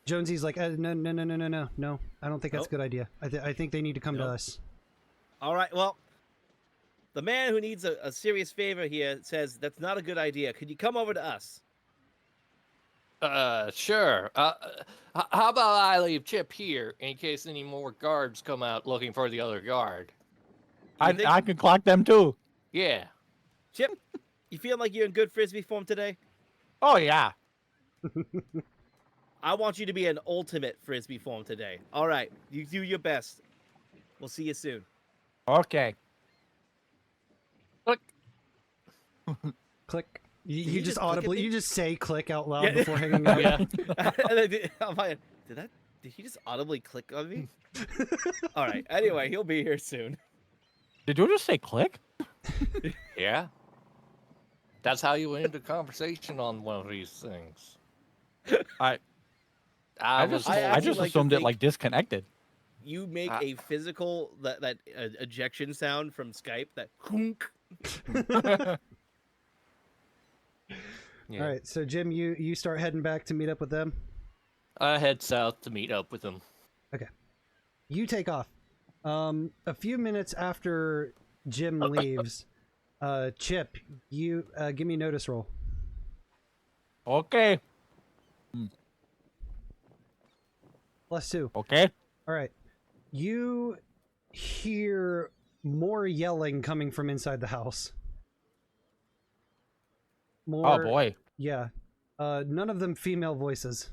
Jonesy's like, no. I don't think that's a good idea. I think they need to come to Nope. us. All right. Well, the man who needs a serious favor here says that's not a good idea. Could you come over to us? Sure. How about I leave Chip here in case any more guards come out looking for the other guard? You think- I can clock them too. Yeah. Chip, you feel like you're in good frisbee form today? Oh yeah. I want you to be in ultimate frisbee form today. All right, you do your best. We'll see you soon. Okay. Look. Click. You you just just click at audibly, me? you just say click out loud Yeah. before hanging up. Yeah. I'm like, did he just audibly click on me? All right. Anyway, he'll be here soon. Did you just say click? Yeah. That's how you end a conversation on one of these things. I just I actually like to assumed it think- like disconnected. You make a physical that ejection sound from Skype. That hunk. Yeah. All right, so Jim, you start heading back to meet up with them. I head south to meet up with them. Okay. You take off. A few minutes after Jim leaves, Chip, you give me a notice roll. Okay. +2. Okay. All right. You hear more yelling coming from inside the house. More, Oh boy. Yeah. None of them female voices.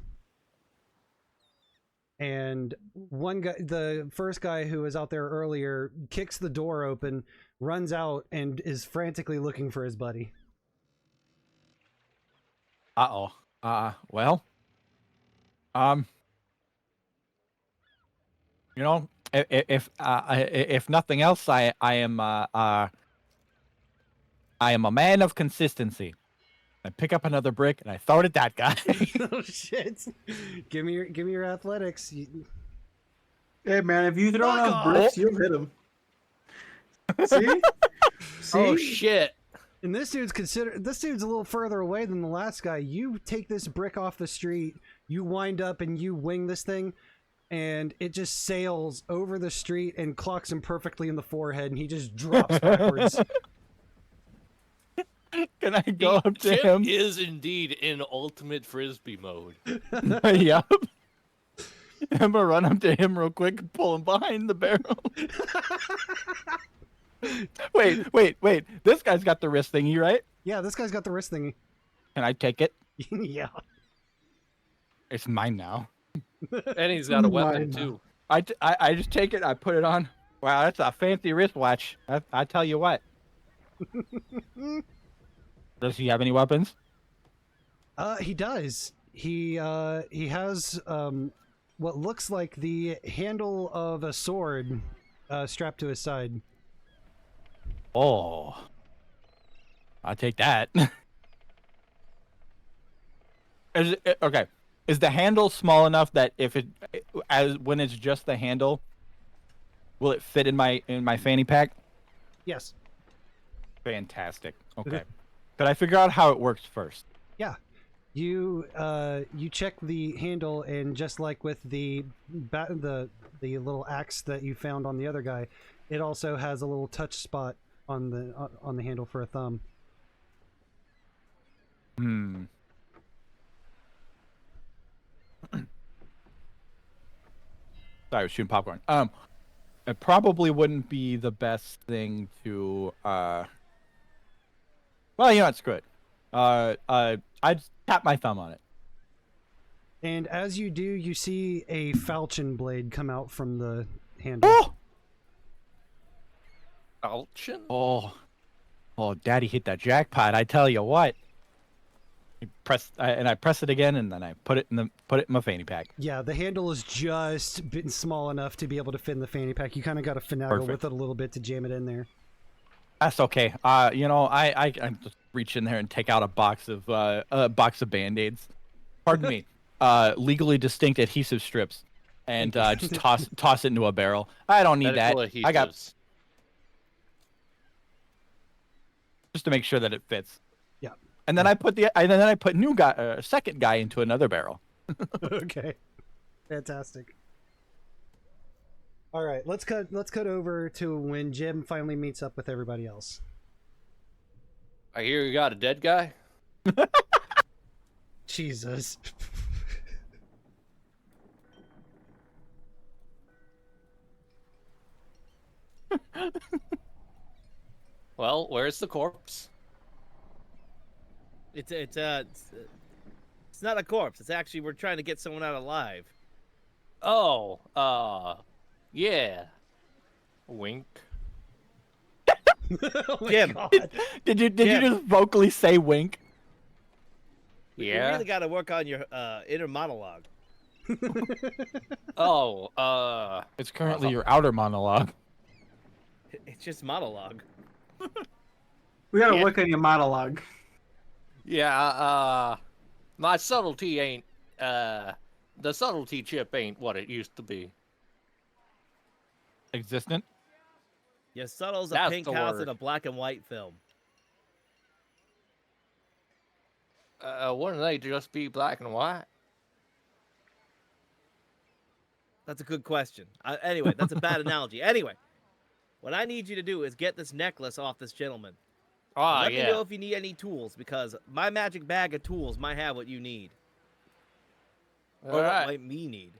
And one guy, the first guy who was out there earlier, kicks the door open, runs out, and is frantically looking for his buddy. Uh-oh. Well. You know, if nothing else, I am a man of consistency. I pick up another brick and I throw it at that guy. Oh shit! Give me your athletics. Hey man, if you throw Fuck enough off. bricks, you'll hit him. See? See? Oh shit! And this dude's a little further away than the last guy. You take this brick off the street, you wind up and you wing this thing, and it just sails over the street and clocks him perfectly in the forehead, and he just drops backwards. Can I go up to Chip him? is indeed in ultimate frisbee mode. Yup. I'm gonna run up to him real quick and pull him behind the barrel. Wait. This guy's got the wrist thingy, right? Yeah, this guy's got the wrist thingy. Can I take it? Yeah. It's mine now. And he's got a weapon Mine. too. I just take it. I put it on. Wow, that's a fancy wristwatch. I tell you what. Does he have any weapons? He does. He has what looks like the handle of a sword strapped to his side. Oh, I'll take that. Okay? Is the handle small enough that if when it's just the handle, will it fit in my fanny pack? Yes. Fantastic. Okay. Could I figure out how it works first? Yeah. You check the handle, and just like with the little axe that you found on the other guy, it also has a little touch spot on the handle for a thumb. Sorry, I was shooting popcorn. It probably wouldn't be the best thing to well, you know, it's good. I'd tap my thumb on it. And as you do, you see a falchion blade come out from the handle. Oh! Falchion? Oh, Daddy hit that jackpot! I tell you what. I press it again, and then I put it in my fanny pack. Yeah, the handle is just been small enough to be able to fit in the fanny pack. You kind of got to finagle with it a little bit to jam it in there. That's okay. You know, I just reach in there and take out a box of Band-Aids. Pardon me. Legally distinct adhesive strips, and just toss it into a barrel. I don't need that. I got just to make sure that it fits. Yeah. And then I put second guy into another barrel. Okay. Fantastic. All right, let's cut over to when Jim finally meets up with everybody else. I hear you got a dead guy. Jesus. Well, where's the corpse? It's not a corpse. It's actually, we're trying to get someone out alive. Oh, yeah. Wink. Oh Jim, God. Did you just vocally say wink? You Yeah. really got to work on your inner monologue. Oh, It's currently your outer monologue. It's just monologue. We gotta work on your monologue. yeah, my subtlety ain't, the subtlety chip ain't what it used to be. Existent? Your subtle's a That's pink the house word. in a black and white film. Wouldn't they just be black and white? That's a good question. Anyway, that's a bad analogy. Anyway, what I need you to do is get this necklace off this gentleman. Oh, Let me yeah. know if you need any tools, because my magic bag of tools might have what you need. Or what Alright. might me need.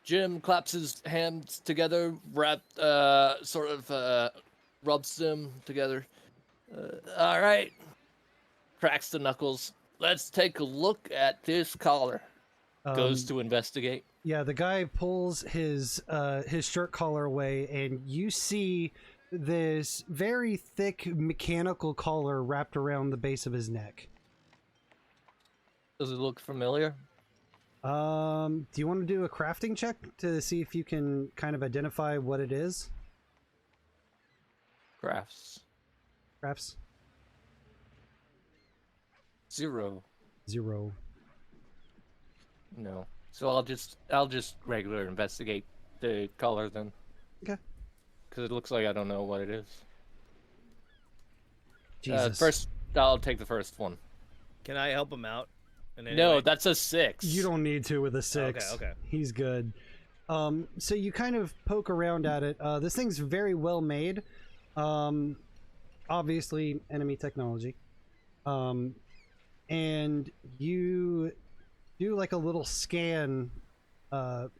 Jim claps his hands together, rubs them together. Alright. Cracks the knuckles. Let's take a look at this collar. Goes to investigate. Yeah, the guy pulls his shirt collar away, and you see this very thick mechanical collar wrapped around the base of his neck. Does it look familiar? Do you want to do a crafting check to see if you can kind of identify what it is? Crafts. Crafts? 0. 0. No. So I'll just regular investigate the color then. Okay. Because it looks like I don't know what it is. Jesus. First, I'll take the first one. Can I help him out? in any No, way? that's a 6. You don't need to with a 6. Okay. He's good. So you kind of poke around at it. This thing's very well made. Obviously, enemy technology. And you do like a little scan of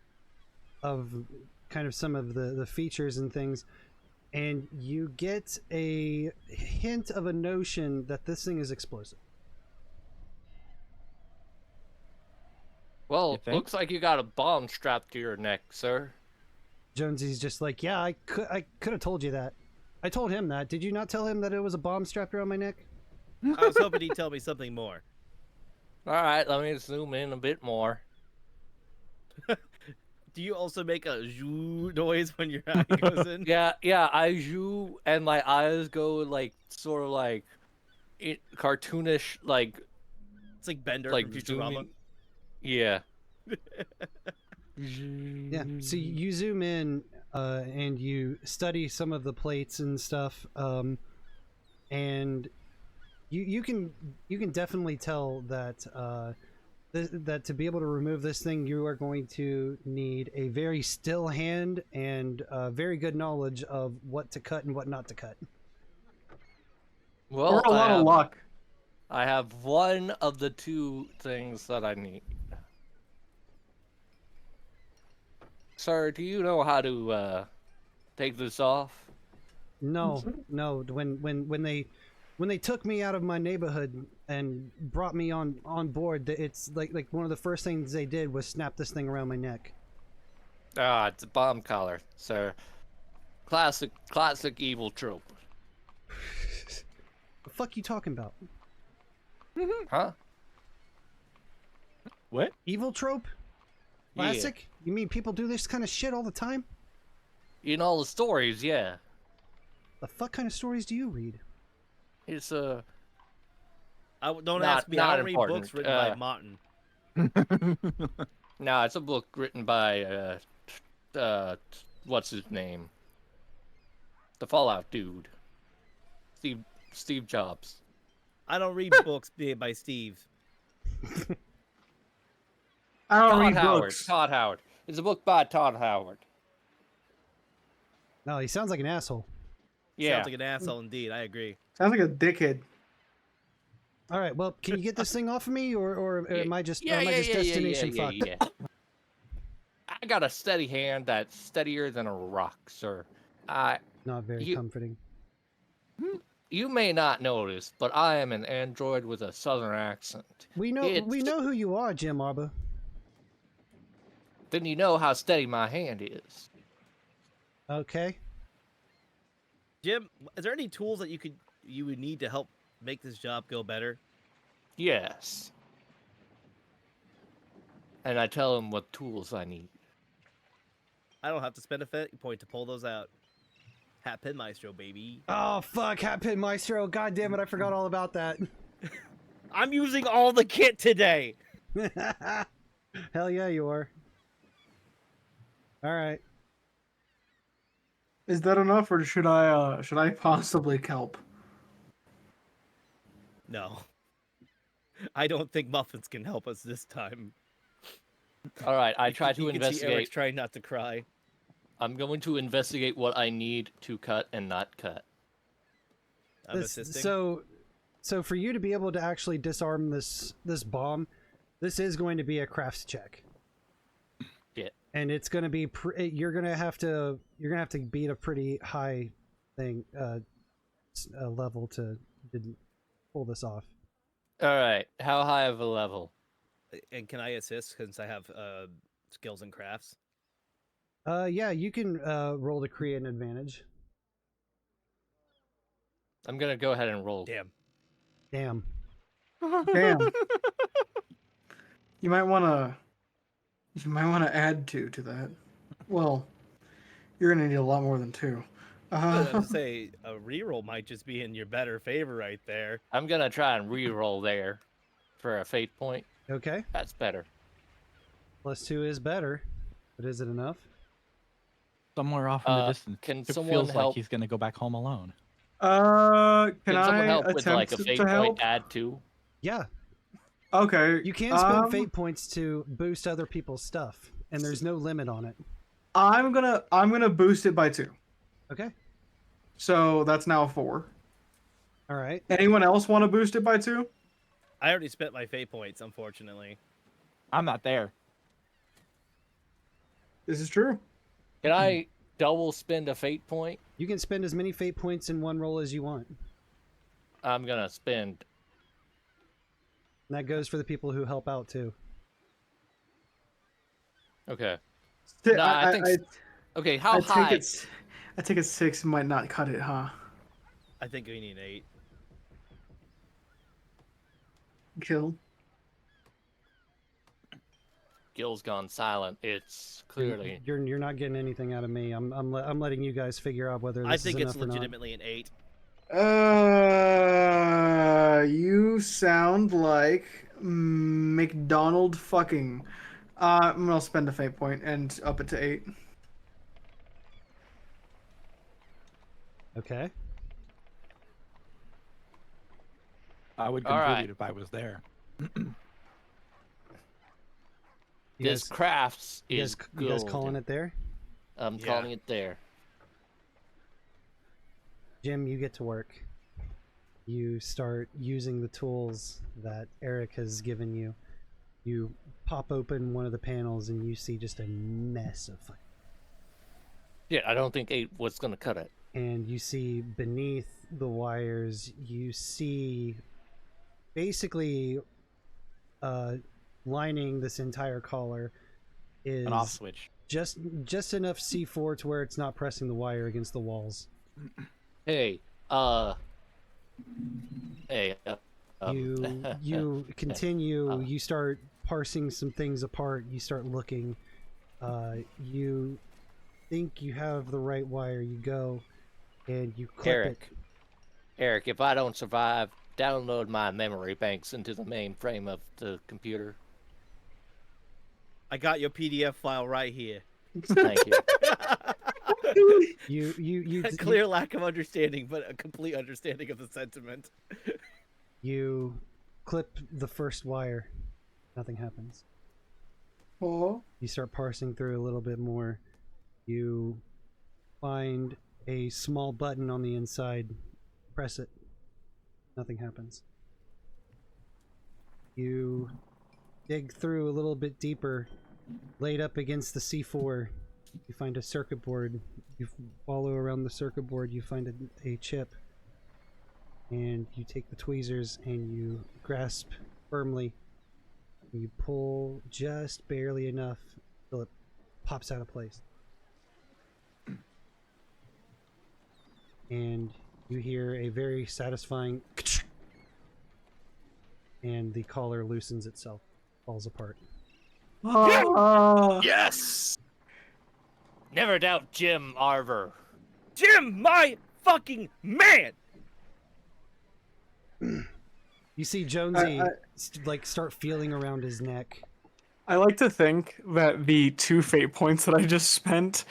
kind of some of the features and things, and you get a hint of a notion that this thing is explosive. Well, think? looks like you got a bomb strapped to your neck, sir. Jonesy's just like, yeah, I could have told you that. I told him that. Did you not tell him that it was a bomb strapped around my neck? I was hoping he'd tell me something more. All right, let me zoom in a bit more. Do you also make a zhoo noise when your eye goes in? Yeah, I zoom and my eyes go like sort of like cartoonish, like It's like Bender like from Futurama. zooming. Yeah. Yeah. So you zoom in and you study some of the plates and stuff, and you can definitely tell that that to be able to remove this thing, you are going to need a very still hand and very good knowledge of what to cut and what not to cut. Well, Or a lot of luck. I have one of the two things that I need. Sir, do you know how to take this off? No, no. When they took me out of my neighborhood and brought me on board, it's like one of the first things they did was snap this thing around my neck. Ah, it's a bomb collar, sir. Classic evil trope. The fuck you talking about? Huh? What? Evil trope? Yeah. Classic? You mean people do this kind of shit all the time? In all the stories, yeah. The fuck kind of stories do you read? It's Don't Not- ask me. I not don't read important. books written by Martin. No, it's a book written by what's his name? The Fallout dude. Steve Jobs. I don't read books made by Steve. I don't Todd read Howard. books. Todd Howard. It's a book by Todd Howard. No, he sounds like an asshole. Yeah. Sounds like an asshole indeed. I agree. Sounds like a dickhead. All right, well, can you get this thing off of me, or am I just yeah, destination fucked? yeah. I got a steady hand that's steadier than a rock, sir. Not very You- comforting. You may not notice, but I am an android with a southern accent. We know who you are, Jim Arbor. Then you know how steady my hand is. Okay. Jim, is there any tools that you would need to help make this job go better? Yes. And I tell him what tools I need. I don't have to spend a fate point to pull those out. Hat pin maestro, baby. Oh fuck, Hat Pin Maestro! God damn it, I forgot all about that. I'm using all the kit today. Hell yeah, you are. All right. Is that enough, or should I possibly kelp? No. I don't think muffins can help us this time. All right, I try to You can see Eric's investigate. trying not to cry. I'm going to investigate what I need to cut and not cut. I'm assisting. So for you to be able to actually disarm this bomb, this is going to be a crafts check. Yeah. And it's going to be you're going to have to beat a pretty high thing level to pull this off. All right, how high of a level? And can I assist since I have skills and crafts? Yeah, you can roll to create an advantage. I'm gonna go ahead and roll. Damn. Damn. Damn. You might wanna add two to that. Well, you're gonna need a lot more than two. I was gonna say a reroll might just be in your better favor right there. I'm gonna try and re-roll there for a fate point. Okay. That's better. +2 is better, but is it enough? Somewhere off in the distance, can it someone feels help- like he's gonna go back home alone. Can Can I someone help attempt with like a to fate help? point add to? Yeah. Okay. You can spend fate points to boost other people's stuff, and there's no limit on it. I'm gonna boost it by 2. Okay. So that's now 4. All right. Anyone else want to boost it by 2? I already spent my fate points, unfortunately. I'm not there. This is true. Can I double spend a fate point? You can spend as many fate points in one roll as you want. I'm gonna spend. And that goes for the people who help out too. Okay. Si- No, I think. Okay, how high? I think it's 6 might not cut it, huh? I think we need 8. Kill. Gil's gone silent. It's clearly. You're not getting anything out of me. I'm letting you guys figure out whether this I is think enough it's or not. legitimately an 8. You sound like McDonald fucking. I'm gonna spend a fate point and up it to 8. Okay. I would All contribute right. if I was there. This crafts You is guys, you guys calling it there? I'm calling it there. Jim, you get to work. You start using the tools that Erik has given you. You pop open one of the panels and you see just a mess of fire. Yeah, I don't think 8 was gonna cut it. And you see beneath the wires, you see basically lining this entire collar is An off switch. just enough C4 to where it's not pressing the wire against the walls. Hey, You continue. You start parsing some things apart. You start looking. You think you have the right wire. You go and you clip it. Erik, if I don't survive, download my memory banks into the mainframe of the computer. I got your PDF file right here. Thank you. You A clear lack of understanding, but a complete understanding of the sentiment. You clip the first wire. Nothing happens. Oh. You start parsing through a little bit more. You find a small button on the inside. Press it. Nothing happens. You dig through a little bit deeper. Laid up against the C4, you find a circuit board. You follow around the circuit board. You find a chip. And you take the tweezers and you grasp firmly. You pull just barely enough until it pops out of place. And you hear a very satisfying and the collar loosens itself, falls apart. Yes! Never doubt Jim Arbor. Jim, my fucking man! You see Jonesy start feeling around his neck. I like to think that the 2 fate points that I just spent,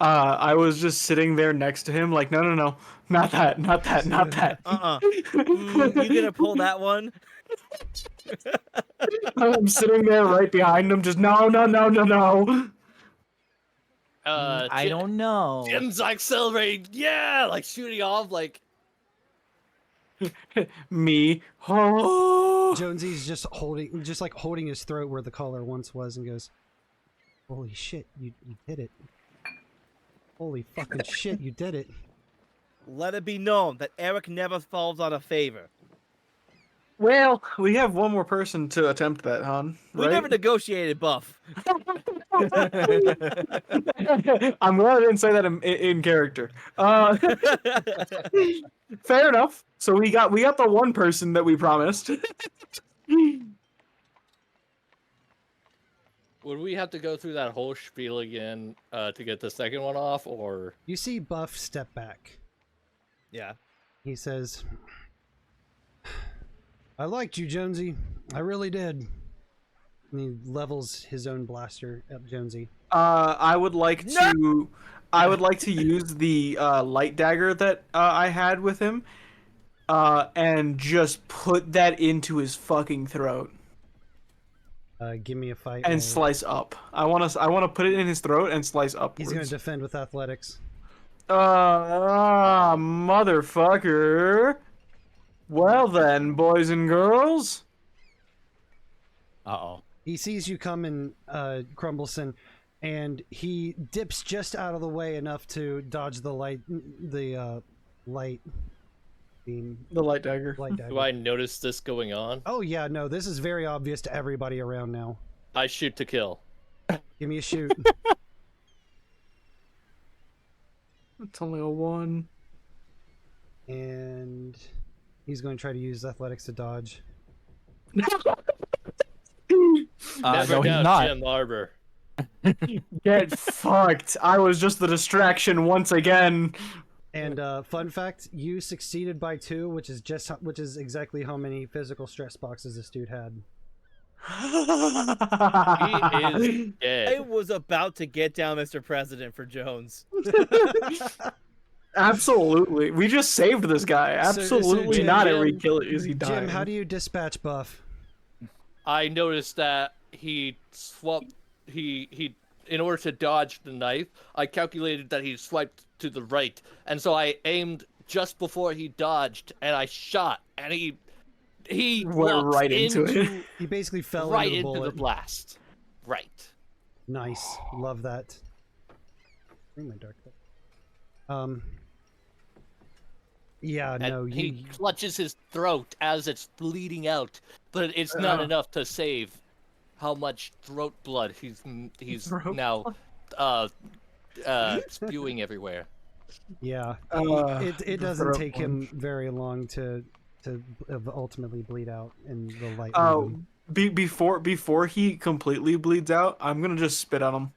I was just sitting there next to him, like, no, not that. You gonna pull that one? I'm sitting there right behind him, just no. I don't know. Jim's like celebrating, yeah, like shooting off, like. Me. Oh. Jonesy's just holding his throat where the collar once was and goes, "Holy shit, you did it. Holy fucking shit, you did it." Let it be known that Erik never falls on a favor. Well, we have one more person to attempt that, hon. We right? never negotiated buff. I'm glad I didn't say that in character. Fair enough. So we got the one person that we promised. Would we have to go through that whole spiel again to get the second one off, or? You see Buff step back. Yeah. He says, "I liked you, Jonesy. I really did." And he levels his own blaster at Jonesy. I would like to use the light dagger that I had with him, and just put that into his fucking throat. Give me a fight. And slice up. I want to put it in his throat and slice upwards. He's gonna defend with athletics. Motherfucker. Well then, boys and girls. Uh-oh. He sees you coming, Crumbleson, and he dips just out of the way enough to dodge the light beam. The light dagger. Do I notice this going on? Oh yeah, no, this is very obvious to everybody around now. I shoot to kill. Give me a shoot. It's only a 1. And he's going to try to use athletics to dodge. Never no, he's doubt not. Jim Arbor. Get fucked. I was just the distraction once again. And fun fact, you succeeded by 2, which is exactly how many physical stress boxes this dude had. He is dead. I was about to get down Mr. President for Jones. Absolutely. We just saved this guy. Absolutely Jim, not Jim- every kill is he dying. Jim, how do you dispatch Buff? I noticed that he swapped. He in order to dodge the knife, I calculated that he swiped to the right, and so I aimed just before he dodged, and I shot, and he Went walked right into it. He basically fell right into the into the bullet. blast. Right. Nice. Love that. Bring my dark. Yeah, And no, he clutches his throat as it's bleeding out, but it's not enough to save how much throat blood he's Throat now spewing everywhere. Yeah, it the doesn't throat take one. him very long to ultimately bleed out in the light. Oh, before he completely bleeds out, I'm gonna just spit on him,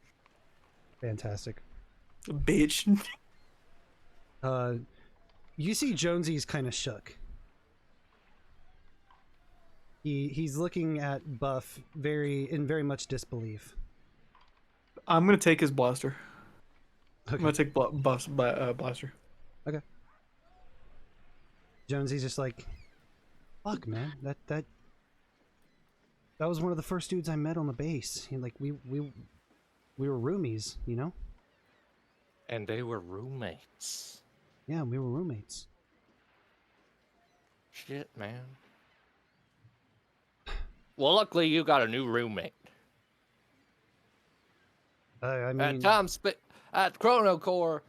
Fantastic. bitch. You see Jonesy's kind of shook. He's looking at Buff in very much disbelief. I'm gonna take his blaster. Okay. I'm gonna take Buff's blaster. Okay. Jonesy's just like, fuck, man, that was one of the first dudes I met on the base. And like we were roomies, you know? And they were roommates. Yeah, we were roommates. Shit, man. Well, luckily you got a new roommate. I mean, At ChronoCorps,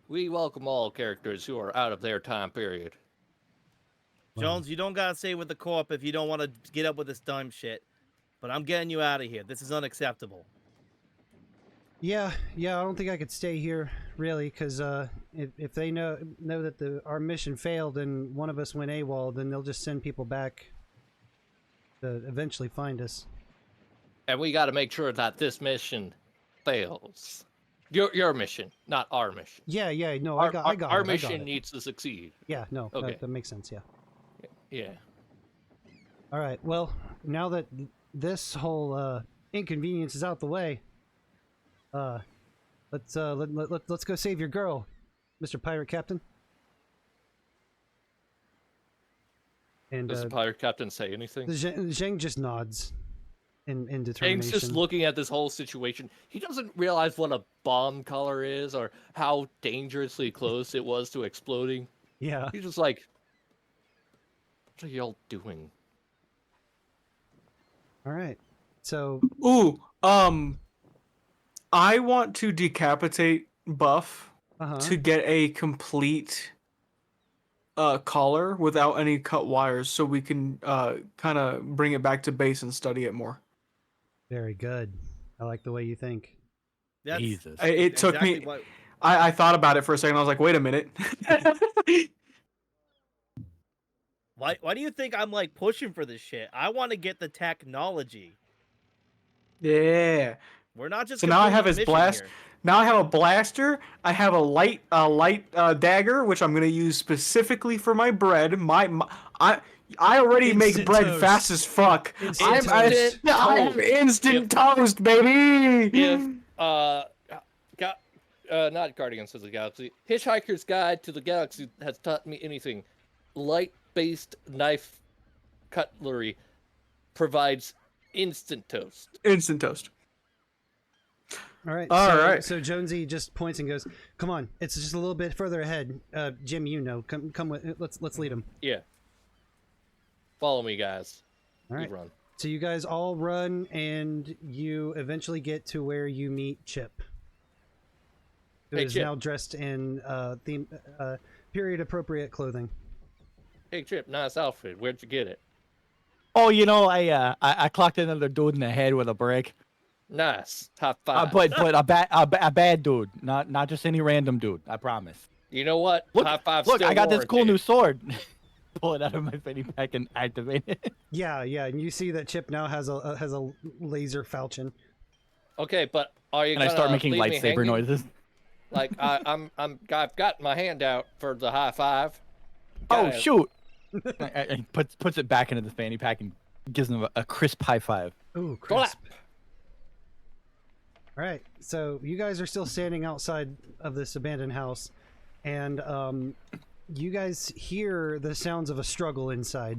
we welcome all characters who are out of their time period. Jones, you don't gotta stay with the corp if you don't want to get up with this dumb shit. But I'm getting you out of here. This is unacceptable. yeah, I don't think I could stay here really, because if they know that our mission failed and one of us went AWOL, then they'll just send people back to eventually find us. And we got to make sure that this mission fails. Your mission, not our mission. Yeah, no, Our, I got our it. I got mission it. needs to succeed. Yeah, no, Okay. that makes sense. Yeah. Yeah. All right. Well, now that this whole inconvenience is out the way, let's go save your girl, Mr. Pirate Captain. And Does the pirate captain say anything? Zheng just nods in James determination. just looking at this whole situation. He doesn't realize what a bomb color is or how dangerously close it was to exploding. Yeah. He's just like, what are y'all doing? All right. So Ooh, I want to decapitate Buff to get a complete collar without any cut wires, so we can kind of bring it back to base and study it more. very good. I like the way you think. That's Jesus. It took exactly me. what- I thought about it for a second. I was like, wait a minute. Why do you think I'm like pushing for this shit? I want to get the technology. Yeah. We're not just. So now I completing have the his mission blast. here. Now I have a blaster. I have a light dagger, which I'm gonna use specifically for my bread. I already make Instant bread toast. fast as fuck. Instant I toast. have instant toast, baby. If not Guardians of the Galaxy, Hitchhiker's Guide to the Galaxy has taught me anything. Light-based knife cutlery provides instant toast. Instant toast. All right. All so, right. So Jonesy just points and goes, "Come on, it's just a little bit further ahead." Jim, you know, come with. Let's lead him. Yeah. Follow me, guys. All right. We run. So you guys all run, and you eventually get to where you meet Chip, who Hey, is Chip. now dressed in period-appropriate clothing. Hey, Chip, nice outfit. Where'd you get it? Oh, you know, I clocked another dude in the head with a brick. Nice. High five. But a bad dude, not just any random dude. I promise. You know what? Look, High five. look, still I got this cool warranted. new sword. Pull it out of my fanny pack and activate it. Yeah, and you see that Chip now has a laser falchion. Okay, but are you And I gonna start making leave me lightsaber hanging? noises. Like I've got my hand out for the high five. Oh Got it. shoot! And puts it back into the fanny pack and gives him a crisp high five. Ooh, Clap. crisp. All right, so you guys are still standing outside of this abandoned house, and you guys hear the sounds of a struggle inside.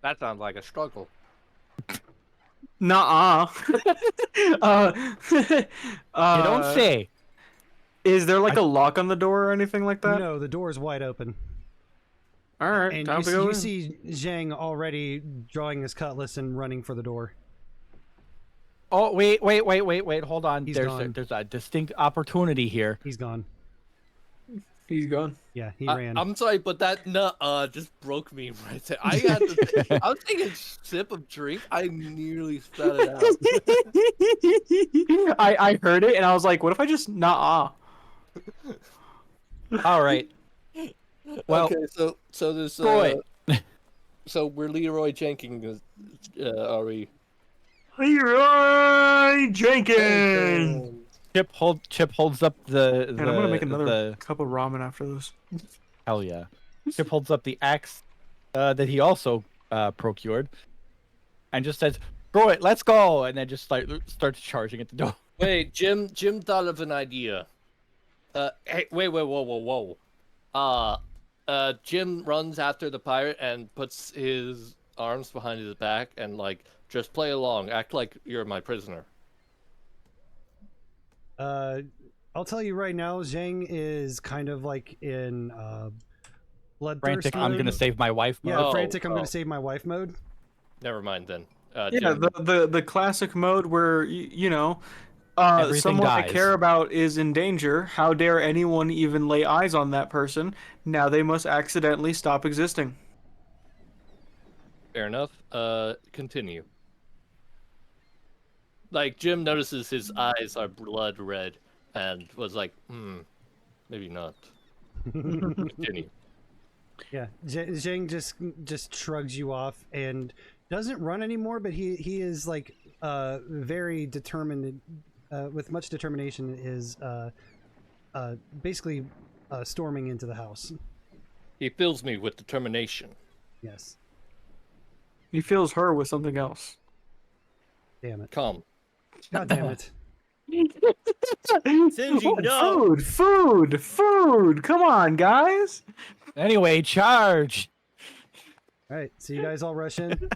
That sounds like a struggle. Nuh-uh. You don't say. Is there like a lock on the door or anything like that? No, the door is wide open. All right, And time to go you in. see Zhang already drawing his cutlass and running for the door. Oh wait! Hold on. He's There's gone. a distinct opportunity here. He's gone. He's gone. Yeah, he ran. I'm sorry, but that just broke me right there. I had to. I was taking a sip of drink. I nearly spat it out. I heard it and I was like, what if I just nuh-uh? All right. Well, okay, so this. Roy. So we're Leroy Jenkins. Are we? Leroy Jenkins. Chip holds up the. Man, I'm gonna make another the- cup of ramen after this. Hell yeah. Chip holds up the axe that he also procured, and just says, "Throw it, let's go!" And then just like starts charging at the door. Wait, Jim thought of an idea. Hey, wait, whoa. Jim runs after the pirate and puts his arms behind his back and like just play along, act like you're my prisoner. I'll tell you right now, Zhang is kind of like in bloodthirst Frantic, I'm mode. gonna save my wife. Yeah, Oh, frantic. I'm oh. gonna save my wife mode. Never mind then. Yeah, Jim, the classic mode where you know, Everything someone I dies. care about is in danger. How dare anyone even lay eyes on that person? Now they must accidentally stop existing. fair enough. Continue. Like Jim notices his eyes are blood red and was like, maybe not. Continue. Yeah, Zhang just shrugs you off and doesn't run anymore, but he is like very determined, with much determination, is basically storming into the house. He fills me with determination. Yes. He fills her with something else. Damn it. Come. God damn it. Sinji, no! Food! Come on, guys! Anyway, charge. All right, so you guys all rush in.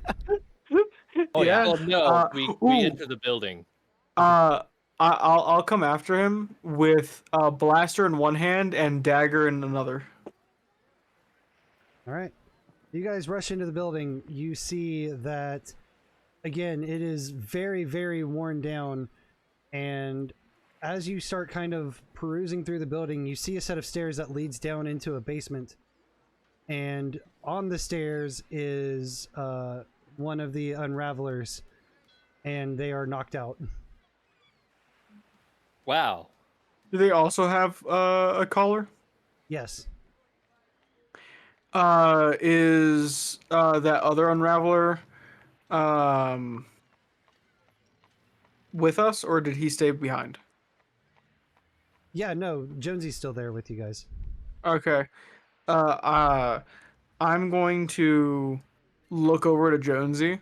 Oh yeah. Oh no, we ooh. enter the building. I'll come after him with a blaster in one hand and dagger in another. All right. You guys rush into the building. You see that, again, it is very, very worn down. And as you start kind of perusing through the building, you see a set of stairs that leads down into a basement. And on the stairs is one of the Unravelers. And they are knocked out. Wow. Do they also have a collar? Yes. Is that other Unraveler with us, or did he stay behind? Yeah, no, Jonesy's still there with you guys. Okay. I'm going to look over to Jonesy.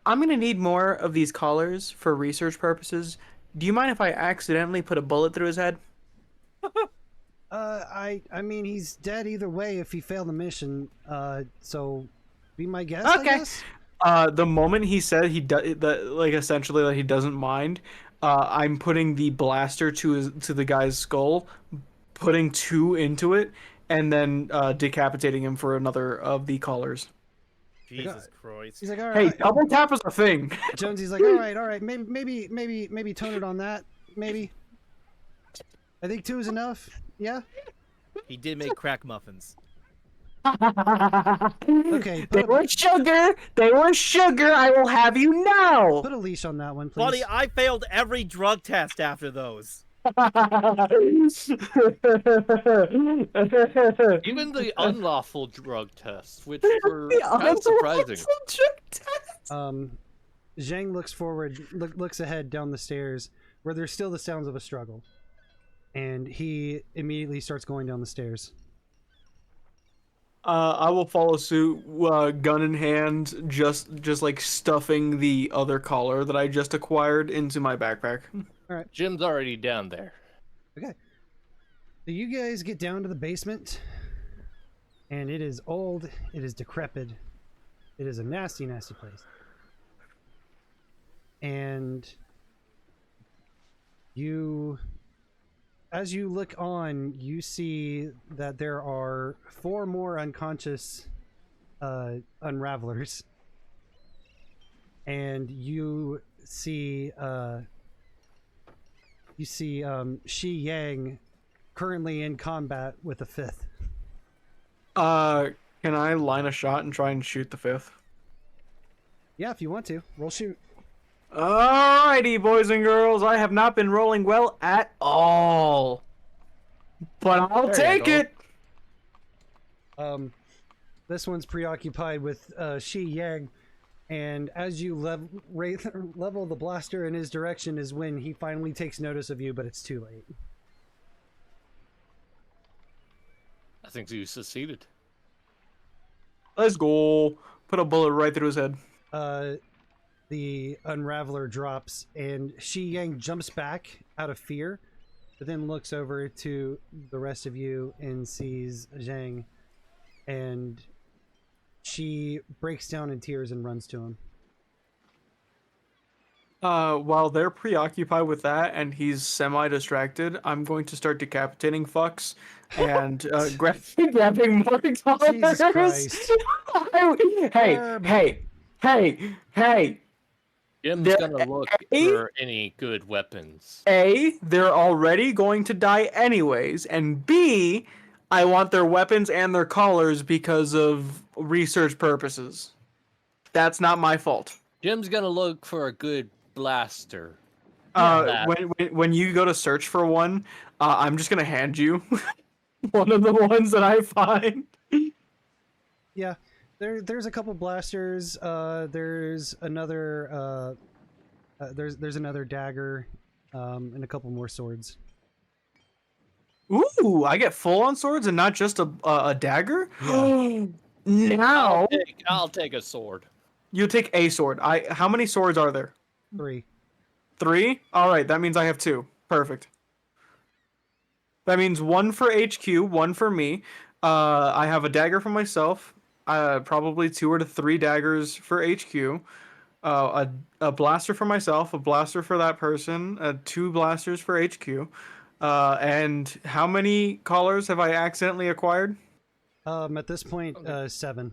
I'm going to need more of these collars for research purposes. Do you mind if I accidentally put a bullet through his head? I mean, he's dead either way if he failed the mission. So be my guest, I Okay. guess? The moment he said he essentially that he doesn't mind, I'm putting the blaster to the guy's skull, putting 2 into it, and then decapitating him for another of the collars. Jesus Christ. He's like, all Hey, right. double tap is a thing. Jonesy's like, all right. Maybe tone it on that. Maybe. I think 2 is enough. Yeah. He did make crack muffins. Okay, They were sugar. They were sugar. I will have you know. put a leash on that one, please. Buddy, I failed every drug test after those. Even the unlawful drug tests, which were The kind of surprising. unlawful drug test. Zhang looks forward, looks ahead down the stairs, where there's still the sounds of a struggle, and he immediately starts going down the stairs. I will follow suit, gun in hand, just like stuffing the other collar that I just acquired into my backpack. All right. Jim's already down there. Okay. So you guys get down to the basement, and it is old, it is decrepit, it is a nasty, nasty place. And you, as you look on, you see that there are 4 more unconscious unravelers. And you see Shi Yang currently in combat with the 5th. Can I line a shot and try and shoot the 5th? Yeah, if you want to. Roll shoot. Alrighty, boys and girls, I have not been rolling well at all. But I'll take it! This one's preoccupied with Shi Yang, and as you level the blaster in his direction is when he finally takes notice of you, but it's too late. I think you succeeded. Let's go. Put a bullet right through his head. The unraveler drops, and Shi Yang jumps back out of fear, but then looks over to the rest of you and sees Zhang, and she breaks down in tears and runs to him. While they're preoccupied with that and he's semi-distracted, I'm going to start decapitating fucks and Grabbing more dollars. Jesus Christ. Hey. Jim's There- gonna look A? for any good weapons. A, they're already going to die anyways, and B, I want their weapons and their collars because of research purposes. That's not my fault. Jim's gonna look for a good blaster. that. When you go to search for one, I'm just gonna hand you one of the ones that I find. Yeah, there's a couple blasters. There's another there's another dagger, and a couple more swords. Ooh, I get full on swords and not just a dagger. Yeah. Now I'll take a sword. you take a sword. How many swords are there? 3. 3? All right, that means I have 2. Perfect. That means 1 for HQ, 1 for me. I have a dagger for myself. Probably 2 or 3 daggers for HQ. A blaster for myself, a blaster for that person, 2 blasters for HQ. And how many collars have I accidentally acquired? At this point, 7.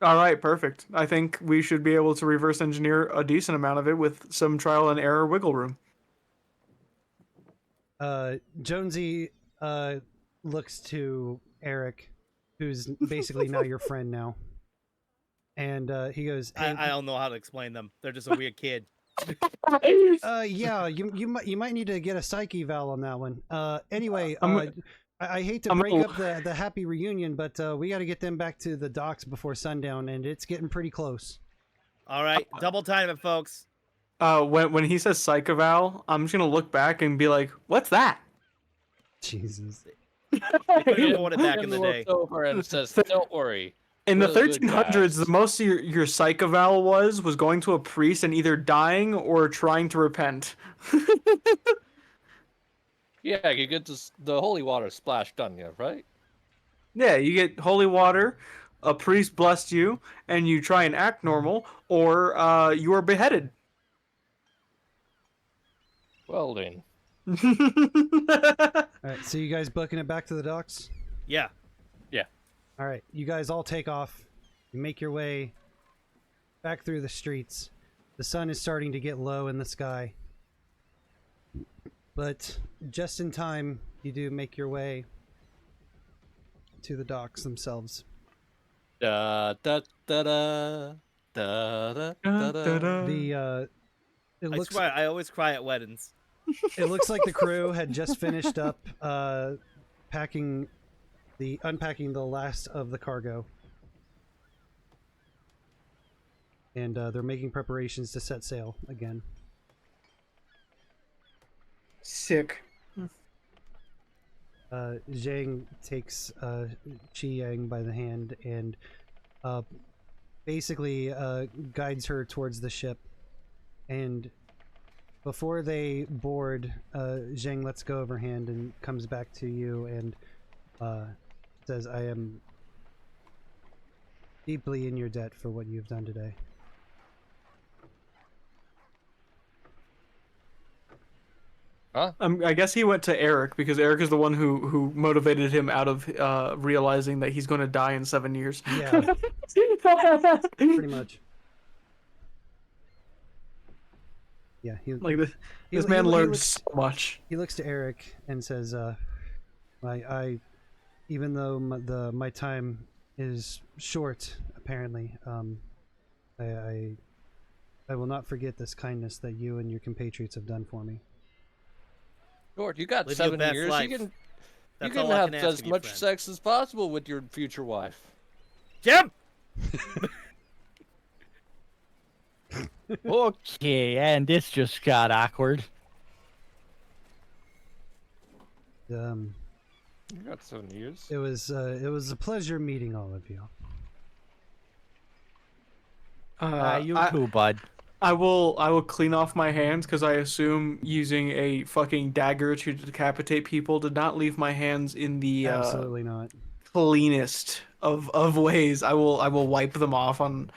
All right, perfect. I think we should be able to reverse engineer a decent amount of it with some trial and error wiggle room. Jonesy looks to Erik, who's basically now your friend now, and he goes, hey, I don't know how to explain them. They're just a weird kid. yeah, you might need to get a psych eval on that one. Anyway, I hate to break up the happy reunion, but we got to get them back to the docks before sundown, and it's getting pretty close. All right, double time it, folks. When he says psych eval, I'm just gonna look back and be like, "What's that?" Jesus. They couldn't afford it back in the Jim day. looks over and says, "Don't worry." In the We're good 1300s, guys. the most your psych eval was going to a priest and either dying or trying to repent. Yeah, you get the holy water splashed on you, right? Yeah, you get holy water, a priest blessed you, and you try and act normal, or you are beheaded. Well then. All right, so you guys booking it back to the docks? Yeah. All right, you guys all take off. You make your way back through the streets. The sun is starting to get low in the sky. But just in time, you do make your way to the docks themselves. Da da da da da da da da. The it I looks swear, I always cry at weddings. it looks like the crew had just finished up unpacking the last of the cargo, and they're making preparations to set sail again. Sick. Zhang takes Chi Yang by the hand and basically guides her towards the ship. And before they board, Zhang lets go of her hand and comes back to you and says, "I am deeply in your debt for what you've done today." Huh? I guess he went to Eric because Eric is the one who motivated him out of realizing that he's going to die in 7 years. Yeah, pretty much. Yeah, Like this man learned so much. He looks to Eric and says, I even though my time is short, apparently, I will not forget this kindness that you and your compatriots have done for me." George, you got Live your 7 best years. life. You can That's you can all I have can ask as of you, much friend. sex as possible with your future wife. Jim! Okay, and this just got awkward. Um, You got 7 years. it was a pleasure meeting all of you. You too, bud. I will clean off my hands because I assume using a fucking dagger to decapitate people did not leave my hands in the Absolutely not. cleanest of ways. I will wipe them off on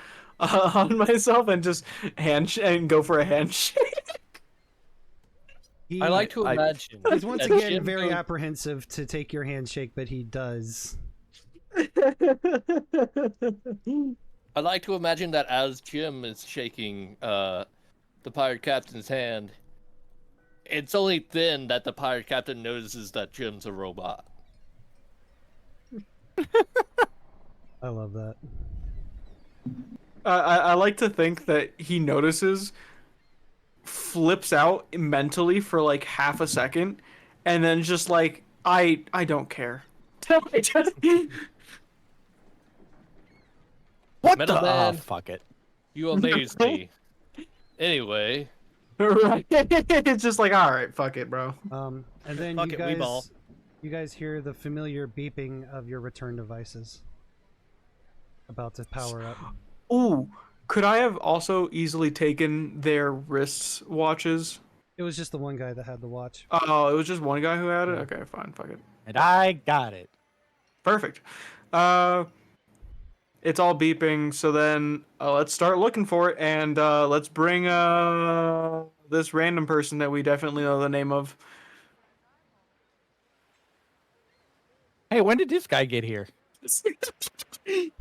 myself and just and go for a handshake. I like to imagine. He's once that again Jim very goes- apprehensive to take your handshake, but he does. I like to imagine that as Jim is shaking the pirate captain's hand, it's only then that the pirate captain notices that Jim's a robot. I love that. I like to think that he notices, flips out mentally for like half a second, and then just like I don't care. I just- What Metal the? Man. Fuck it. You amaze me. Anyway, Right. It's just like, all right, fuck it, bro. And then Fuck it, we ball. you guys hear the familiar beeping of your return devices about to power up. Ooh, could I have also easily taken their wrist watches? It was just the one guy that had the watch. Oh, it was just one guy who had it? Okay, fine, fuck it. And I got it. Perfect. It's all beeping, so then let's start looking for it, and let's bring this random person that we definitely know the name of. Hey, when did this guy get here?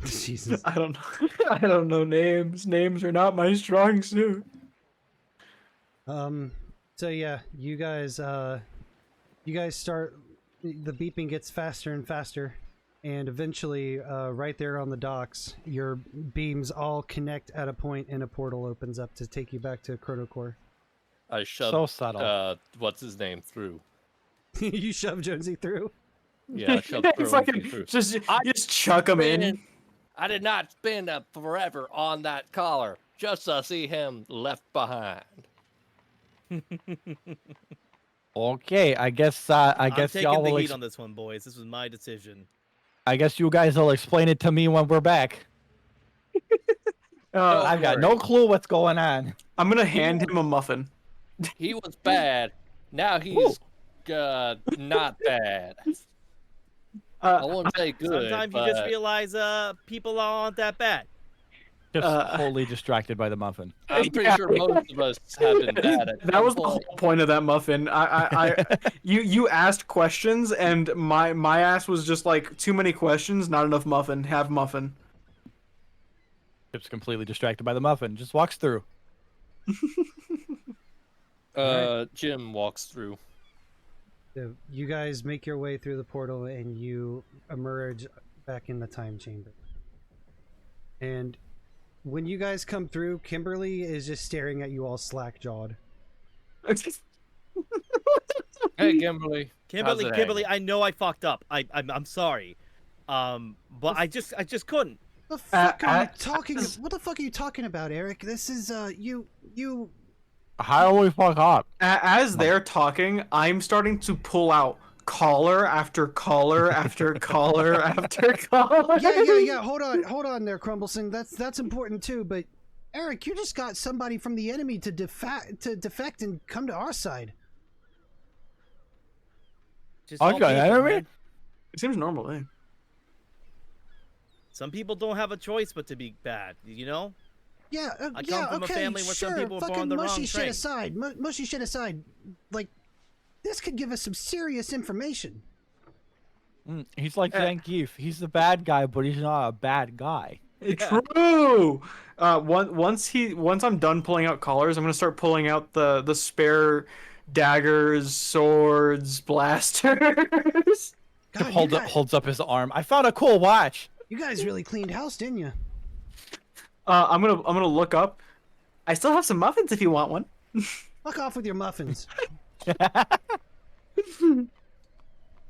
Jesus. I don't know. I don't know names. Names are not my strong suit. So yeah, you guys start, the beeping gets faster and faster, and eventually, right there on the docks, your beams all connect at a point and a portal opens up to take you back to ChronoCorps. I shoved So subtle. what's his name through. You shove Jonesy through? Yeah, I shoved Fucking through. just chuck him in. I did not spend forever on that collar just to see him left behind. Okay, I guess I'm y'all taking the will. heat on this one, boys. This was my decision. I guess you guys will explain it to me when we're back. I've got no clue what's going on. I'm gonna hand him a muffin. He was bad. Now he's not bad. I won't say good. Sometimes you just realize people aren't that bad. Just wholly distracted by the muffin. I'm pretty sure most of us have been bad at That was the whole point of that muffin. You asked questions, and my ass was just like, too many questions, not enough muffin. Have muffin. Chip's completely distracted by the muffin. Just walks through. Jim walks through. So you guys make your way through the portal and you emerge back in the time chamber. And when you guys come through, Kimberly is just staring at you all slack-jawed. Hey, Kimberly. Kimberly, I know I fucked up. I'm sorry. But I just couldn't. What the fuck are you talking? What the fuck are you talking about, Eric? This is you. How do we fuck up? As they're talking, I'm starting to pull out caller after caller after caller after caller. Yeah. Hold on there, Crumbleson. That's important too. But Eric, you just got somebody from the enemy to defect and come to our side. Just all people, enemy? man. It seems normal, eh? Some people don't have a choice but to be bad, you know? Yeah, I come from a family where some people were born on the wrong train. Mushy shit aside, like, this could give us some serious information. He's like Zangief. He's the bad guy, but he's not a bad guy. True. Once I'm done pulling out collars, I'm gonna start pulling out the spare daggers, swords, blasters. God, holds up his arm. I found a cool watch. You guys really cleaned house, didn't you? I'm gonna look up. I still have some muffins if you want one. Fuck off with your muffins. Hey,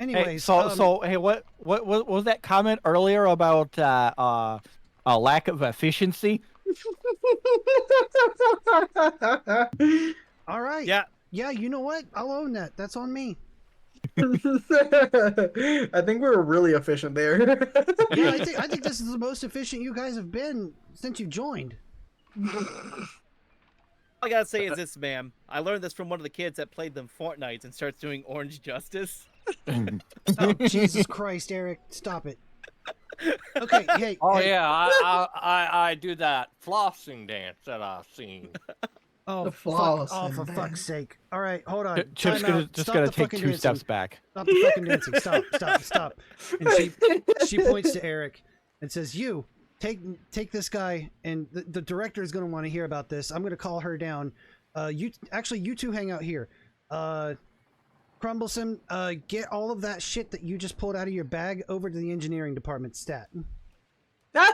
Anyways, hey, what was that comment earlier about a lack of efficiency? all right. Yeah, you know what? I'll own that. That's on me. I think we were really efficient there. Yeah, I think this is the most efficient you guys have been since you joined. All I gotta say is this, ma'am. I learned this from one of the kids that played them Fortnite and starts doing Orange Justice. Oh, Jesus Christ, Eric, stop it. Okay, hey. Oh hey. yeah, I do that flossing dance that I've seen. Oh, for fuck's sake. All right, hold on. Chip's gonna take two steps back. Stop the fucking dancing. Stop. And she points to Eric and says, you, take this guy, and the director is going to want to hear about this. I'm going to call her down. You two hang out here. Crumbleson, get all of that shit that you just pulled out of your bag over to the engineering department stat.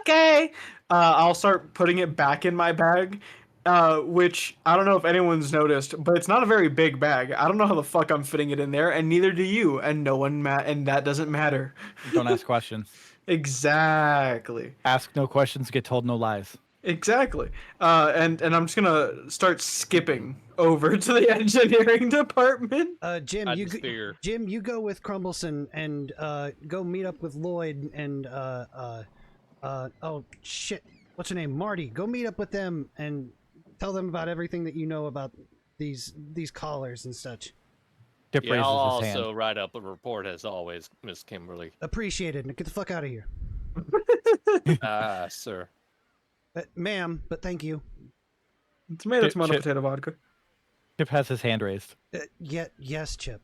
Okay. I'll start putting it back in my bag. Which I don't know if anyone's noticed, but it's not a very big bag. I don't know how the fuck I'm fitting it in there, and neither do you, and no one and that doesn't matter. Don't ask questions. Exactly. Ask no questions, get told no lies. Exactly. And I'm just gonna start skipping over to the engineering department. Jim, you go with Crumbleson and go meet up with Lloyd and oh shit, what's her name? Marty. Go meet up with them and tell them about everything that you know about these collars and such. Chip Yeah, I'll raises his hand. also write up a report as always, Miss Kimberly. Appreciated. Now get the fuck out of here. Sir. Ma'am, but thank you. Tomato potato vodka. Chip has his hand raised. Yes, Chip.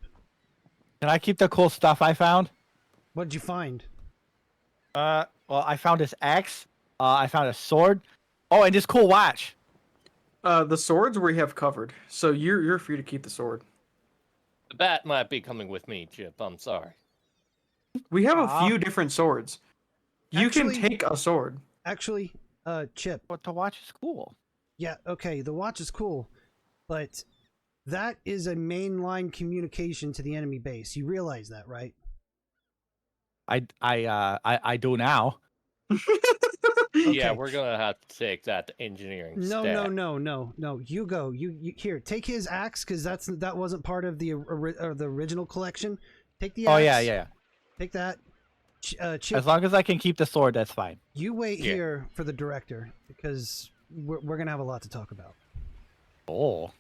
Can I keep the cool stuff I found? What did you find? Well, I found his axe. I found a sword. Oh, and this cool watch. The swords we have covered, so you're free to keep the sword. The bat might be coming with me, Chip. I'm sorry. We have a few different swords. You can Actually- take a sword. Actually, Chip. But the watch is cool. Yeah, okay, the watch is cool, but that is a mainline communication to the enemy base. You realize that, right? I do now. Yeah, Okay. we're gonna have to take that to engineering. No. stat. You go. You here. Take his axe because that wasn't part of the original collection. Take the axe. Oh yeah. Take that. Chip, As long as I can keep the sword, that's fine. you wait here for the director because we're gonna have a lot to talk about. Oh,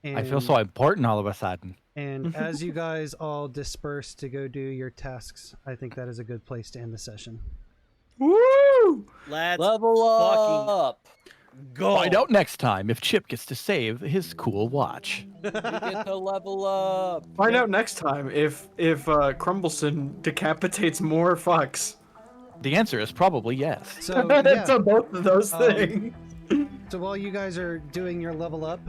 And, I feel so important all of a sudden. And as you guys all disperse to go do your tasks, I think that is a good place to end the session. Woo! Let's Level up. go. Find out next time if Chip gets to save his cool watch. We get to level up. Find out next time if Crumbleson decapitates more fucks. The answer is probably yes. So yeah. So both of those things. So while you guys are doing your level up,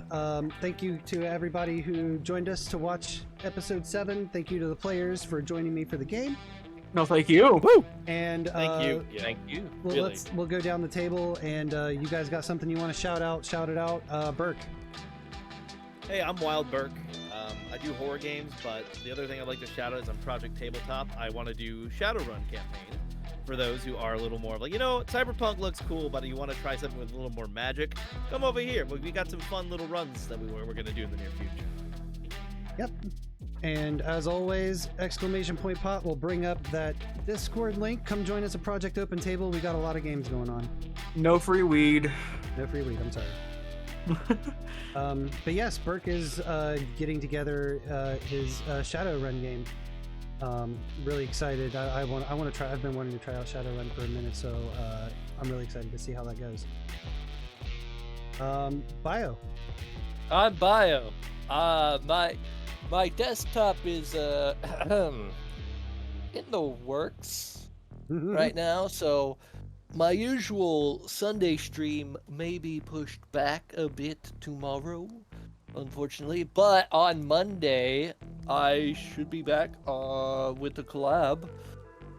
thank you to everybody who joined us to watch episode 7. Thank you to the players for joining me for the game. No, thank you. Woo! And Thank you. Yeah. Thank you. Well, really. we'll go down the table, and you guys got something you want to shout out? Shout it out, Burke. Hey, I'm wildberk. I do horror games, but the other thing I'd like to shout out is on Project Tabletop. I want to do Shadowrun campaign for those who are a little more like, Cyberpunk looks cool, but you want to try something with a little more magic. Come over here. We got some fun little runs that we're going to do in the near future. Yep. And as always, !pot will bring up that Discord link. Come join us at Project Open Table. We got a lot of games going on. No free weed. No free weed. I'm sorry. But yes, Burke is getting together his Shadowrun game. Really excited. I want to try. I've been wanting to try out Shadowrun for a minute, so I'm really excited to see how that goes. Bio. I'm Bio. My desktop is in the works right now, so my usual Sunday stream may be pushed back a bit tomorrow, unfortunately. But on Monday, I should be back with a collab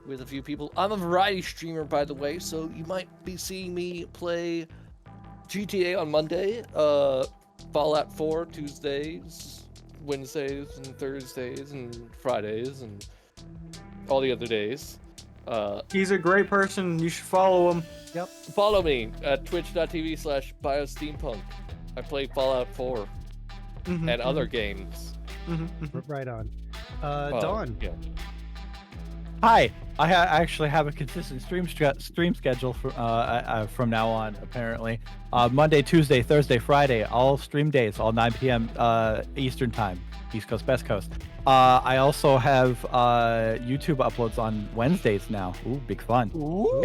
with a few people. I'm a variety streamer, by the way, so you might be seeing me play GTA on Monday, Fallout 4 Tuesdays, Wednesdays and Thursdays and Fridays and all the other days. He's a great person. You should follow him. Yep. Follow me at twitch.tv/Biosteampunk. I play Fallout 4 and other games. Right on. Dawn. Yeah. Hi. I actually have a consistent stream schedule from now on. Apparently, Monday, Tuesday, Thursday, Friday, all stream days, all 9 p.m. Eastern time, East Coast, West Coast. I also have YouTube uploads on Wednesdays now. Ooh, big fun. Ooh.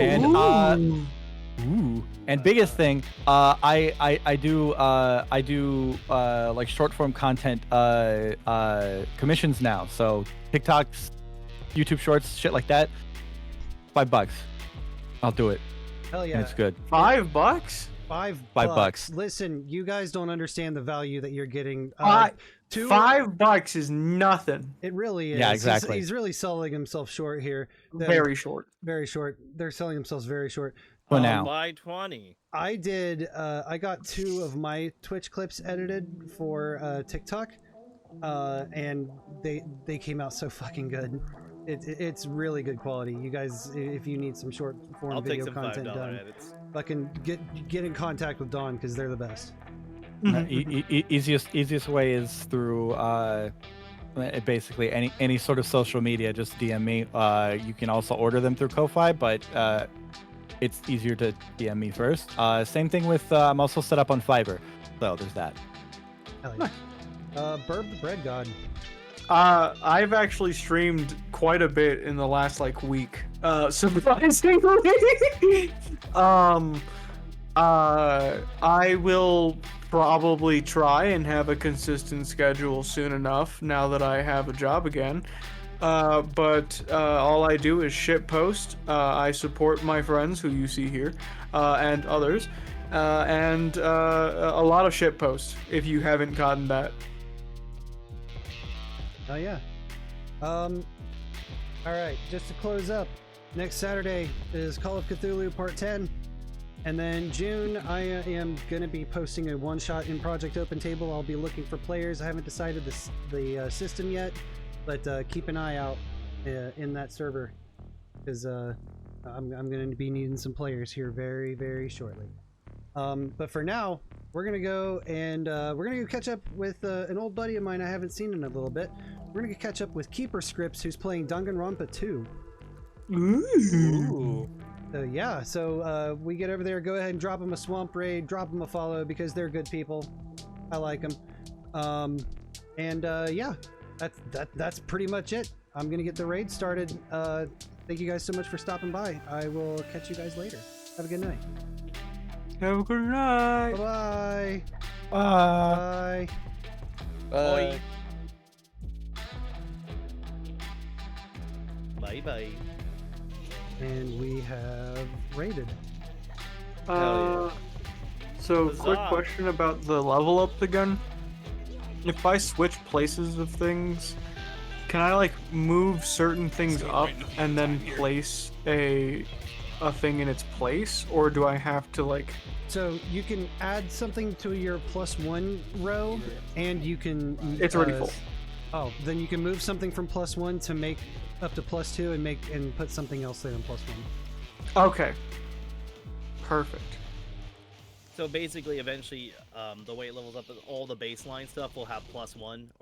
And biggest thing, I do like short form content commissions now. So TikToks, YouTube Shorts, shit like that. $5. I'll do it. Hell yeah. And it's good. $5? $5. Listen, you guys don't understand the value that you're getting. $5 is nothing. It really is. Yeah, exactly. He's really selling himself short here. Very short. Very short. They're selling themselves very short. For now. Buy 20. I did. I got 2 of my Twitch clips edited for TikTok, and they came out so fucking good. It's really good quality. You guys, if you need some short form video content done, fucking get in contact with Dawn because they're the best. Easiest way is through basically any sort of social media. Just DM me. You can also order them through Ko-Fi, but it's easier to DM me first. Same thing with I'm also set up on Fiverr, so there's that. Hell yeah. Birb the Bread God. I've actually streamed quite a bit in the last week. Surprisingly, I will probably try and have a consistent schedule soon enough now that I have a job again. But all I do is shit post. I support my friends who you see here, and others, and a lot of shit posts. If you haven't gotten that. Oh yeah. All right. Just to close up, next Saturday is Call of Cthulhu Part 10, and then June I am gonna be posting a one-shot in Project Open Table. I'll be looking for players. I haven't decided the system yet, but keep an eye out in that server because I'm gonna be needing some players here very, very shortly. But for now, we're gonna go and we're gonna go catch up with an old buddy of mine I haven't seen in a little bit. We're gonna go catch up with Keeper Scripts, who's playing Danganronpa 2. Ooh. So yeah, so we get over there, go ahead and drop them a swamp raid, drop them a follow because they're good people. I like them. Yeah, that's pretty much it. I'm gonna get the raid started. Thank you guys so much for stopping by. I will catch you guys later. Have a good night. Have a good night. Bye-bye. Bye. Bye. Bye. And we have raided. Hell So Huzzah. quick question about the level up again. If I switch places of things, can I like move certain things up and then place a thing in its place, or do I have to like? So you can add something to your +1 row, and you can. It's already full. Oh, then you can move something from +1 to make up to +2, and put something else there on +1. Okay. Perfect. So basically, eventually, the way it levels up, all the baseline stuff will have +1 or